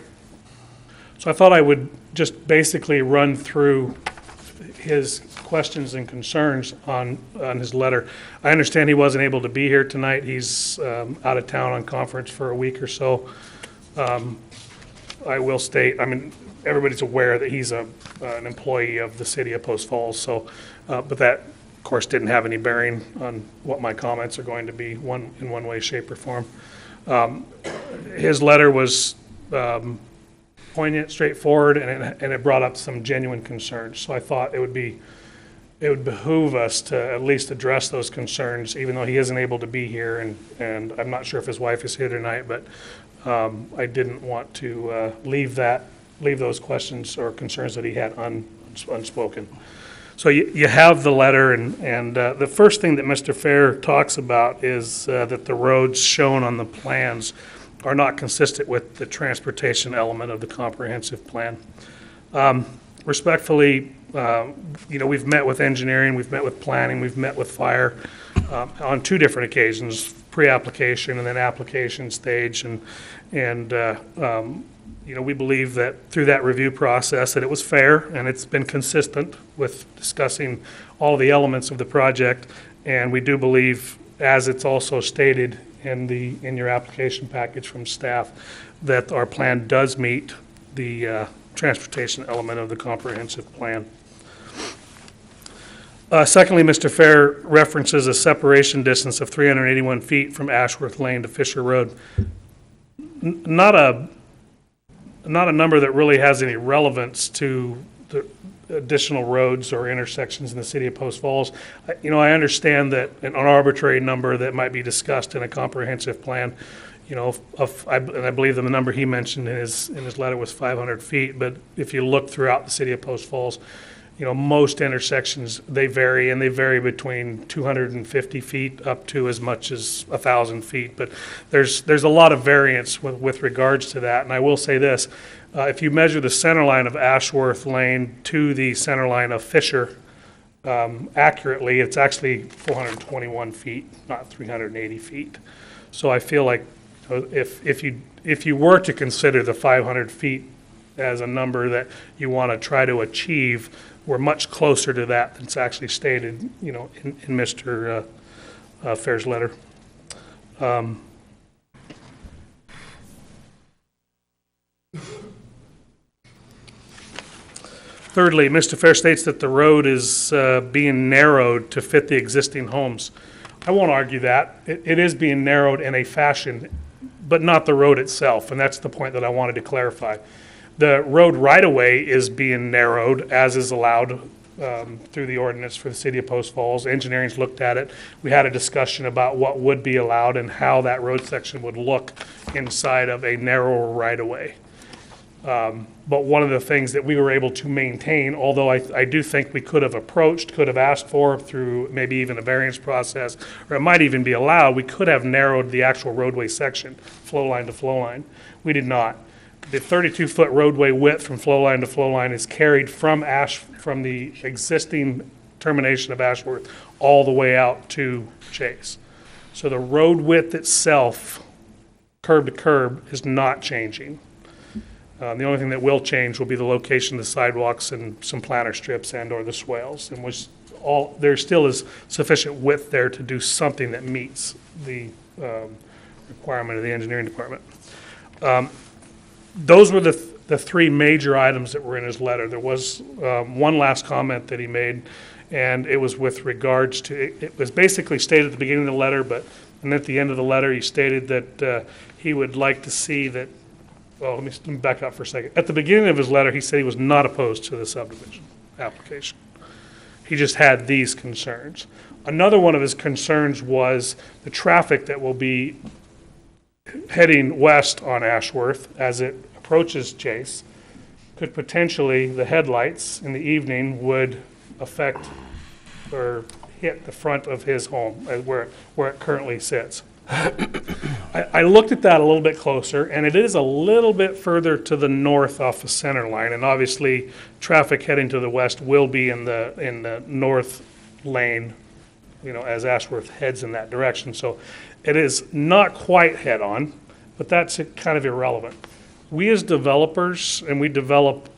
So I thought I would just basically run through his questions and concerns on his letter. I understand he wasn't able to be here tonight. He's out of town on conference for a week or so. I will state, I mean, everybody's aware that he's an employee of the city of Post Falls, so, but that, of course, didn't have any bearing on what my comments are going to be in one way, shape, or form. His letter was poignant, straightforward, and it brought up some genuine concerns. So I thought it would behoove us to at least address those concerns, even though he isn't able to be here, and I'm not sure if his wife is here tonight, but I didn't want to leave those questions or concerns that he had unspoken. So you have the letter, and the first thing that Mr. Fair talks about is that the roads shown on the plans are not consistent with the transportation element of the comprehensive plan. Respectfully, we've met with engineering, we've met with planning, we've met with fire on two different occasions, pre-application and then application stage, and we believe that through that review process that it was fair and it's been consistent with discussing all the elements of the project, and we do believe, as it's also stated in your application package from staff, that our plan does meet the transportation element of the comprehensive plan. Secondly, Mr. Fair references a separation distance of 381 feet from Ashworth Lane to Fisher Road. Not a number that really has any relevance to the additional roads or intersections in the city of Post Falls. I understand that an arbitrary number that might be discussed in a comprehensive plan, and I believe that the number he mentioned in his letter was 500 feet, but if you look throughout the city of Post Falls, most intersections, they vary between 250 feet up to as much as 1,000 feet. But there's a lot of variance with regards to that. And I will say this, if you measure the center line of Ashworth Lane to the center line of Fisher accurately, it's actually 421 feet, not 380 feet. So I feel like if you were to consider the 500 feet as a number that you want to try to achieve. We're much closer to that than it's actually stated, you know, in Mr. Fair's letter. Thirdly, Mr. Fair states that the road is being narrowed to fit the existing homes. I won't argue that. It is being narrowed in a fashion, but not the road itself, and that's the point that I wanted to clarify. The road right-of-way is being narrowed, as is allowed through the ordinance for the city of Post Falls. Engineering's looked at it. We had a discussion about what would be allowed and how that road section would look inside of a narrower right-of-way. But one of the things that we were able to maintain, although I do think we could have approached, could have asked for through maybe even a variance process, or it might even be allowed, we could have narrowed the actual roadway section, flow line to flow line. We did not. The 32-foot roadway width from flow line to flow line is carried from the existing termination of Ashworth all the way out to Chase. So the road width itself, curb to curb, is not changing. The only thing that will change will be the location of the sidewalks and some planter strips and or the swales, and which there still is sufficient width there to do something that meets the requirement of the engineering department. Those were the three major items that were in his letter. There was one last comment that he made, and it was with regards to, it was basically stated at the beginning of the letter, and at the end of the letter he stated that he would like to see that, well, let me back up for a second. At the beginning of his letter, he said he was not opposed to the subdivision application. He just had these concerns. Another one of his concerns was the traffic that will be heading west on Ashworth as it approaches Chase. Could potentially, the headlights in the evening would affect or hit the front of his home where it currently sits. I looked at that a little bit closer, and it is a little bit further to the north off the center line, and obviously traffic heading to the west will be in the north lane, you know, as Ashworth heads in that direction. So it is not quite head-on, but that's kind of irrelevant. We as developers, and we develop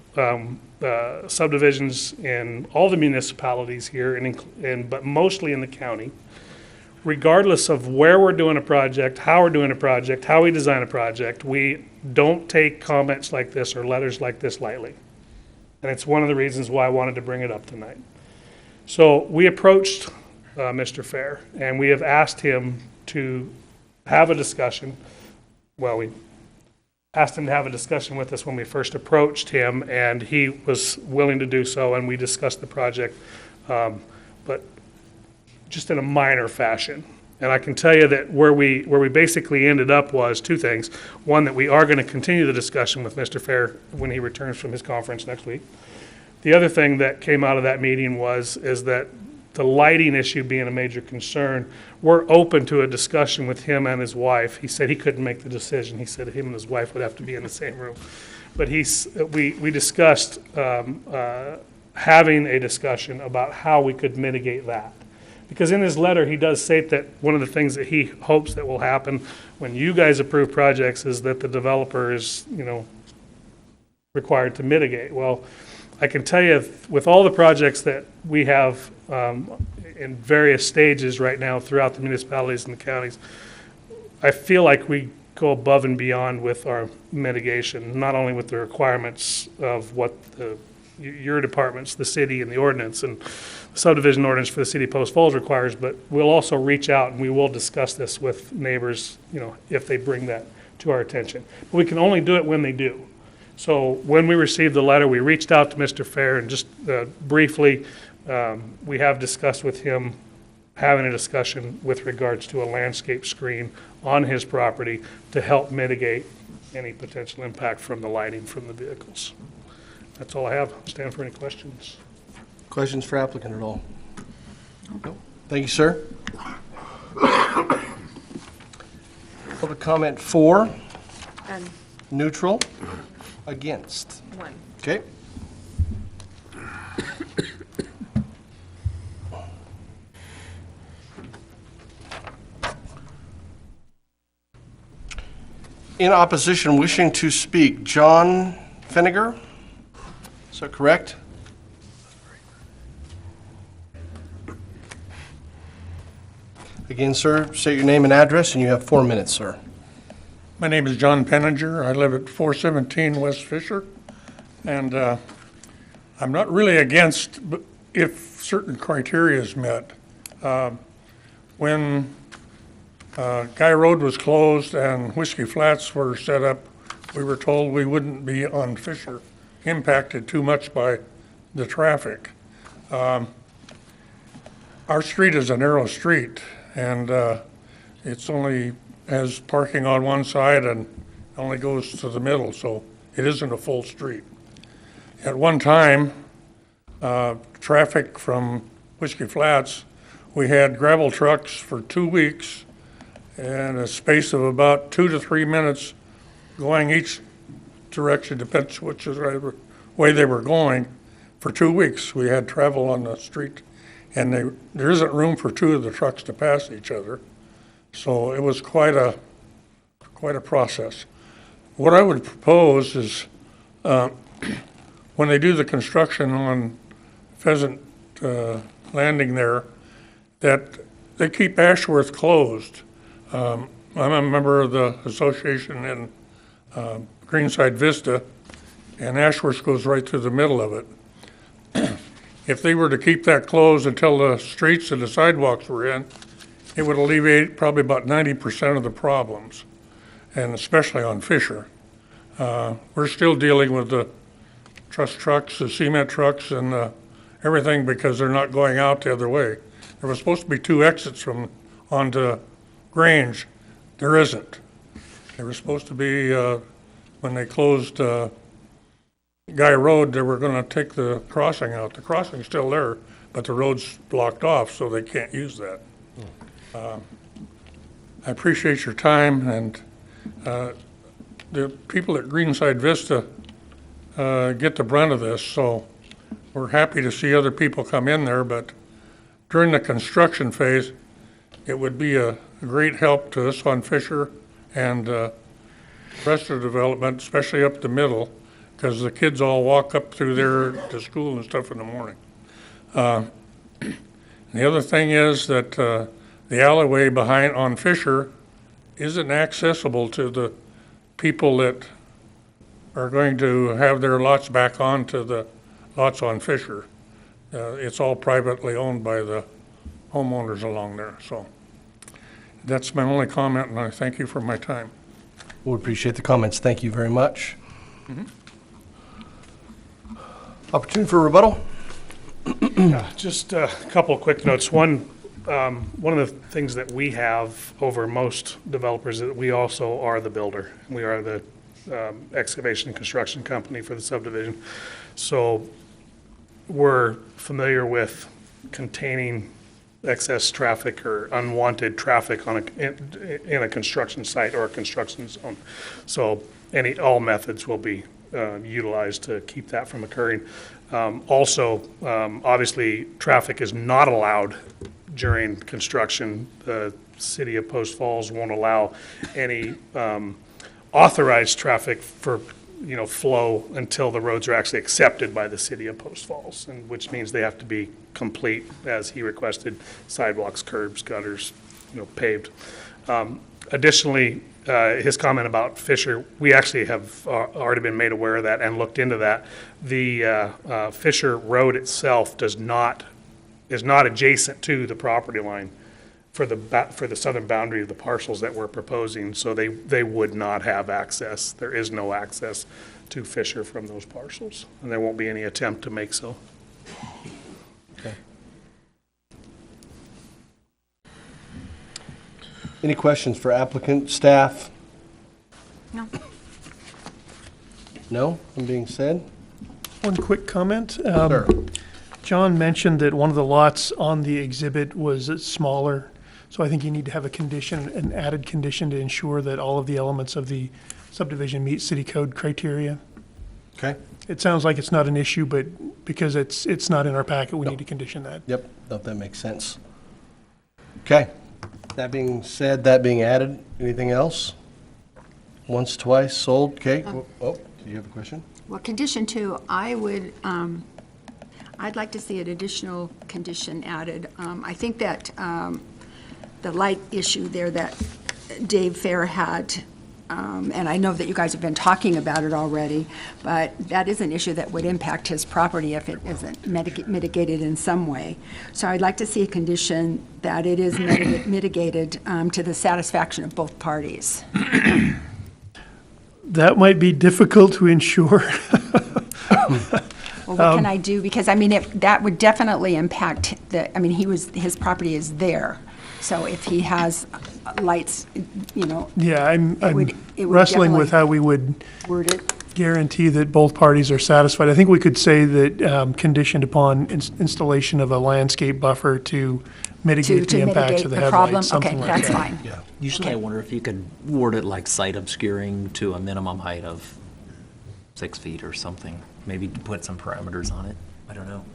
subdivisions in all the municipalities here, but mostly in the county, regardless of where we're doing a project, how we're doing a project, how we design a project, we don't take comments like this or letters like this lightly. And it's one of the reasons why I wanted to bring it up tonight. So we approached Mr. Fair, and we have asked him to have a discussion. Well, we asked him to have a discussion with us when we first approached him, and he was willing to do so, and we discussed the project, but just in a minor fashion. And I can tell you that where we basically ended up was two things. One, that we are going to continue the discussion with Mr. Fair when he returns from his conference next week. The other thing that came out of that meeting is that the lighting issue being a major concern, we're open to a discussion with him and his wife. He said he couldn't make the decision. He said him and his wife would have to be in the same room. But we discussed having a discussion about how we could mitigate that. Because in his letter, he does state that one of the things that he hopes that will happen when you guys approve projects is that the developer is, you know, required to mitigate. Well, I can tell you with all the projects that we have in various stages right now throughout the municipalities and the counties, I feel like we go above and beyond with our mitigation, not only with the requirements of what your departments, the city and the ordinance and subdivision ordinance for the city of Post Falls requires, but we'll also reach out and we will discuss this with neighbors, you know, if they bring that to our attention. But we can only do it when they do. So when we received the letter, we reached out to Mr. Fair and just briefly, we have discussed with him having a discussion with regards to a landscape screen on his property to help mitigate any potential impact from the lighting from the vehicles. That's all I have. Stand for any questions. Questions for applicant at all? No. Thank you, sir. Public comment for? Neutral? Against? 1. Okay. In opposition, wishing to speak, John Finnegar. Is that correct? Again, sir, state your name and address, and you have 4 minutes, sir. My name is John Penninger. I live at 417 West Fisher, and I'm not really against if certain criteria is met. When Guy Road was closed and Whiskey Flats were set up, we were told we wouldn't be on Fisher impacted too much by the traffic. Our street is a narrow street, and it's only has parking on one side and only goes to the middle, so it isn't a full street. At one time, traffic from Whiskey Flats, we had gravel trucks for 2 weeks and a space of about 2 to 3 minutes going each direction, depends which way they were going. For 2 weeks, we had travel on the street, and there isn't room for 2 of the trucks to pass each other. So it was quite a process. What I would propose is when they do the construction on Pheasant Landing there, that they keep Ashworth closed. I'm a member of the association in Greenside Vista, and Ashworth goes right through the middle of it. If they were to keep that closed until the streets and the sidewalks were in, it would alleviate probably about 90% of the problems, and especially on Fisher. We're still dealing with the trucks, the cement trucks, and everything because they're not going out the other way. There was supposed to be 2 exits onto Grange. There isn't. There was supposed to be, when they closed Guy Road, they were going to take the crossing out. The crossing's still there, but the road's blocked off, so they can't use that. I appreciate your time, and the people at Greenside Vista get the brunt of this, so we're happy to see other people come in there, but during the construction phase, it would be a great help to us on Fisher and the rest of the development, especially up the middle, because the kids all walk up through there to school and stuff in the morning. The other thing is that the alleyway behind on Fisher isn't accessible to the people that are going to have their lots back onto the lots on Fisher. It's all privately owned by the homeowners along there. So that's my only comment, and I thank you for my time. We appreciate the comments. Thank you very much. Opportunity for rebuttal? Just a couple of quick notes. One of the things that we have over most developers is that we also are the builder. We are the excavation and construction company for the subdivision. So we're familiar with containing excess traffic or unwanted traffic on in a construction site or a construction zone. So all methods will be utilized to keep that from occurring. Also, obviously, traffic is not allowed during construction. The city of Post Falls won't allow any authorized traffic for flow until the roads are actually accepted by the city of Post Falls, and which means they have to be complete as he requested: sidewalks, curbs, gutters, paved. Additionally, his comment about Fisher, we actually have already been made aware of that and looked into that. The Fisher Road itself is not adjacent to the property line for the southern boundary of the parcels that we're proposing, so they would not have access. There is no access to Fisher from those parcels, and there won't be any attempt to make so. Okay. Any questions for applicant, staff? No. No? I'm being said? One quick comment. Sure. John mentioned that one of the lots on the exhibit was smaller, so I think you need to have an added condition to ensure that all of the elements of the subdivision meet city code criteria. Okay. It sounds like it's not an issue, but because it's not in our packet, we need to condition that. Yep, that makes sense. Okay. That being said, that being added, anything else? Once, twice, sold, okay. Oh, do you have a question? Well, condition 2, I would, I'd like to see an additional condition added. I think that the light issue there that Dave Fair had, and I know that you guys have been talking about it already, but that is an issue that would impact his property if it isn't mitigated in some way. So I'd like to see a condition that it is mitigated to the satisfaction of both parties. That might be difficult to ensure. Well, what can I do? Because, I mean, that would definitely impact his property is there. So if he has lights, you know. Yeah, I'm it would wrestling with how we would word it. Guarantee that both parties are satisfied. I think we could say that conditioned upon installation of a landscape buffer to mitigate the impacts of the headlights, something like that. Okay, that's fine. Yeah. Usually I wonder if you could word it like site obscuring to a minimum height of 6 feet or something. Maybe to put some parameters on it. I don't know.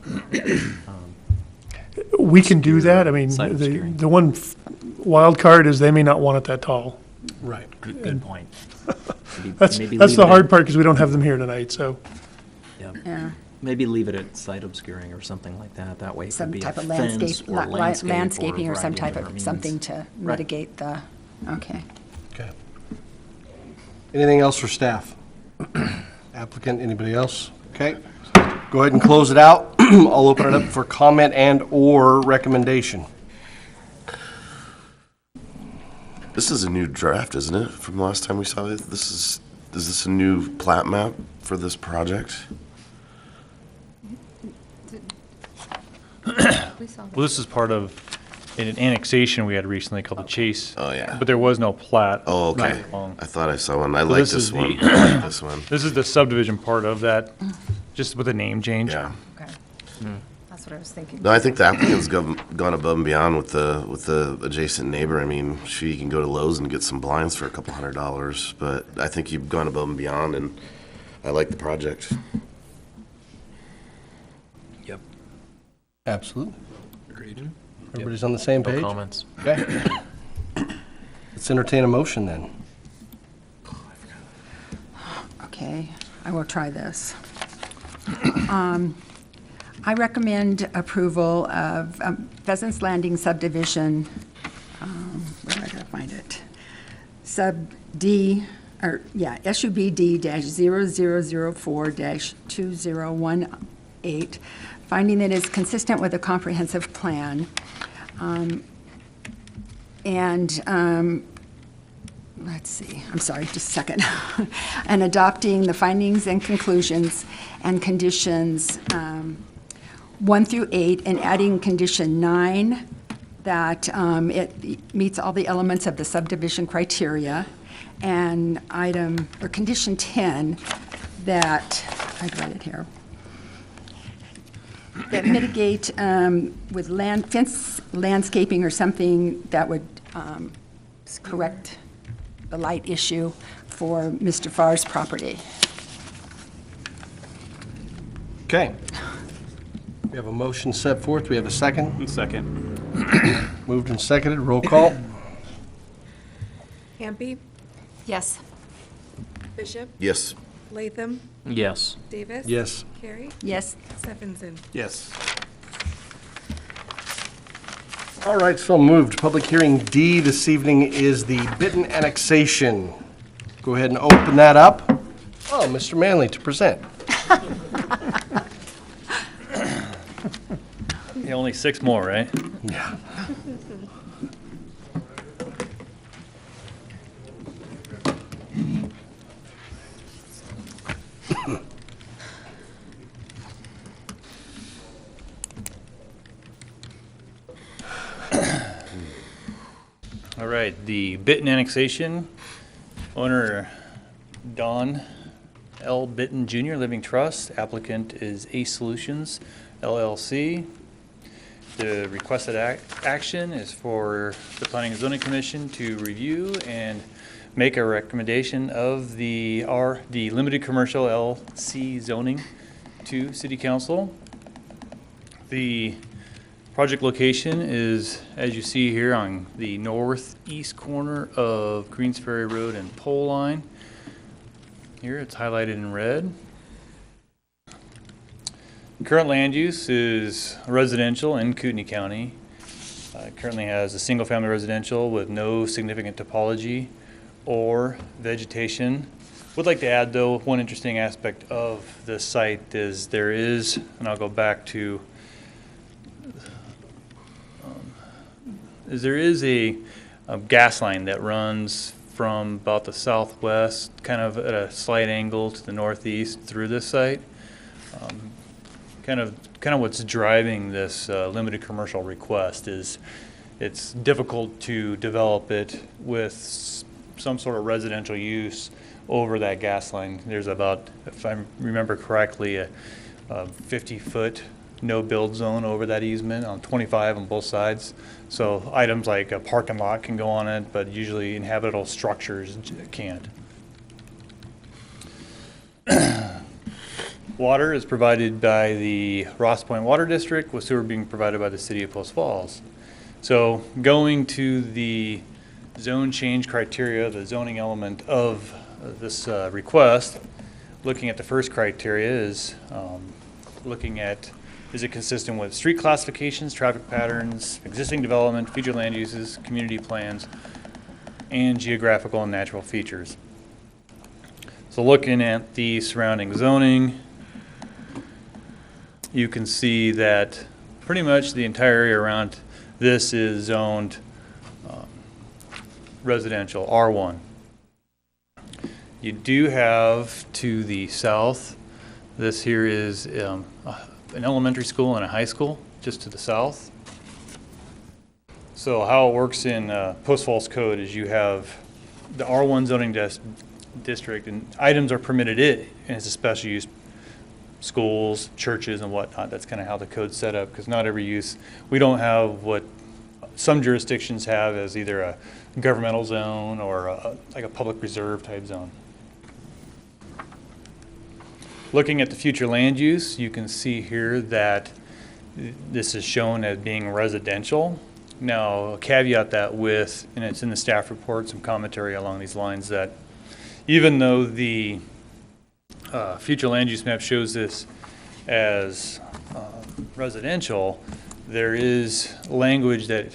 We can do that. I mean, site obscuring. the one wild card is they may not want it that tall. Right. Good point. That's the hard part because we don't have them here tonight, so. Yeah. Maybe leave it at site obscuring or something like that. That way it Some could be type a of fence or landscaping or some variety type other of means. something to mitigate the, okay. Okay. Anything else for staff? Applicant, anybody else? Okay. Go ahead and close it out. I'll open it up for comment and/or recommendation. This is a new draft, isn't it, from the last time we saw it? Is this a new plat map for this project? Well, this is part of an annexation we had recently called the Chase. Oh, yeah. But there was no plat. Oh, okay. Right along. I thought I saw one. I So like this is this one. the- I like this one. This is the subdivision part of that, just with a name change. Yeah. Okay. That's what I was thinking. No, I think the applicant's gone above and beyond with the adjacent neighbor. I mean, she can go to Lowe's and get some blinds for $200, but I think you've gone above and beyond, and I like the project. Yep. Absolutely. Agreed. Everybody's on the same No page? comments. Okay. Let's entertain a motion then. Okay, I will try this. I recommend approval of Pheasant's Landing subdivision, where am I gonna find it? SUBD-0004-2018, finding that it's consistent with a comprehensive plan. Let's see, I'm sorry, just a second. And adopting the findings and conclusions and conditions 1 through 8, and adding condition 9, that it meets all the elements of the subdivision criteria, and condition 10, that, I'd write it here, that mitigate with fence landscaping or something that would correct the light issue for Mr. Farr's property. Okay. We have a motion set forth. We have a second. Second. Moved and seconded. Roll call. Hampe, Yes. Bishop, Yes. Latham, Yes. Davis. Yes. Carey, Yes. Steffensen. Yes. All right, so moved. Public hearing D this evening is the Bitton annexation. Go ahead and open that up. Oh, Mr. Manley to present. Yeah, only 6 more, right? Yeah. All right, the Bitton annexation, owner Don L. Bitton Jr., Living Trust, applicant is Ace Solutions LLC. The requested action is for the Planning and Zoning Commission to review and make a recommendation of the limited commercial LC zoning to City Council. The Project location is, as you see here, on the northeast corner of Greens Ferry Road and Pole Line. Here it's highlighted in red. Current land use is residential in Kootenai County. It currently has a single-family residential with no significant topology or vegetation. Would like to add, though, one interesting aspect of this site is there is, and I'll go back to, there is a gas line that runs from about the southwest, kind of at a slight angle to the northeast through this site. Kind of what's driving this limited commercial request is it's difficult to develop it with some sort of residential use over that gas line. There's about, if I remember correctly, a 50-foot no-build zone over that easement on 25 on both sides. So items like a parking lot can go on it, but usually inhabitable structures can't. Water is provided by the Ross Point Water District, with sewer being provided by the City of Post Falls. So going to the zone change criteria, the zoning element of this request, looking at the first criteria is looking at, is it consistent with street classifications, traffic patterns, existing development, future land uses, community plans, and geographical and natural features. So looking at the surrounding zoning, you can see that pretty much the entire area around this is zoned residential, R1. You do have to the south, this here is an elementary school and a high school just to the south. So how it works in Post Falls Code is you have the R1 zoning district, and items are permitted it, and it's a special use, schools, churches, and whatnot. That's kind of how the code's set up, because not every use, we don't have what some jurisdictions have as either a governmental zone or like a public reserve type zone. Looking at the future land use, you can see here that this is shown as being residential. Now, I'll caveat that with, and it's in the staff report, some commentary along these lines, that even though the future land use map shows this as residential, there is language that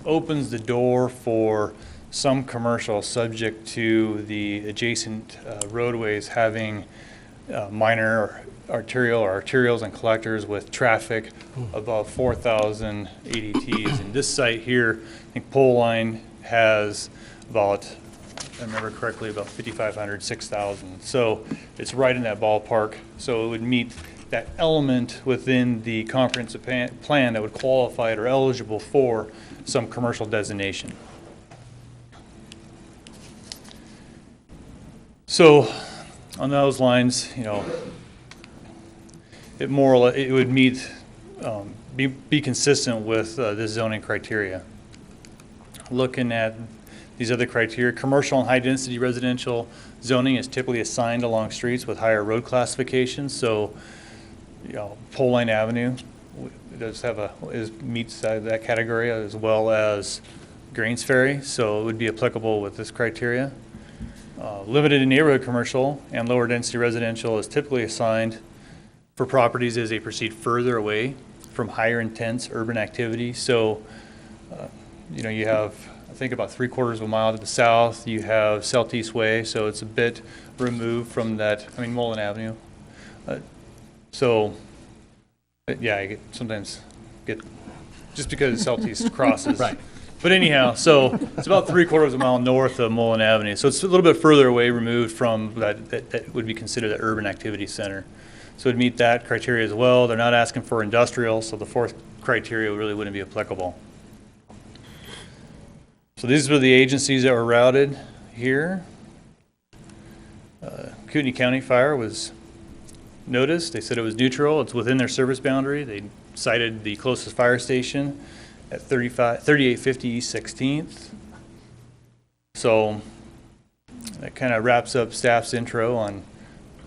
opens the door for some commercial subject to the adjacent roadways having minor arterial or arterials and collectors with traffic above 4,000 ADTs. And this site here, I think Pole Line has about, if I remember correctly, about 5,500, 6,000. So it's right in that ballpark. So it would meet that element within the comprehensive plan that would qualify it or eligible for some commercial designation. So on those lines, you know, it would meet, be consistent with this zoning criteria. Looking at these other criteria, commercial and high density residential zoning is typically assigned along streets with higher road classifications. So, you know, Pole Line Avenue does have meets that category, as well as Greens Ferry. So it would be applicable with this criteria. Limited neighborhood commercial and lower density residential is typically assigned for properties as they proceed further away from higher intense urban activity. So, you know, you have, I think, about 3/4 of a mile to the south, you have Southeast Way, so it's a bit removed from that, I mean, Mullen Avenue. Yeah, I sometimes get, just because Southeast crosses. Right. But anyhow, so it's about 3/4 of a mile north of Mullen Avenue. So it's a little bit further away removed from that would be considered the urban activity center. So it'd meet that criteria as well. They're not asking for industrial, so the fourth criteria really wouldn't be applicable. So these were the agencies that were routed here. Kootenai County Fire was noticed. They said it was neutral. It's within their service boundary. They cited the closest fire station at 3850 East 16th. So that kind of wraps up staff's intro on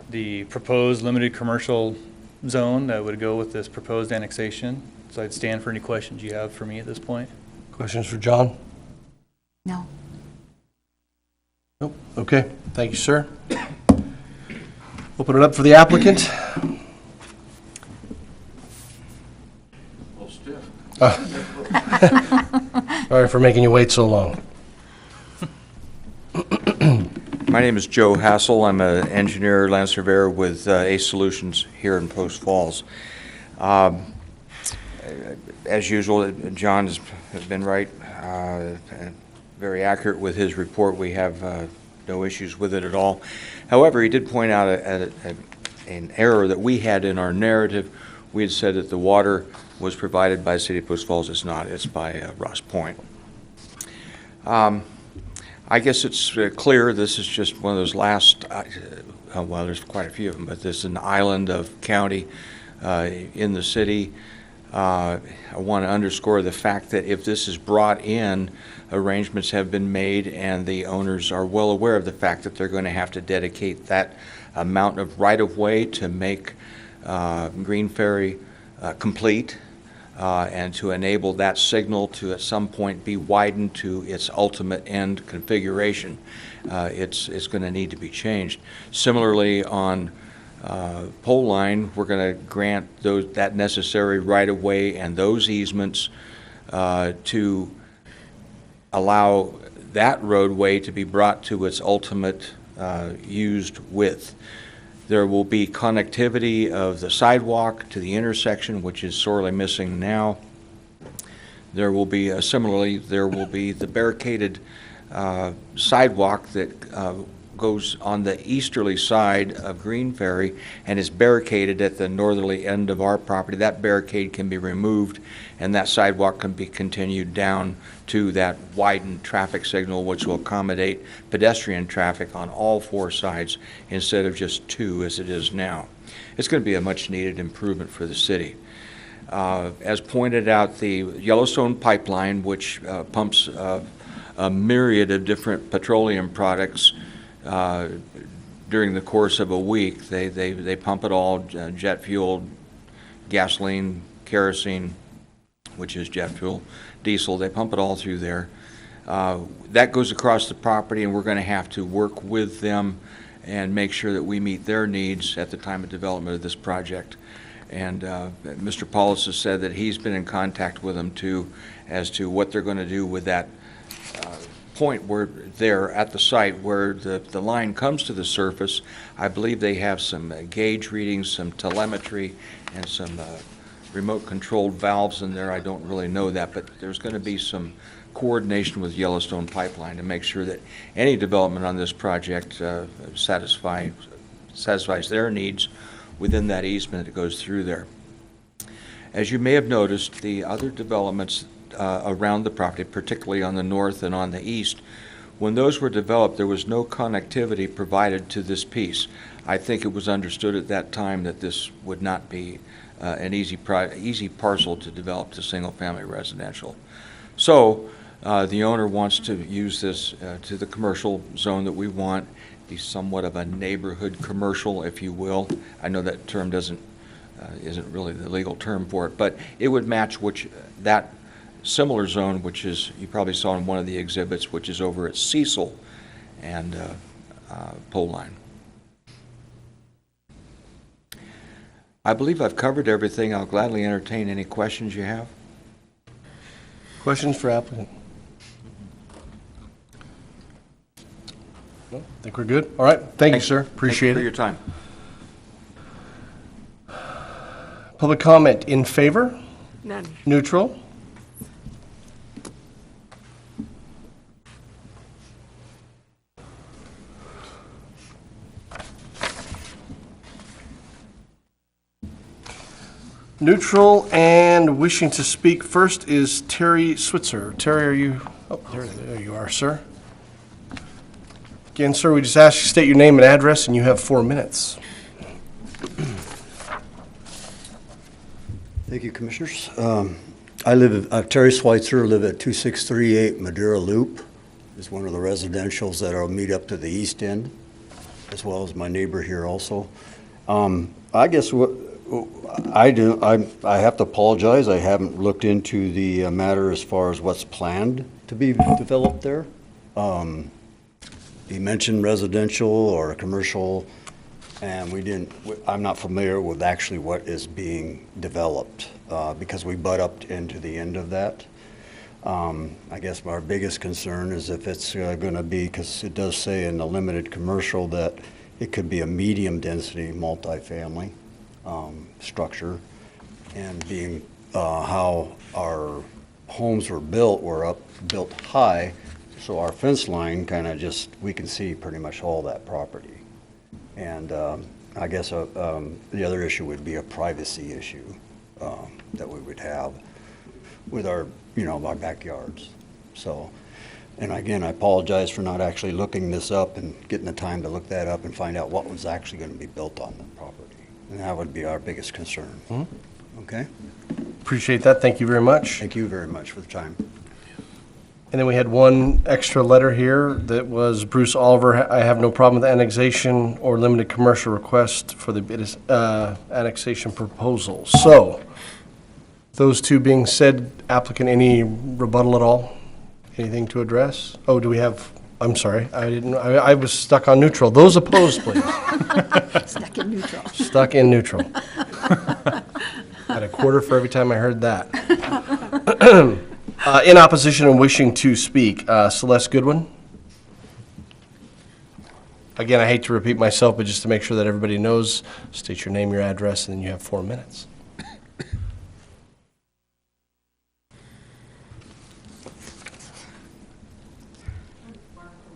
the proposed limited commercial zone that would go with this proposed annexation. So I'd stand for any questions you have for me at this point. Questions for John? No. Nope. Okay, thank you, sir. Open it up for the applicant. Sorry for making you wait so long. My name is Joe Hassel. I'm an engineer, land surveyor with ACE Solutions here in Post Falls. As usual, John has been right, very accurate with his report. We have no issues with it at all. However, he did point out an error that we had in our narrative. We had said that the water was provided by the City of Post Falls. It's not. It's by Ross Point. I guess it's clear this is just one of those last, well, there's quite a few of them, but this is an island of county in the city. I want to underscore the fact that if this is brought in, arrangements have been made and the owners are well aware of the fact that they're going to have to dedicate that amount of right-of-way to make Green Ferry complete and to enable that signal to at some point be widened to its ultimate end configuration. It's going to need to be changed. Similarly, on pole line, we're going to grant that necessary right-of-way and those easements to allow that roadway to be brought to its ultimate used width. There will be connectivity of the sidewalk to the intersection, which is sorely missing now. There will be, similarly, there will be the barricaded sidewalk that goes on the easterly side of Green Ferry and is barricaded at the northerly end of our property. That barricade can be removed and that sidewalk can be continued down to that widened traffic signal, which will accommodate pedestrian traffic on all four sides instead of just two as it is now. It's going to be a much needed improvement for the city. As pointed out, the Yellowstone pipeline, which pumps a myriad of different petroleum products during the course of a week. They pump it all, jet fuel, gasoline, kerosene, which is jet fuel, diesel. They pump it all through there. That goes across the property, and we're going to have to work with them and make sure that we meet their needs at the time of development of this project. And Mr. Paulus has said that he's been in contact with them too as to what they're going to do with that point where they're at the site where the line comes to the surface. I believe they have some gauge readings, some telemetry, and some remote controlled valves in there. I don't really know that, but there's going to be some coordination with Yellowstone Pipeline to make sure that any development on this project satisfies their needs within that easement that goes through there. As you may have noticed, the other developments around the property, particularly on the north and on the east, when those were developed, there was no connectivity provided to this piece. I think it was understood at that time that this would not be an easy parcel to develop to single-family residential. So the owner wants to use this to the commercial zone that we want, be somewhat of a neighborhood commercial, if you will. I know that term isn't really the legal term for it, but it would match that similar zone, which is, you probably saw in one of the exhibits, which is over at Cecil and Pole Line. I believe I've covered everything. I'll gladly entertain any questions you have. Questions for applicant? No, I think we're good. All right. Thank you, sir. Appreciate it. Thank you for your time. Public comment in favor? None. Neutral? Neutral and wishing to speak first is Terry Switzer. Terry, are you? Oh, there you are, sir. Again, sir, we just ask you to state your name and address, and you have 4 minutes. Thank you, Commissioners. Terry Switzer, live at 2638 Madeira Loop. Is one of the residentials that will meet up to the east end, as well as my neighbor here also. I guess I have to apologize, I haven't looked into the matter as far as what's planned to be developed there. He mentioned residential or commercial, and I'm not familiar with actually what is being developed, because we butt up into the end of that. I guess our biggest concern is if it's gonna be, because it does say in the limited commercial that it could be a medium density multifamily structure, and being how our homes were built, built high, so our fence line kind of just, we can see pretty much all that property. And I guess the other issue would be a privacy issue that we would have with our, our backyards. So, and again, I apologize for not actually looking this up and getting the time to look that up and find out what was actually going to be built on the property. And that would be our biggest concern. Okay? Appreciate that. Thank you very much. Thank you very much for the time. And then we had one extra letter here that was Bruce Oliver. I have no problem with annexation or limited commercial request for the annexation proposal. So, those two being said, applicant, any rebuttal at all? Anything to address? Oh, do we have, I'm sorry, I was stuck on neutral. Those opposed, please. Stuck in neutral. Stuck in neutral. Had a quarter for every time I heard that. In opposition and wishing to speak, Celeste Goodwin. Again, I hate to repeat myself, but just to make sure that everybody knows, state your name, your address, and then you have 4 minutes.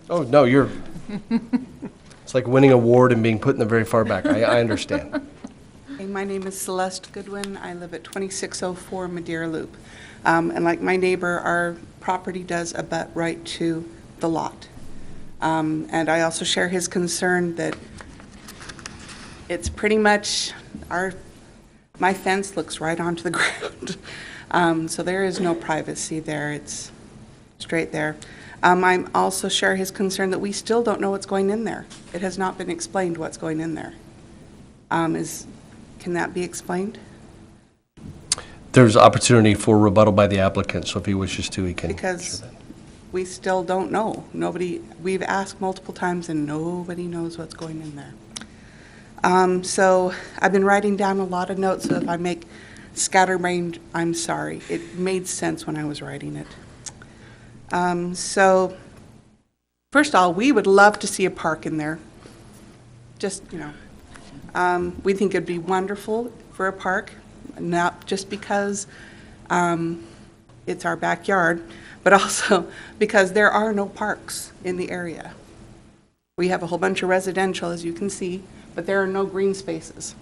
Oh, no, it's like winning an award and being put in the very far back. I understand. Hey, my name is Celeste Goodwin. I live at 2604 Madeira Loop. And like my neighbor, our property does abut right to the lot. And I also share his concern that it's pretty much my fence looks right onto the ground. So there is no privacy there. It's straight there. I also share his concern that we still don't know what's going in there. It has not been explained what's going in there. Can that be explained? There's opportunity for rebuttal by the applicant, so if he wishes to, he can. Because we still don't know. We've asked multiple times and nobody knows what's going in there. So I've been writing down a lot of notes, so if I make scatterbrained, I'm sorry. It made sense when I was writing it. So first of all, we would love to see a park in there. Just, we think it'd be wonderful for a park. Not just because it's our backyard, but also because there are no parks in the area. We have a whole bunch of residential, as you can see, but there are no green spaces.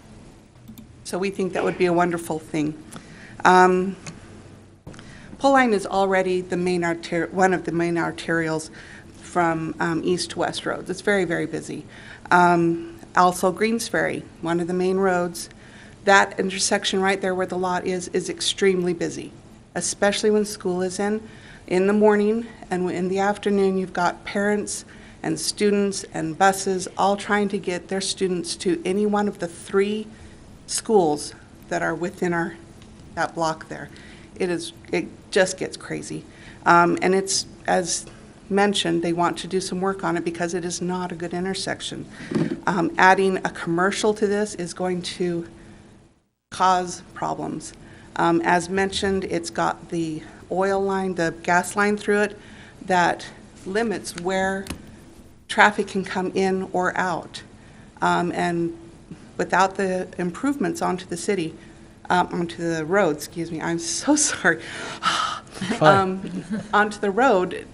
So we think that would be a wonderful thing. Pole line is already the main one of the main arterials from east to west roads. It's very, very busy. Also, Greens Ferry, one of the main roads. That intersection right there where the lot is extremely busy, especially when school is in the morning, and in the afternoon you've got parents and students and buses all trying to get their students to any one of the 3 schools that are within that block there. It just gets crazy. And it's, as mentioned, they want to do some work on it because it is not a good intersection. Adding a commercial to this is going to cause problems. As mentioned, it's got the oil line, the gas line through it that limits where traffic can come in or out. And without the improvements onto the city, onto the road, excuse me, I'm so sorry. Onto the road,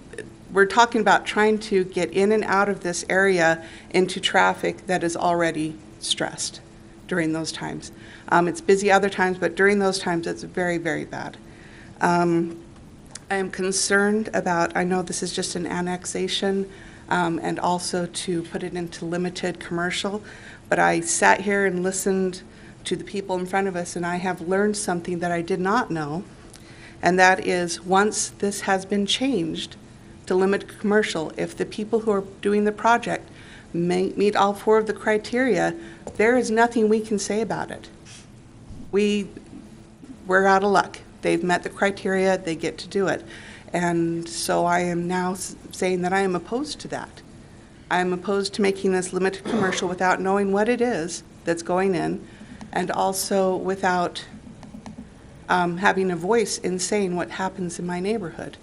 we're talking about trying to get in and out of this area into traffic that is already stressed during those times. It's busy other times, but during those times it's very, very bad. I am concerned about, I know this is just an annexation and also to put it into limited commercial, but I sat here and listened to the people in front of us, and I have learned something that I did not know, and that is once this has been changed to limited commercial, if the people who are doing the project meet all 4 of the criteria, there is nothing we can say about it. we're out of luck. They've met the criteria, they get to do it. And so I am now saying that I am opposed to that. I am opposed to making this limited commercial without knowing what it is that's going in, and also without having a voice in saying what happens in my neighborhood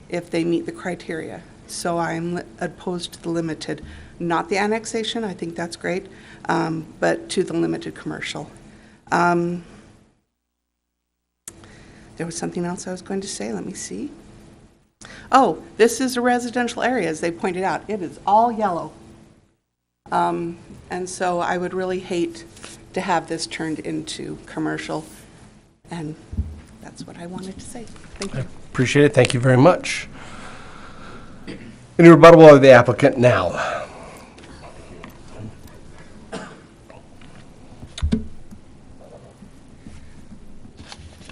if they meet the criteria. So I'm opposed to the limited, not the annexation, I think that's great, but to the limited commercial. There was something else I was going to say, let me see. Oh, this is a residential area, as they pointed out. It is all yellow. And so I would really hate to have this turned into commercial, and that's what I wanted to say. Thank you. Appreciate it. Thank you very much. Any rebuttal of the applicant now?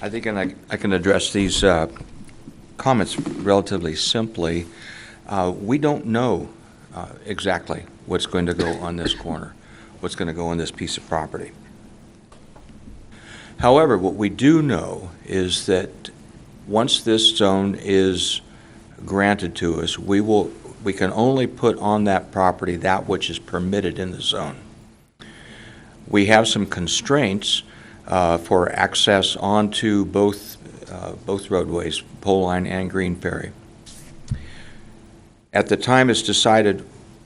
I think I can address these comments relatively simply. We don't know exactly what's going to go on this corner, what's going to go on this piece of property. However, what we do know is that once this zone is granted to us, we can only put on that property that which is permitted in the zone. We have some constraints for access onto both roadways, Pole Line and Green Ferry. At the time it's decided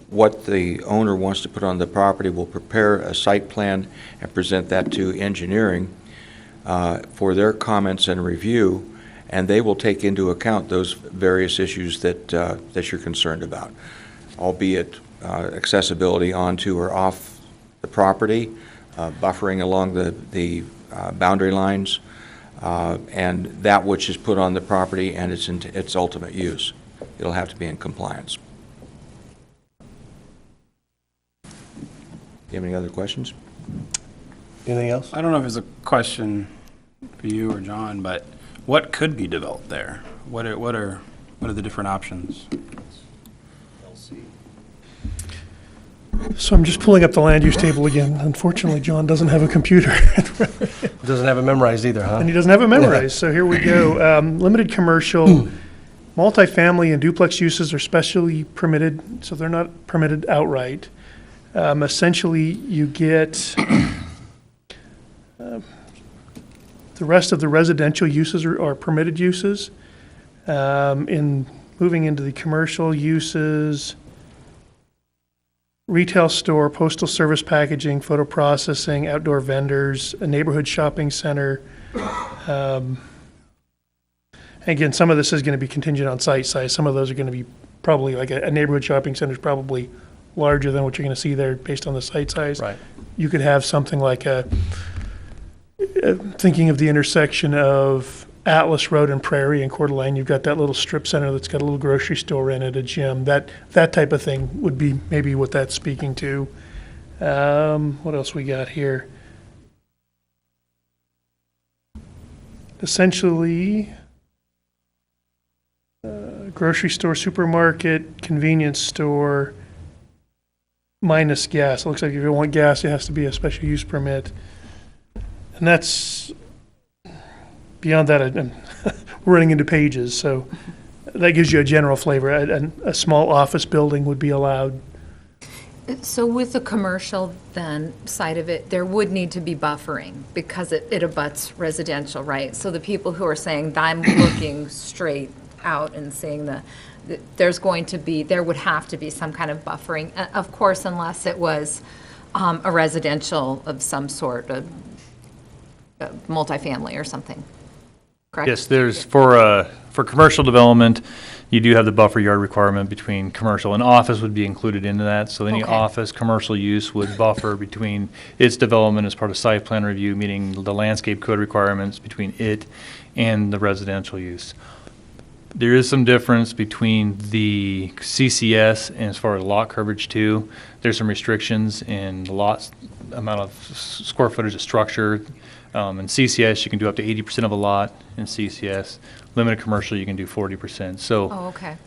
what the owner wants to put on the property, we'll prepare a site plan and present that to engineering for their comments and review, and they will take into account those various issues that you're concerned about, albeit accessibility onto or off the property, buffering along the boundary lines, and that which is put on the property and its ultimate use. It'll have to be in compliance. Do you have any other questions? Anything else? I don't know if it's a question for you or John, but what could be developed there? What are the different options? So I'm just pulling up the land use table again. Unfortunately, John doesn't have a computer. Doesn't have it memorized either, huh? And he doesn't have it memorized, so here we go. Limited commercial, multifamily and duplex uses are specially permitted, so they're not permitted outright. Essentially, you get the rest of the residential uses are permitted uses. In moving into the commercial uses, retail store, postal service packaging, photo processing, outdoor vendors, a neighborhood shopping center. Again, some of this is going to be contingent on site size. Some of those are going to be probably like a neighborhood shopping center is probably larger than what you're going to see there based on the site size. Right. You could have something like thinking of the intersection of Atlas Road and Prairie and Coeur d'Alene, you've got that little strip center that's got a little grocery store in it, a gym. That type of thing would be maybe what that's speaking to. What else we got here? Essentially, grocery store, supermarket, convenience store, minus gas. It looks like if you want gas, it has to be a special use permit. And that's, beyond that, I'm running into pages, so that gives you a general flavor. A small office building would be allowed. So with the commercial then side of it, there would need to be buffering because it abuts residential, right? So the people who are saying, I'm looking straight out and seeing there would have to be some kind of buffering, of course, unless it was a residential of some sort, a multifamily or something, correct? Yes, there's, for commercial development, you do have the buffer yard requirement between commercial, and office would be included into that. So any Okay. office, commercial use would buffer between its development as part of site plan review, meeting the landscape code requirements between it and the residential use. There is some difference between the CCS and as far as lot coverage too. There's some restrictions in the lots, amount of square footage of structure. In CCS, you can do up to 80% of a lot in CCS. Limited commercial, you can do 40%. So okay.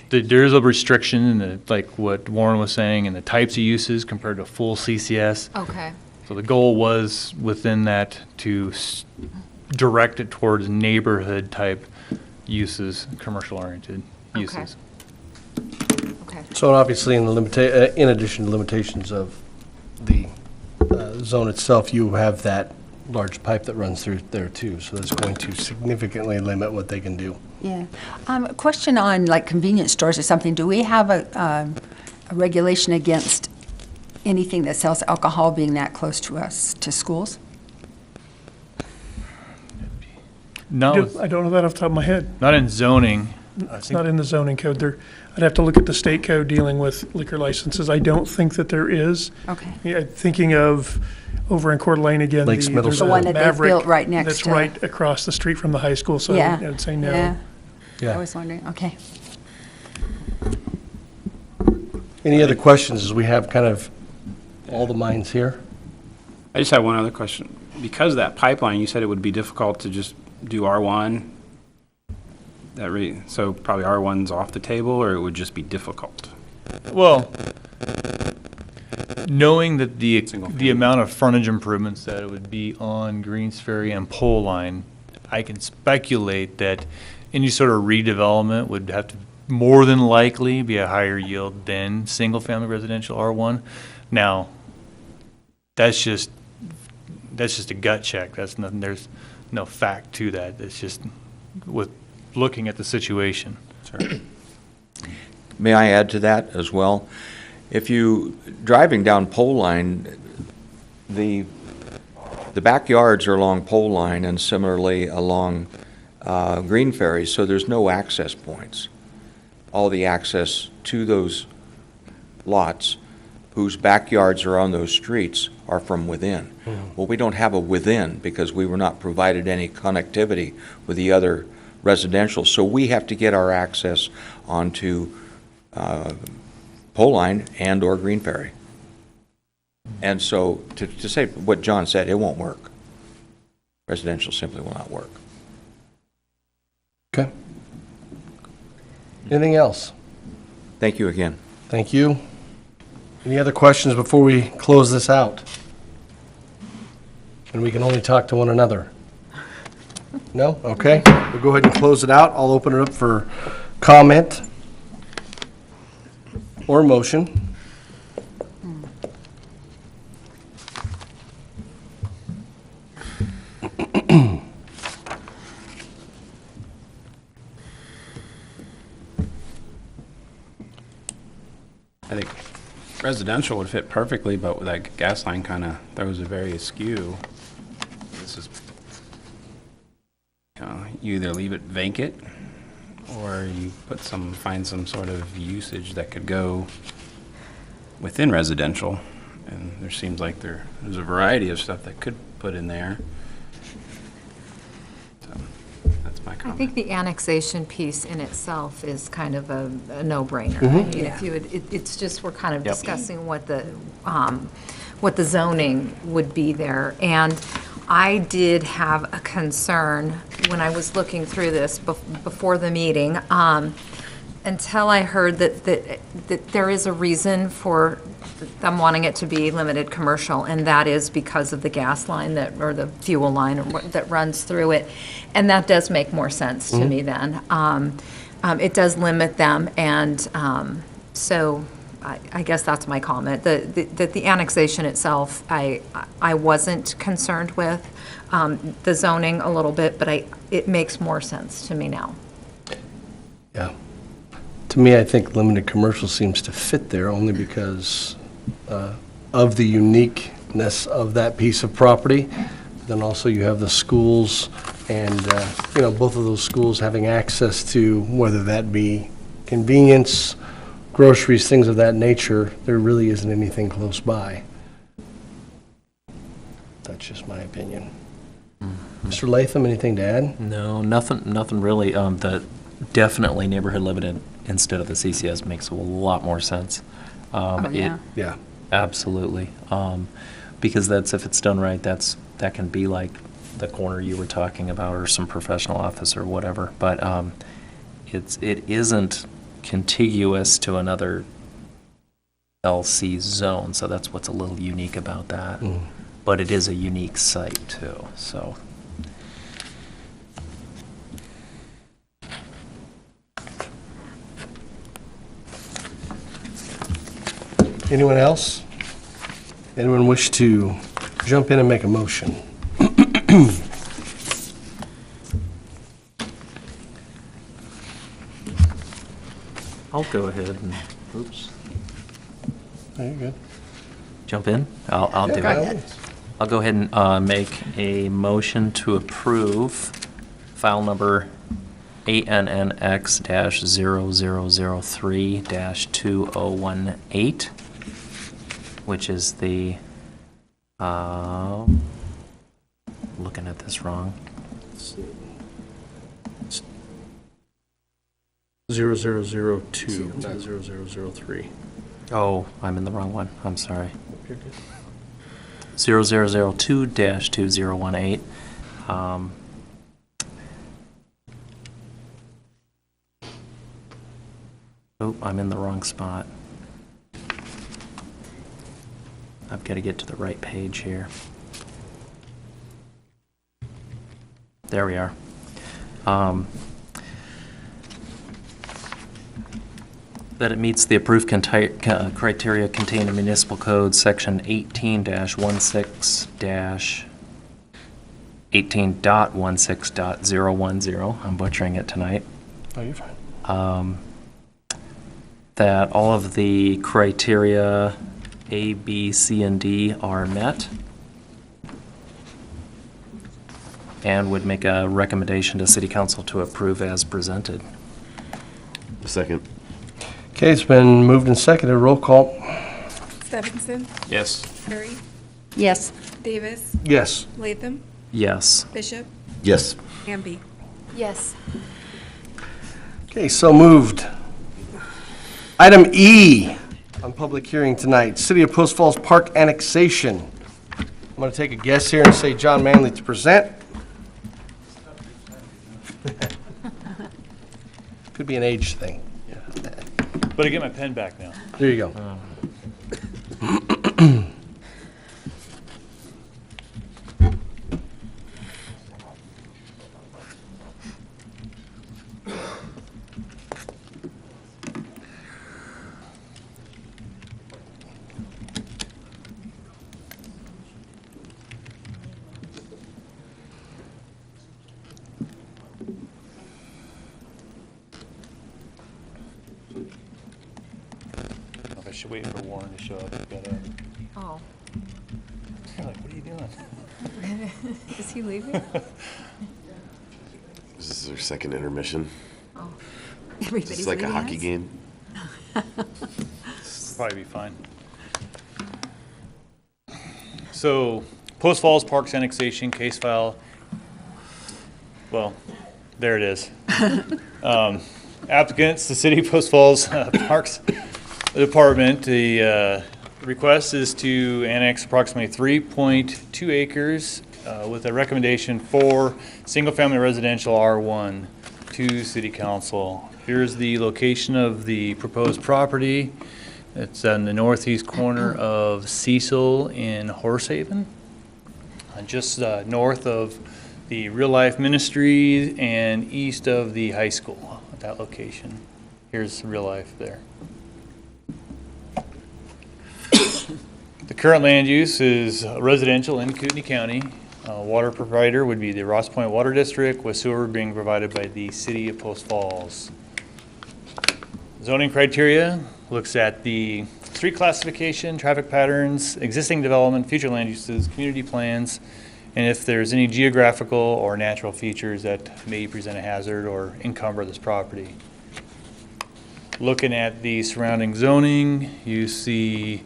There is a restriction in like what Warren was saying, in the types of uses compared to full CCS. Okay. So the goal was within that to direct it towards neighborhood type uses, commercial oriented uses. Okay. So obviously, in addition to limitations of the zone itself, you have that large pipe that runs through there too. So that's going to significantly limit what they can do. Yeah. A question on like convenience stores or something. Do we have a regulation against anything that sells alcohol being that close to us, to schools? No, I don't know that off the top of my head. not in zoning. It's not in the zoning code there. I'd have to look at the state code dealing with liquor licenses. I don't think that there is. Okay. Yeah, thinking of over in Coeur d'Alene again. Lakes Middle there's School. a The one that they Maverick built right next that's to- right across the street from the high school, so Yeah. I'd say no. Yeah. Yeah. I was wondering, okay. Any other questions as we have kind of all the minds here? I just have one other question. Because of that pipeline, you said it would be difficult to just do R1. So probably R1's off the table, or it would just be difficult? Well, knowing that the amount of frontage improvements that it would be on Greens Ferry and Pole Line, I can speculate that any sort of redevelopment would have to more than likely be a higher yield than single-family residential R1. Now, that's just a gut check. That's nothing. There's no fact to that. It's just with looking at the situation. Sure. May I add to that as well? If you, driving down Pole Line, the backyards are along Pole Line and similarly along Green Ferry, so there's no access points. All the access to those lots whose backyards are on those streets are from within. Well, we don't have a within because we were not provided any connectivity with the other residential, so we have to get our access onto Pole Line and or Green Ferry. And so to say what John said, it won't work. Residential simply will not work. Okay. Anything else? Thank you again. Thank you. Any other questions before we close this out? And we can only talk to one another. No? Okay. We'll go ahead and close it out. I'll open it up for comment or motion. I think residential would fit perfectly, but that gas line kind of throws it very askew. This is, you either leave it vacant or you find some sort of usage that could go within residential. And there seems like there's a variety of stuff that could put in there. So that's my I comment. think the annexation piece in itself is kind of a no-brainer. Mhm. I mean, if you would, it's just, we're kind of discussing what the zoning would be there. And I did have a concern when I was looking through this before the meeting, until I heard that there is a reason for them wanting it to be limited commercial, and that is because of the gas line or the fuel line that runs through it. And that does make more sense to me then. It does limit them, and so I guess that's my comment. The annexation itself, I wasn't concerned with. The zoning a little bit, but it makes more sense to me now. Yeah. To me, I think limited commercial seems to fit there only because of the uniqueness of that piece of property. Then also you have the schools and, both of those schools having access to, whether that be convenience, groceries, things of that nature. There really isn't anything close by. That's just my opinion. Mr. Latham, anything to add? No, nothing really. Definitely neighborhood limited instead of the CCS makes a lot more sense. Yeah. Absolutely. Because if it's done right, that can be like the corner you were talking about, or some professional office or whatever. But it isn't contiguous to another LC zone, so that's what's a little unique about that. but it is a unique site too, so. Anyone else? Anyone wish to jump in and make a motion? I'll go ahead and, oops, There you go. jump in. I'll do it. I'll go ahead and make a motion to approve file number ANNX-0003-2018, which is the, looking at this wrong. 0002, not 0003. Oh, I'm in the wrong one. I'm sorry. 0002-2018. Oh, I'm in the wrong spot. I've got to get to the right page here. There we are. That it meets the approved criteria contained in Municipal Code Section 18-18.16.010. I'm butchering it tonight. Oh, you're fine. That all of the criteria A, B, C, and D are met, and would make a recommendation to City Council to approve as presented. Second. Okay, it's been moved and seconded. Roll call. Steffensen, Yes. Carey, Yes. Davis, Yes. Latham, Yes. Bishop, Yes. Hampe. Yes. Okay, so moved. Item E on public hearing tonight, City of Post Falls Park Annexation. I'm going to take a guess here and say John Manley to present. Could be an age thing. But I get my pen back now. There you go. I should wait for Warren to show up. I've got Oh. You're like, what are you doing? Is he leaving? This is our second intermission. Oh. This Everybody's is like a leaving hockey us? game. Probably be fine. So, Post Falls Parks Annexation case file. Well, there it is. Applicants, the City of Post Falls Parks Department. The request is to annex approximately 3.2 acres with a recommendation for single-family residential R1 to City Council. Here's the location of the proposed property. It's in the northeast corner of Cecil in Horsehaven, just north of the Real Life Ministry and east of the high school at that location. Here's Real Life there. The current land use is residential in Kootenai County. Water provider would be the Ross Point Water District, with sewer being provided by the City of Post Falls. Zoning criteria looks at the street classification, traffic patterns, existing development, future land uses, community plans, and if there's any geographical or natural features that may present a hazard or encumber this property. Looking at the surrounding zoning, you see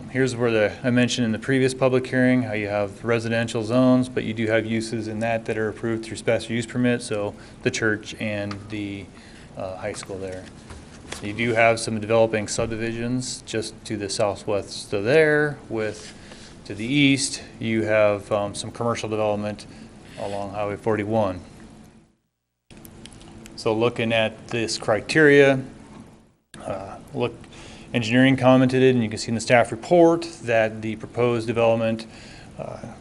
here's where I mentioned in the previous public hearing how you have residential zones, but you do have uses in that are approved through special use permit, so the church and the high school there. You do have some developing subdivisions just to the southwest of there. To the east, you have some commercial development along Highway 41. So looking at this criteria, engineering commented it, and you can see in the staff report that the proposed development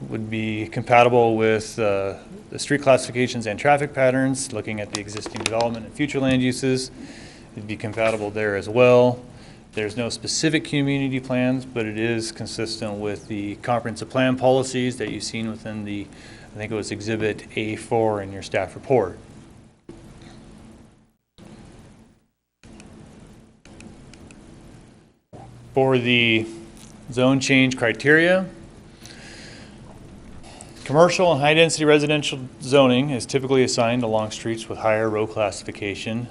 would be compatible with the street classifications and traffic patterns, looking at the existing development and future land uses. It'd be compatible there as well. There's no specific community plans, but it is consistent with the comprehensive plan policies that you've seen within the, I think it was Exhibit A4 in your staff report. For the zone change criteria, commercial and high-density residential zoning is typically assigned along streets with higher row classification.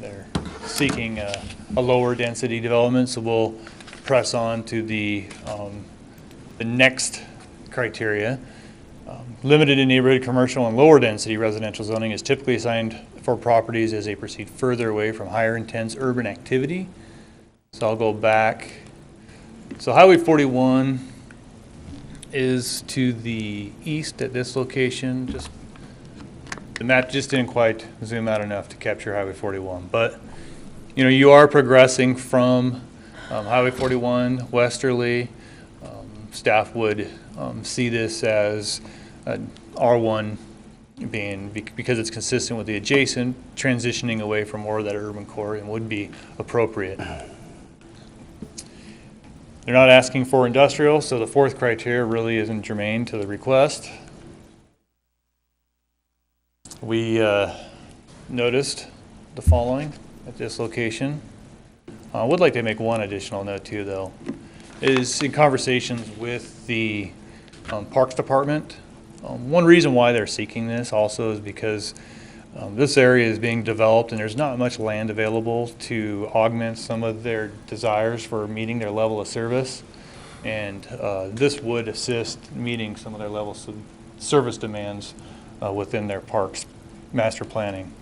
They're seeking a lower density development, so we'll press on to the next criteria. Limited in neighborhood commercial and lower density residential zoning is typically assigned for properties as they proceed further away from higher intense urban activity. So I'll go back. So Highway 41 is to the east at this location. Just the map just didn't quite zoom out enough to capture Highway 41. But you know, you are progressing from Highway 41 westerly. Staff would see this as R1 being, because it's consistent with the adjacent, transitioning away from more of that urban core and would be appropriate. They're not asking for industrial, so the fourth criteria really isn't germane to the request. We noticed the following at this location. I would like to make one additional note too, though, is in conversations with the Parks Department. One reason why they're seeking this also is because this area is being developed and there's not much land available to augment some of their desires for meeting their level of service. And this would assist meeting some of their levels of service demands within their parks master planning.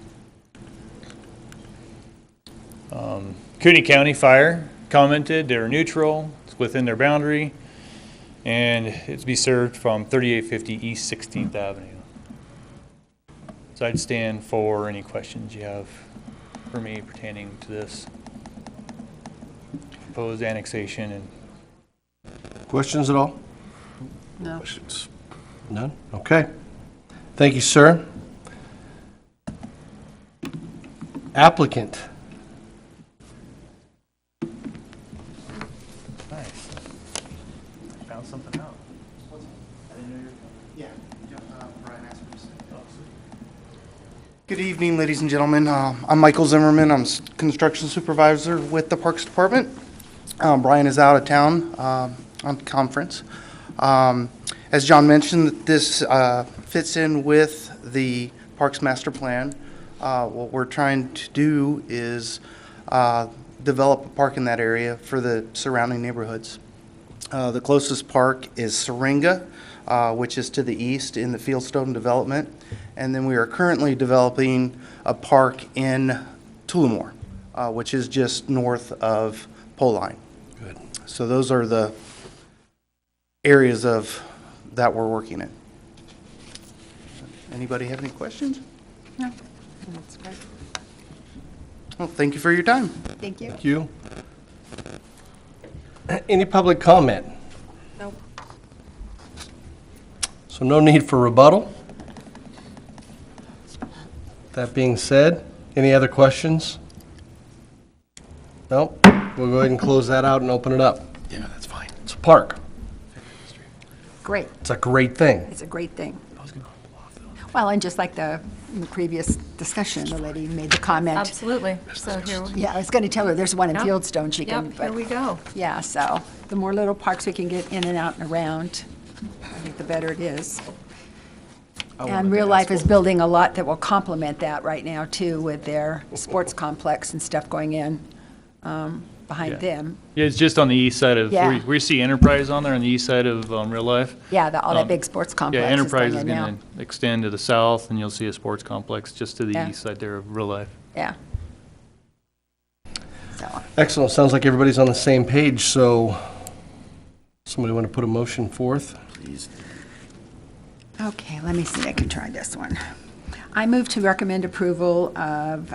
Cooney County Fire commented they're neutral, it's within their boundary, and it's be served from 3850 East 16th Avenue. So I'd stand for any questions you have for me pertaining to this proposed annexation. And Questions at all? No. Questions? None? Okay. Thank you, sir. Applicant. nice. Found something out. I didn't know you were Good evening, ladies and gentlemen. I'm Michael Zimmerman. I'm construction supervisor with the Parks Department. Brian is out of town on conference. As John mentioned, this fits in with the Parks Master Plan. What we're trying to do is develop a park in that area for the surrounding neighborhoods. The closest park is Syringa, which is to the east in the Fieldstone development. And then we are currently developing a park in Tullamore, which is just north of Poline. Good. So those are the areas of that we're working in. Anybody have any questions? No. That's great. Well, thank you for your time. Thank you. Thank you. Any public comment? Nope. So no need for rebuttal. That being said, any other questions? No? We'll go ahead and close that out and open it up. Yeah, that's fine. It's a park. Great. It's a great thing. It's a great thing. Well, and just like in the previous discussion, the lady made the comment. Absolutely. So here we Yeah, I was going to tell her there's one in Yep. Fieldstone she can. Yep, here we go. Yeah, so the more little parks we can get in and out and around, I think the better it is. And Real Life is building a lot that will complement that right now too, with their sports complex and stuff going in behind them. Yeah, it's just on the east side of, Yeah. we see Enterprise on there on the east side of Real Life. Yeah, all that big sports complex Yeah, is Enterprise going is in now. going to extend to the south, and you'll see a sports complex just to the Yeah. east side there of Real Life. Yeah. So, Excellent. Sounds like everybody's on the same page, so somebody want to put a motion forth? Please. okay, let me see, I can try this one. I move to recommend approval of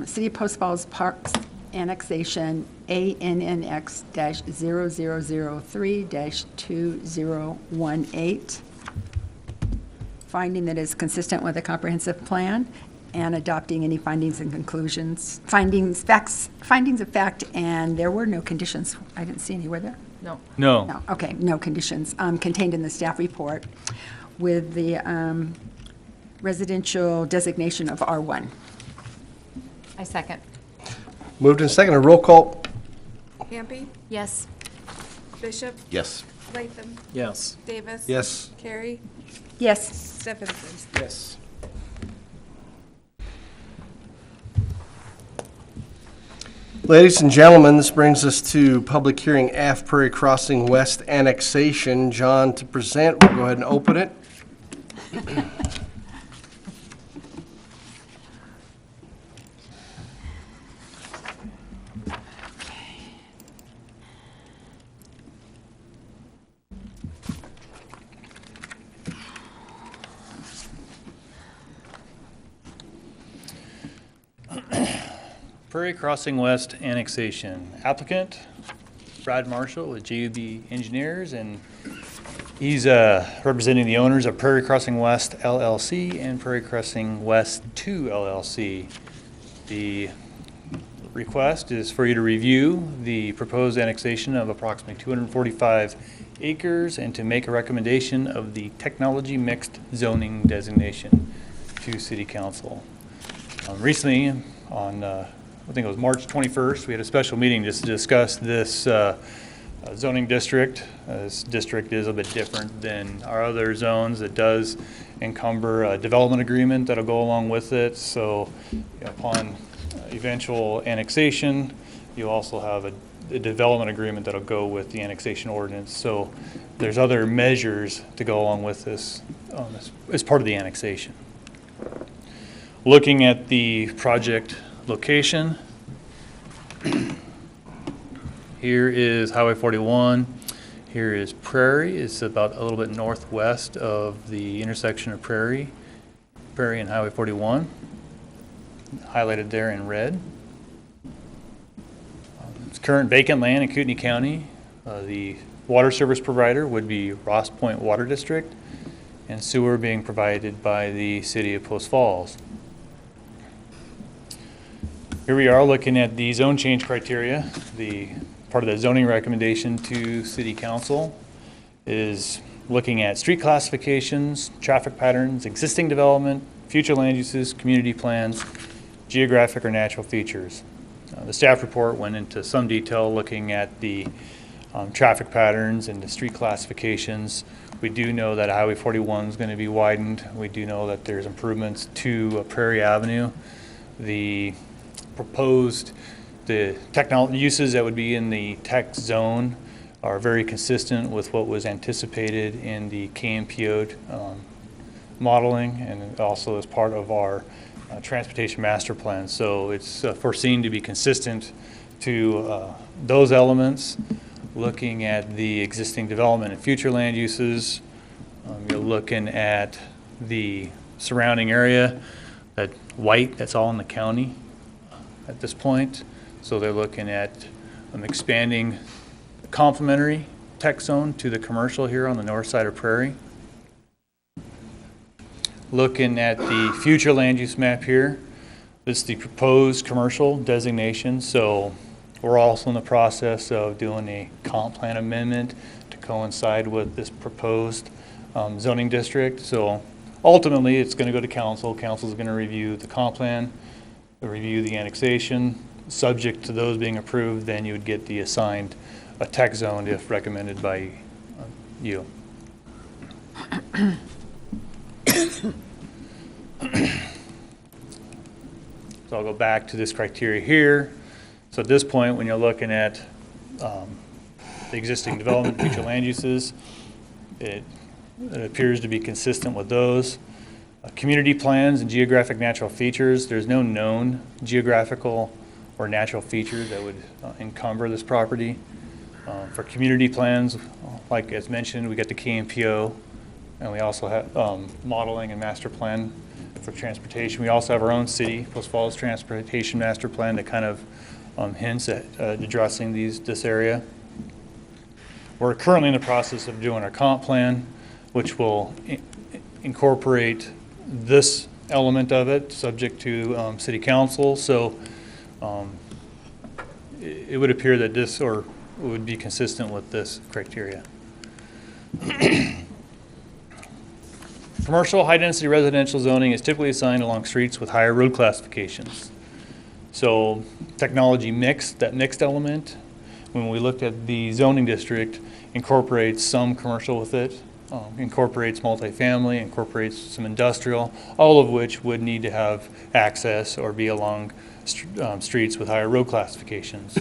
City of Post Falls Parks Annexation ANNX-0003-2018, finding that it's consistent with a comprehensive plan, and adopting any findings and conclusions, findings of fact, and there were no conditions. I didn't see any, were there? No. No. No, okay, no conditions contained in the staff report with the residential designation of R1. I second. Moved and seconded. Roll call. Hampe, Yes. Bishop, Yes. Latham, Yes. Davis. Yes. Carey, Yes. Steffensen. Yes. Ladies and gentlemen, this brings us to public hearing F Prairie Crossing West Annexation. John to present. We'll go ahead and open it. Prairie Crossing West Annexation. Applicant, Brad Marshall with JUB Engineers, and he's representing the owners of Prairie Crossing West LLC and Prairie Crossing West 2 LLC. The request is for you to review the proposed annexation of approximately 245 acres and to make a recommendation of the technology mixed zoning designation to City Council. Recently, on I think it was March 21st, we had a special meeting just to discuss this zoning district. This district is a bit different than our other zones. It does encumber a development agreement that'll go along with it. So upon eventual annexation, you also have a development agreement that'll go with the annexation ordinance. So there's other measures to go along with this as part of the annexation. Looking at the project location, here is Highway 41, here is Prairie. It's about a little bit northwest of the intersection of Prairie and Highway 41, highlighted there in red. It's current vacant land in Kootenai County. The water service provider would be Ross Point Water District, and sewer being provided by the City of Post Falls. Here we are looking at the zone change criteria. The part of the zoning recommendation to City Council is looking at street classifications, traffic patterns, existing development, future land uses, community plans, geographic or natural features. The staff report went into some detail looking at the traffic patterns and the street classifications. We do know that Highway 41 is going to be widened. We do know that there's improvements to Prairie Avenue. The proposed, the technology uses that would be in the tech zone are very consistent with what was anticipated in the KMPO modeling, and also as part of our transportation master plan. So it's foreseen to be consistent to those elements. Looking at the existing development and future land uses, you're looking at the surrounding area, that white, that's all in the county at this point. So they're looking at expanding the complementary tech zone to the commercial here on the north side of Prairie. Looking at the future land use map here, this is the proposed commercial designation. So we're also in the process of doing a comp plan amendment to coincide with this proposed zoning district. So ultimately, it's going to go to council. Council is going to review the comp plan, review the annexation. Subject to those being approved, then you would get the assigned a tech zone if recommended by you. So I'll go back to this criteria here. So at this point, when you're looking at the existing development, future land uses, it appears to be consistent with those. Community plans and geographic natural features, there's no known geographical or natural features that would encumber this property. For community plans, like as mentioned, we got the KMPO, and we also have modeling and master plan for transportation. We also have our own city, Post Falls Transportation Master Plan that kind of hints at addressing this area. We're currently in the process of doing our comp plan, which will incorporate this element of it, subject to city council. So it would appear that this would be consistent with this criteria. Commercial high-density residential zoning is typically assigned along streets with higher road classifications. So technology mix, that mixed element, when we looked at the zoning district, incorporates some commercial with it, incorporates multifamily, incorporates some industrial, all of which would need to have access or be along streets with higher road classifications.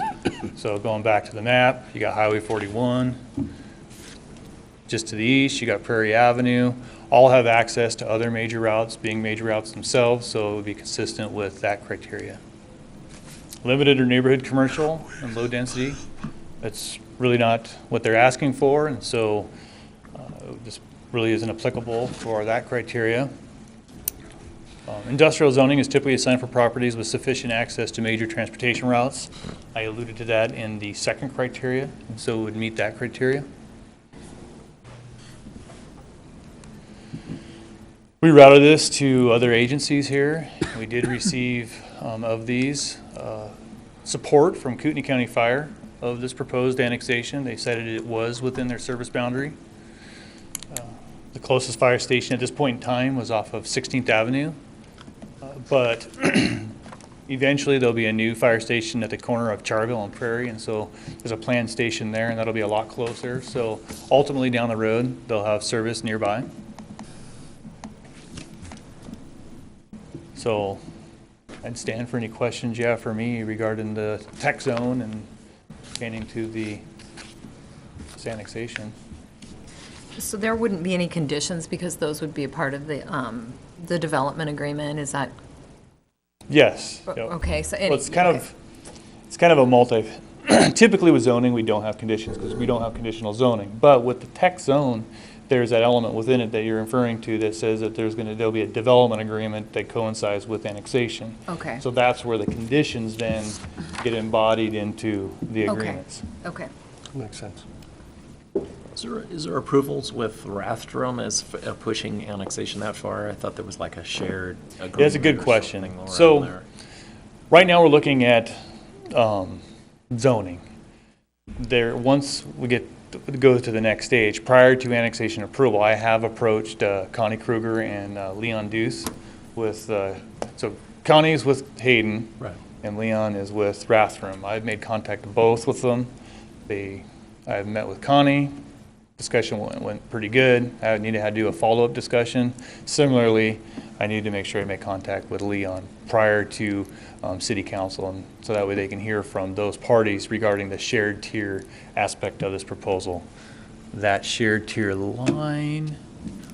So going back to the map, you got Highway 41. Just to the east, you got Prairie Avenue. All have access to other major routes, being major routes themselves, so it would be consistent with that criteria. Limited or neighborhood commercial and low density, that's really not what they're asking for, and so this really isn't applicable for that criteria. Industrial zoning is typically assigned for properties with sufficient access to major transportation routes. I alluded to that in the second criteria, and so it would meet that criteria. We routed this to other agencies here. We did receive of these support from Kootenai County Fire of this proposed annexation. They cited it was within their service boundary. The closest fire station at this point in time was off of 16th Avenue. But eventually there'll be a new fire station at the corner of Charville and Prairie, and so there's a planned station there, and that'll be a lot closer. So ultimately down the road, they'll have service nearby. So I'd stand for any questions you have for me regarding the tech zone and pertaining to this annexation. So there wouldn't be any conditions because those would be a part of the development agreement, is that? Yes. Yep. Okay, so. Well, it's kind of a multi, typically with zoning, we don't have conditions because we don't have conditional zoning. But with the tech zone, there's that element within it that you're referring to that says that there'll be a development agreement that coincides with annexation. Okay. So that's where the conditions then get embodied into the agreements. Okay. Makes sense. Is there approvals with Rathdrum as pushing annexation that far? I thought there was like a shared agreement. Yeah, that's a good question. So right now we're looking at zoning. Once we go to the next stage, prior to annexation approval, I have approached Connie Kruger and Leon Deuce with, so Connie is with Hayden, right, and Leon is with Rathdrum. I've made contact both with them. I've met with Connie. Discussion went pretty good. I need to do a follow-up discussion. Similarly, I need to make sure I make contact with Leon prior to city council, and so that way they can hear from those parties regarding the shared tier aspect of this proposal. That shared tier line,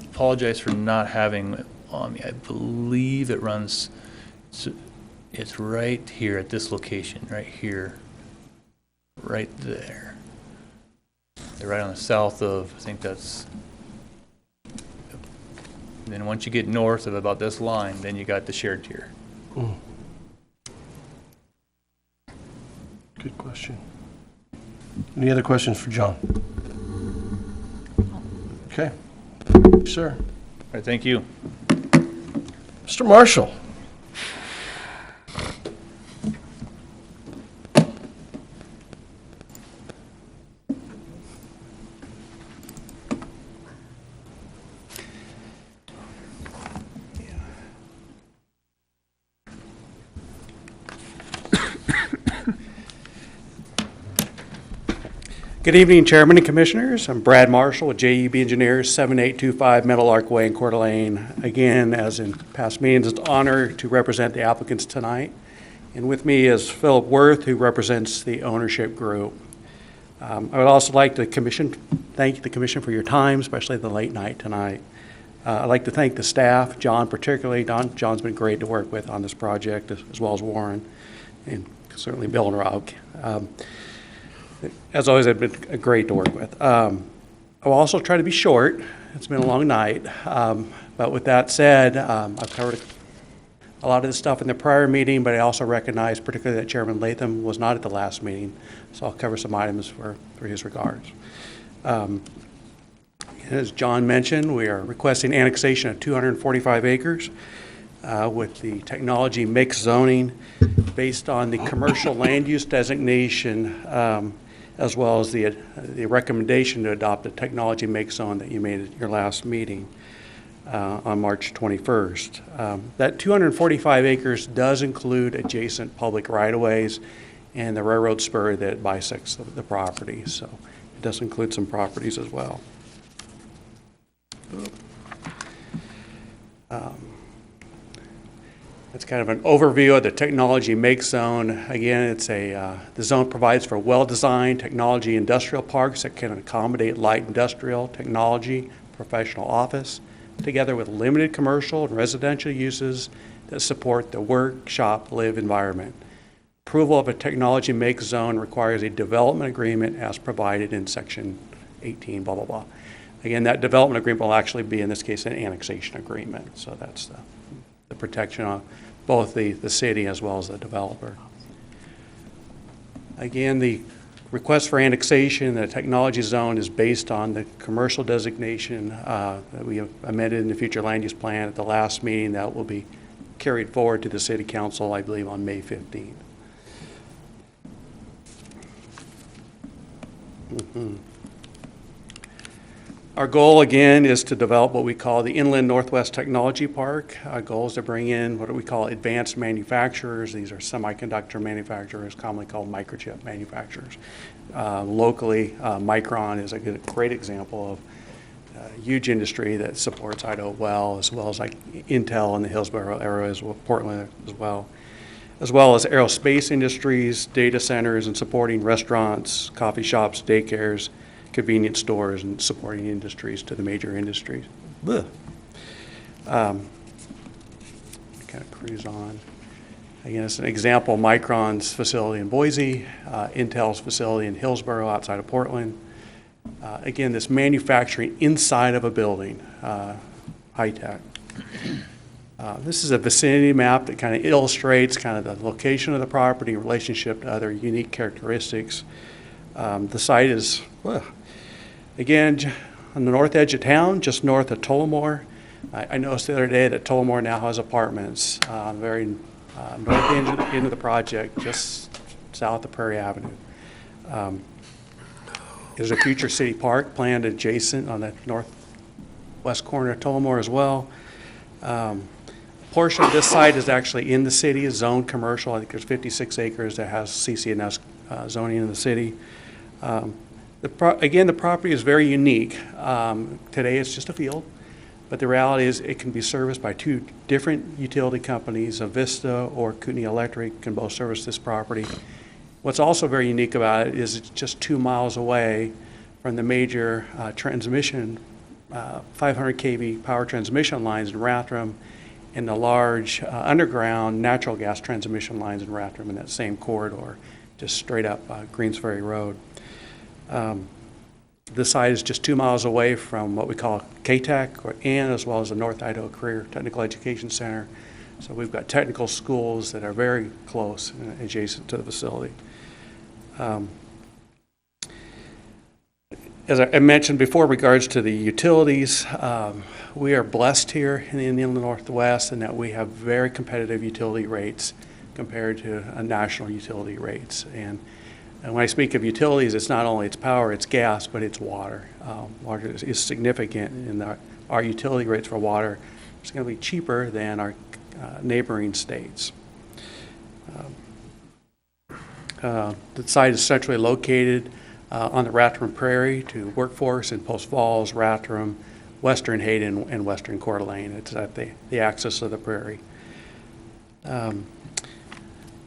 apologize for not having it on me. I believe it runs, it's right here at this location, right here, right there. They're right on the south of, I think that's, and then once you get north of about this line, then you got the shared tier. Good question. Any other questions for John? Okay. Sir. All right, thank you. Mr. Marshall. Good evening, Chairman and Commissioners. I'm Brad Marshall with JEB Engineers, 7825 Meadow Lark Way in Coeur d'Alene. Again, as in past meetings, it's an honor to represent the applicants tonight. And with me is Philip Worth, who represents the ownership group. I would also like to thank the Commission for your time, especially the late night tonight. I'd like to thank the staff, John particularly. John's been great to work with on this project, as well as Warren, and certainly Bill and Rob. As always, they've been great to work with. I'll also try to be short. It's been a long night. But with that said, I've covered a lot of this stuff in the prior meeting, but I also recognize particularly that Chairman Latham was not at the last meeting, so I'll cover some items for his regards. As John mentioned, we are requesting annexation of 245 acres with the technology mix zoning based on the commercial land use designation, as well as the recommendation to adopt a technology mix zone that you made at your last meeting on March 21st. That 245 acres does include adjacent public right-of-ways and the railroad spur that bisects the property, so it does include some properties as well. That's kind of an overview of the technology make zone. Again, it's the zone provides for well-designed technology industrial parks that can accommodate light industrial, technology, professional office, together with limited commercial and residential uses that support the work, shop, live environment. Approval of a technology make zone requires a development agreement as provided in section 18, blah, blah, blah. Again, that development agreement will actually be, in this case, an annexation agreement. So that's the protection of both the city as well as the developer. Again, the request for annexation, the technology zone is based on the commercial designation that we have amended in the future land use plan at the last meeting. That will be carried forward to the city council, I believe, on May 15th. Our goal, again, is to develop what we call the Inland Northwest Technology Park. Our goal is to bring in what we call advanced manufacturers. These are semiconductor manufacturers, commonly called microchip manufacturers. Locally, Micron is a great example of a huge industry that supports Idaho well, as well as like Intel in the Hillsborough area, as well, Portland as well as aerospace industries, data centers, and supporting restaurants, coffee shops, daycares, convenience stores, and supporting industries to the major industries. Kind of cruise on. Again, it's an example, Micron's facility in Boise, Intel's facility in Hillsborough outside of Portland. Again, this manufacturing inside of a building, high tech. This is a vicinity map that kind of illustrates kind of the location of the property in relationship to other unique characteristics. The site is, again, on the north edge of town, just north of Tullamore. I noticed the other day that Tullamore now has apartments, very north end of the project, just south of Prairie Avenue. There's a future city park planned adjacent on the northwest corner of Tullamore as well. A portion of this site is actually in the city, is zoned commercial. I think there's 56 acres that has CC&S zoning in the city. Again, the property is very unique. Today it's just a field, but the reality is it can be serviced by two different utility companies, Vista or Kootenai Electric can both service this property. What's also very unique about it is it's just 2 miles away from the major transmission, 500 kV power transmission lines in Latham and the large underground natural gas transmission lines in Latham in that same corridor, just straight up Greens Ferry Road. This site is just 2 miles away from what we call KTEC and as well as the North Idaho Career Technical Education Center. So we've got technical schools that are very close and adjacent to the facility. As I mentioned before, regards to the utilities, we are blessed here in the Inland Northwest in that we have very competitive utility rates compared to national utility rates. And when I speak of utilities, it's not only its power, it's gas, but it's water. Water is significant in our utility rates for water. It's going to be cheaper than our neighboring states. The site is centrally located on the Latham Prairie to workforce in Post Falls, Latham, western Hayden, and western Coeur d'Alene. It's at the axis of the prairie.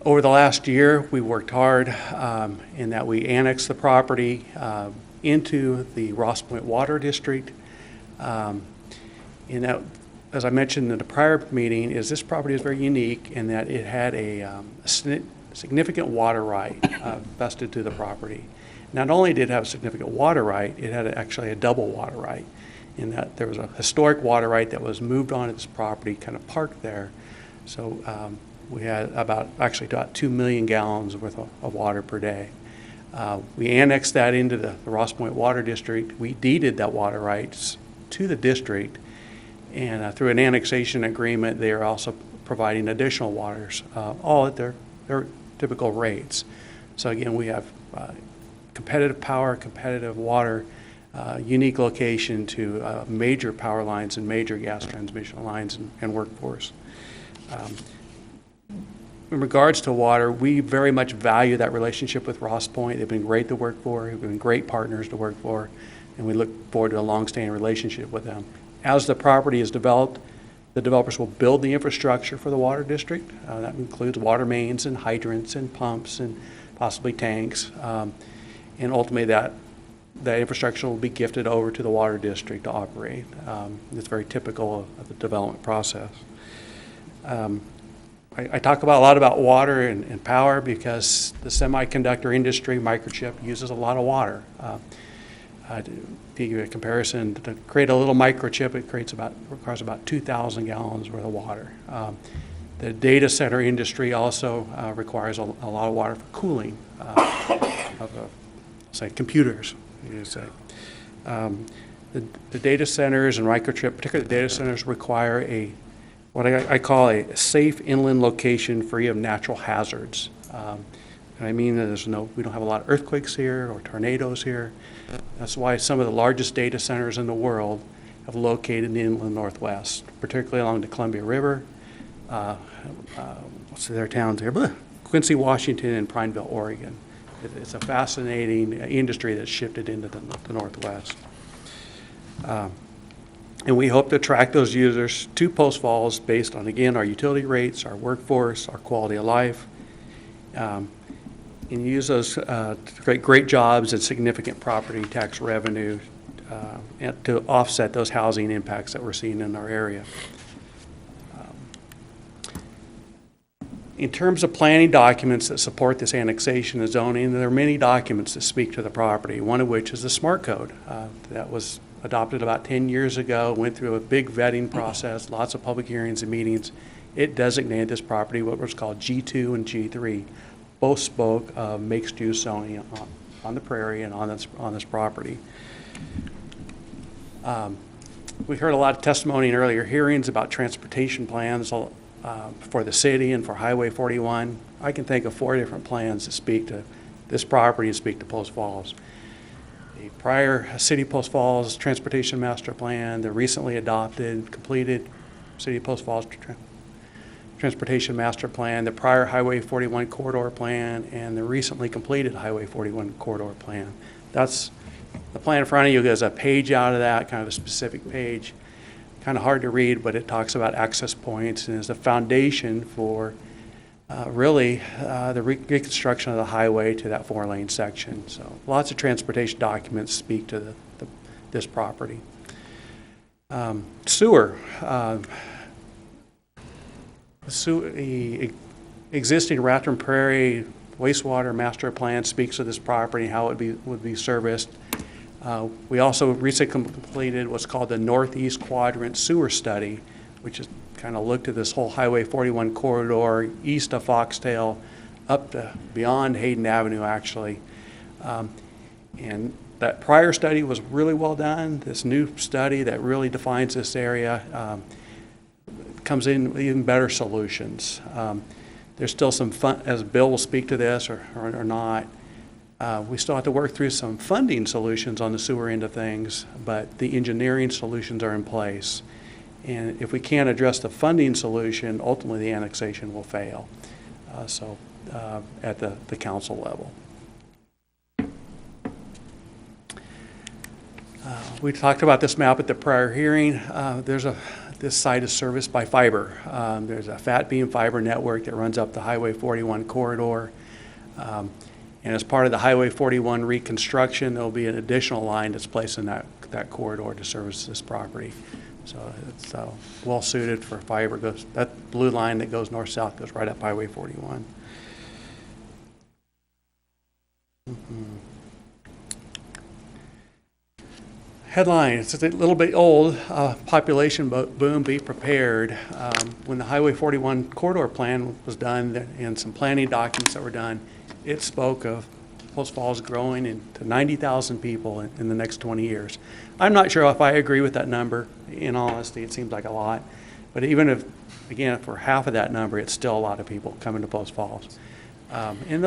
Over the last year, we worked hard in that we annexed the property into the Ross Point Water District. In that, as I mentioned in the prior meeting, is this property is very unique in that it had a significant water right vested to the property. Not only did it have a significant water right, it had actually a double water right in that there was a historic water right that was moved onto this property, kind of parked there. So we had about 2 million gallons worth of water per day. We annexed that into the Ross Point Water District. We deeded that water rights to the district, and through an annexation agreement, they are also providing additional waters, all at their typical rates. So again, we have competitive power, competitive water, unique location to major power lines and major gas transmission lines and workforce. In regards to water, we very much value that relationship with Ross Point. They've been great to work for, they've been great partners to work for, and we look forward to a long-standing relationship with them. As the property is developed, the developers will build the infrastructure for the water district. That includes water mains and hydrants and pumps and possibly tanks. And ultimately that infrastructure will be gifted over to the water district to operate. It's very typical of the development process. I talk a lot about water and power because the semiconductor industry, microchip, uses a lot of water. To give you a comparison, to create a little microchip, it requires about 2,000 gallons worth of water. The data center industry also requires a lot of water for cooling of, say, computers. You say. The data centers and microchip, particularly the data centers, require what I call a safe inland location free of natural hazards. And I mean that we don't have a lot of earthquakes here or tornadoes here. That's why some of the largest data centers in the world have located in the inland Northwest, particularly along the Columbia River. What's their towns here? Quincy, Washington, and Prineville, Oregon. It's a fascinating industry that's shifted into the Northwest. And we hope to attract those users to Post Falls based on, again, our utility rates, our workforce, our quality of life, and use those to create great jobs and significant property tax revenue and to offset those housing impacts that we're seeing in our area. In terms of planning documents that support this annexation and zoning, there are many documents that speak to the property, one of which is the SMART Code that was adopted about 10 years ago, went through a big vetting process, lots of public hearings and meetings. It designated this property what was called G2 and G3. Both spoke of mixed-use zoning on the prairie and on this property. We heard a lot of testimony in earlier hearings about transportation plans for the city and for Highway 41. I can think of 4 different plans that speak to this property and speak to Post Falls. The prior City of Post Falls Transportation Master Plan, the recently adopted, completed City of Post Falls Transportation Master Plan, the prior Highway 41 Corridor Plan, and the recently completed Highway 41 Corridor Plan. That's the plan in front of you. There's a page out of that, kind of a specific page. Kind of hard to read, but it talks about access points and is the foundation for really the reconstruction of the highway to that 4-lane section. So lots of transportation documents speak to this property. Sewer. The existing Latham Prairie wastewater master plan speaks to this property, how it would be serviced. We also recently completed what's called the Northeast Quadrant Sewer Study, which is kind of looked at this whole Highway 41 corridor east of Foxtail up to beyond Hayden Avenue, actually. And that prior study was really well done. This new study that really defines this area comes in with even better solutions. There's still some fun, as Bill will speak to this or not, we still have to work through some funding solutions on the sewer end of things, but the engineering solutions are in place. And if we can't address the funding solution, ultimately the annexation will fail. At the council level. We talked about this map at the prior hearing. This site is serviced by fiber. There's a fat beam fiber network that runs up the Highway 41 corridor. And as part of the Highway 41 reconstruction, there'll be an additional line that's placed in that corridor to service this property. So it's well suited for fiber. That blue line that goes north-south goes right up Highway 41. Headline, it's a little bit old, population boom, be prepared. When the Highway 41 corridor plan was done and some planning documents that were done, it spoke of Post Falls growing into 90,000 people in the next 20 years. I'm not sure if I agree with that number. In all honesty, it seems like a lot. But even if, again, for half of that number, it's still a lot of people coming to Post Falls. And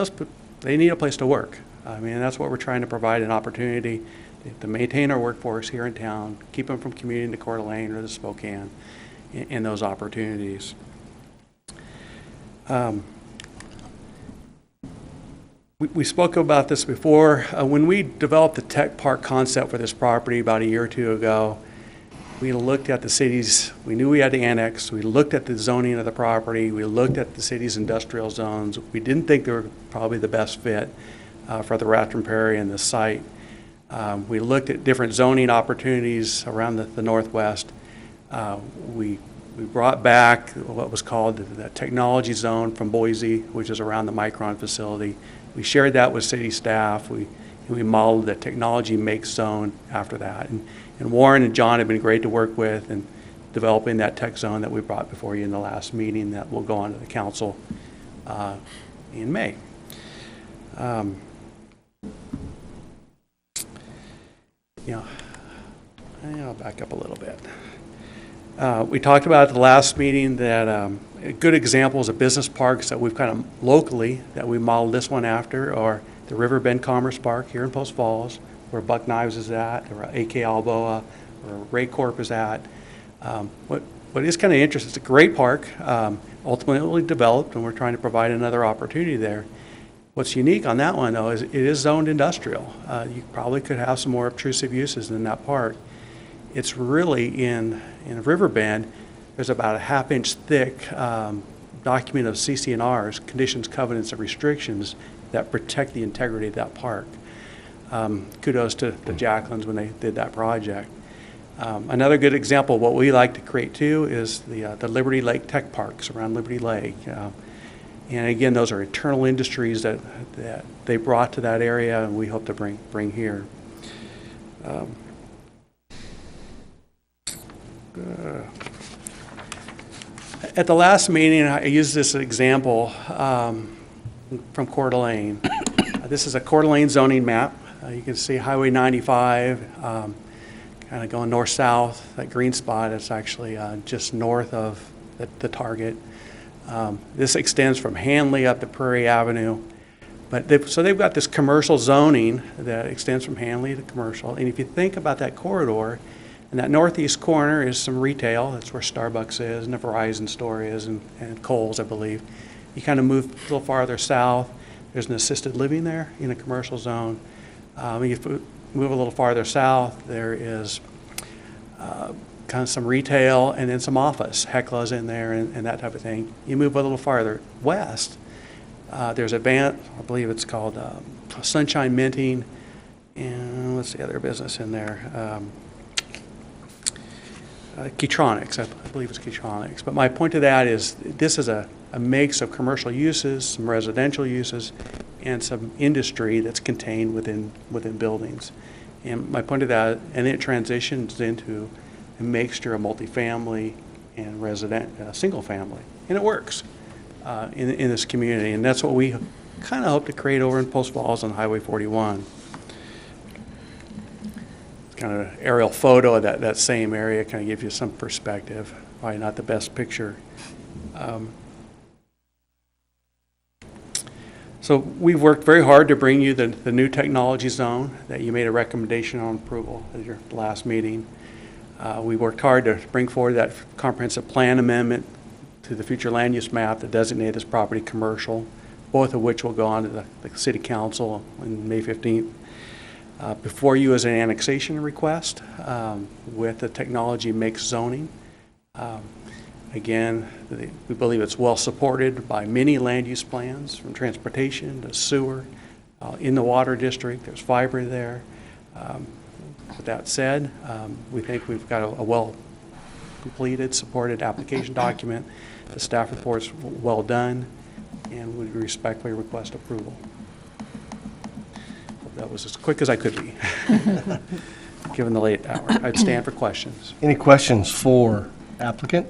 they need a place to work. I mean, that's what we're trying to provide, an opportunity to maintain our workforce here in town, keep them from commuting to Coeur d'Alene or to Spokane, in those opportunities. We spoke about this before. When we developed the tech park concept for this property about a year or two ago, we looked at the cities, we knew we had to annex, we looked at the zoning of the property, we looked at the city's industrial zones. We didn't think they were probably the best fit for the Latham Prairie and the site. We looked at different zoning opportunities around the Northwest. We brought back what was called the technology zone from Boise, which is around the Micron facility. We shared that with city staff. We modeled the technology make zone after that. And Warren and John have been great to work with in developing that tech zone that we brought before you in the last meeting that will go on to the council in May. I'll back up a little bit. We talked about at the last meeting that good examples of business parks that we've kind of locally, that we modeled this one after, are the Riverbend Commerce Park here in Post Falls, where Buck Knives is at, or AK Alboa, or Ray Corp is at. What is kind of interesting, it's a great park, ultimately developed, and we're trying to provide another opportunity there. What's unique on that one, though, is it is zoned industrial. You probably could have some more obtrusive uses in that park. It's really in Riverbend, there's about a half-inch thick document of CC&Rs, conditions, covenants, and restrictions that protect the integrity of that park. Kudos to the Jacklins when they did that project. Another good example of what we like to create too is the Liberty Lake Tech Parks around Liberty Lake. And again, those are eternal industries that they brought to that area, and we hope to bring here. At the last meeting, I used this example from Coeur d'Alene. This is a Coeur d'Alene zoning map. You can see Highway 95, kind of going north-south. That green spot is actually just north of the target. This extends from Hanley up to Prairie Avenue. So they've got this commercial zoning that extends from Hanley to commercial. And if you think about that corridor, in that northeast corner is some retail. That's where Starbucks is, and the Verizon store is, and Kohl's, I believe. You kind of move a little farther south. There's an assisted living there in a commercial zone. You move a little farther south, there is kind of some retail and then some office. Hekla's in there and that type of thing. You move a little farther west, there's I believe it's called Sunshine Minting, and what's the other business in there? Keytronics, I believe it's Keytronics. But my point to that is this is a mix of commercial uses, some residential uses, and some industry that's contained within buildings. And my point to that, and it transitions into a mixture of multifamily and single family. And it works in this community. And that's what we kind of hope to create over in Post Falls on Highway 41. Kind of an aerial photo of that same area, kind of gives you some perspective. Probably not the best picture. So we've worked very hard to bring you the new technology zone that you made a recommendation on approval at your last meeting. We worked hard to bring forward that comprehensive plan amendment to the future land use map that designated this property commercial, both of which will go on to the city council on May 15th. Before you is an annexation request with the technology mix zoning. Again, we believe it's well supported by many land use plans, from transportation to sewer. In the water district, there's fiber there. With that said, we think we've got a well completed, supported application document. The staff report's well done, and we respectfully request approval. That was as quick as I could be. given the late hour. I'd stand for questions. Any questions for applicant?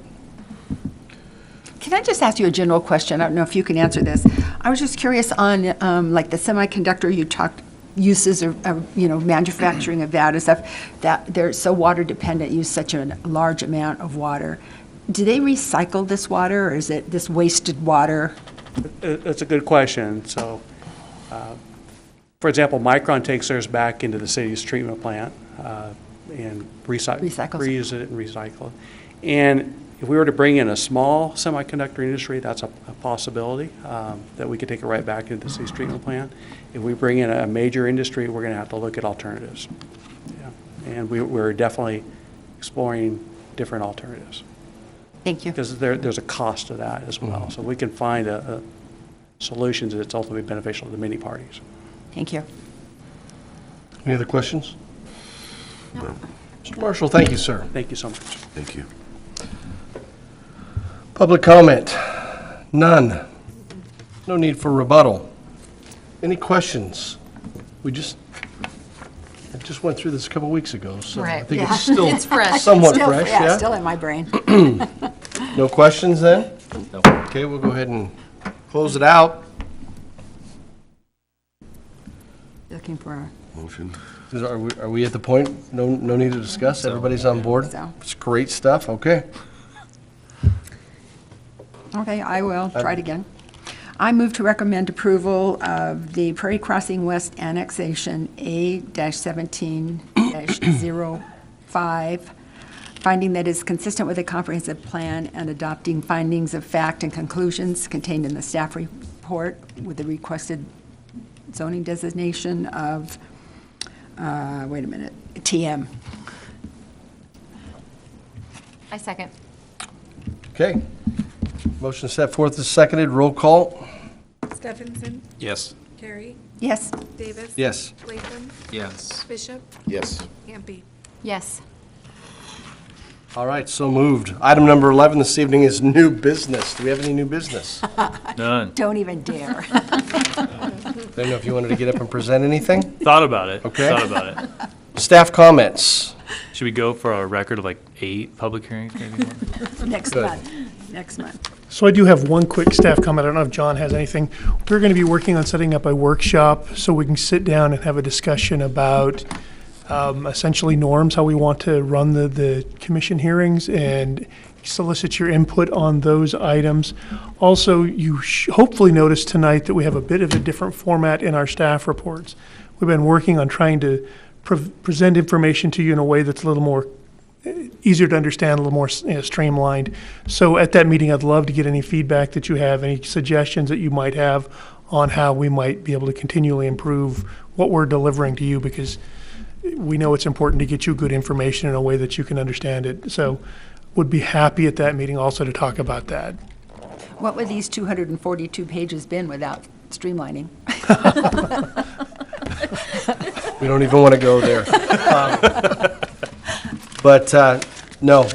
Can I just ask you a general question? I don't know if you can answer this. I was just curious on, like the semiconductor, you talked uses of, manufacturing of that and stuff, that they're so water dependent, use such a large amount of water. Do they recycle this water, or is it this wasted water? That's a good question. So, for example, Micron takes theirs back into the city's treatment plant and reuse it and recycle it. And if we were to bring in a small semiconductor industry, that's a possibility, that we could take it right back into the city's treatment plant. If we bring in a major industry, we're going to have to look at alternatives. Yeah. And we're definitely exploring different alternatives. Thank you. Because there's a cost to that as well. So we can find a solutions that's ultimately beneficial to many parties. Thank you. Any other questions? No. Mr. Marshall, thank you, sir. Thank you so much. Thank you. Public comment? None. No need for rebuttal. Any questions? I just went through this a couple weeks ago, so I think it's still It's fresh. somewhat Still, fresh, yeah, yeah? still in my brain. No questions then? No. Okay, we'll go ahead and close it out. Looking for a Motion. Are we at the point, no need to discuss? Everybody's on board? So. It's great stuff, okay. Okay, I will try it again. I move to recommend approval of the Prairie Crossing West Annexation A-17-05, finding that is consistent with a comprehensive plan and adopting findings of fact and conclusions contained in the staff report with the requested zoning designation of, TM. I second. Okay. Motion set forth is seconded. Roll call. Steffensen, Yes. Carey, Yes. Davis. Yes. Latham, Yes. Bishop, Yes. Hampe. Yes. All right, so moved. Item number 11 this evening is new business. Do we have any new business? None. Don't even dare. I don't know if you wanted to get up and present anything? Thought about it. Okay. Thought about it. Staff comments. Should we go for a record of like 8 public hearings, maybe more? Next Good. month. Next month. So I do have one quick staff comment. I don't know if John has anything. We're going to be working on setting up a workshop so we can sit down and have a discussion about essentially norms, how we want to run the commission hearings, and solicit your input on those items. Also, you hopefully noticed tonight that we have a bit of a different format in our staff reports. We've been working on trying to present information to you in a way that's a little more easier to understand, a little more streamlined. So at that meeting, I'd love to get any feedback that you have, any suggestions that you might have on how we might be able to continually improve what we're delivering to you, because we know it's important to get you good information in a way that you can understand it. So would be happy at that meeting also to talk about that. What would these 242 pages been without streamlining? We don't even want to go there. But no,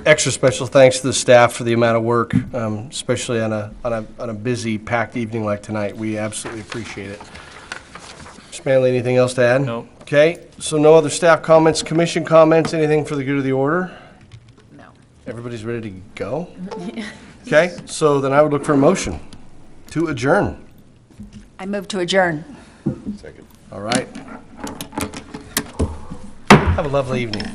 extra special thanks to the staff for the amount of work, especially on a busy, packed evening like tonight. We absolutely appreciate it. Mr. Manley, anything else to add? Nope. Okay, so no other staff comments, commission comments, anything for the good of the order? No. Everybody's ready to go? Okay, so then I would look for a motion to adjourn. I move to adjourn. Second. All right. Have a lovely evening.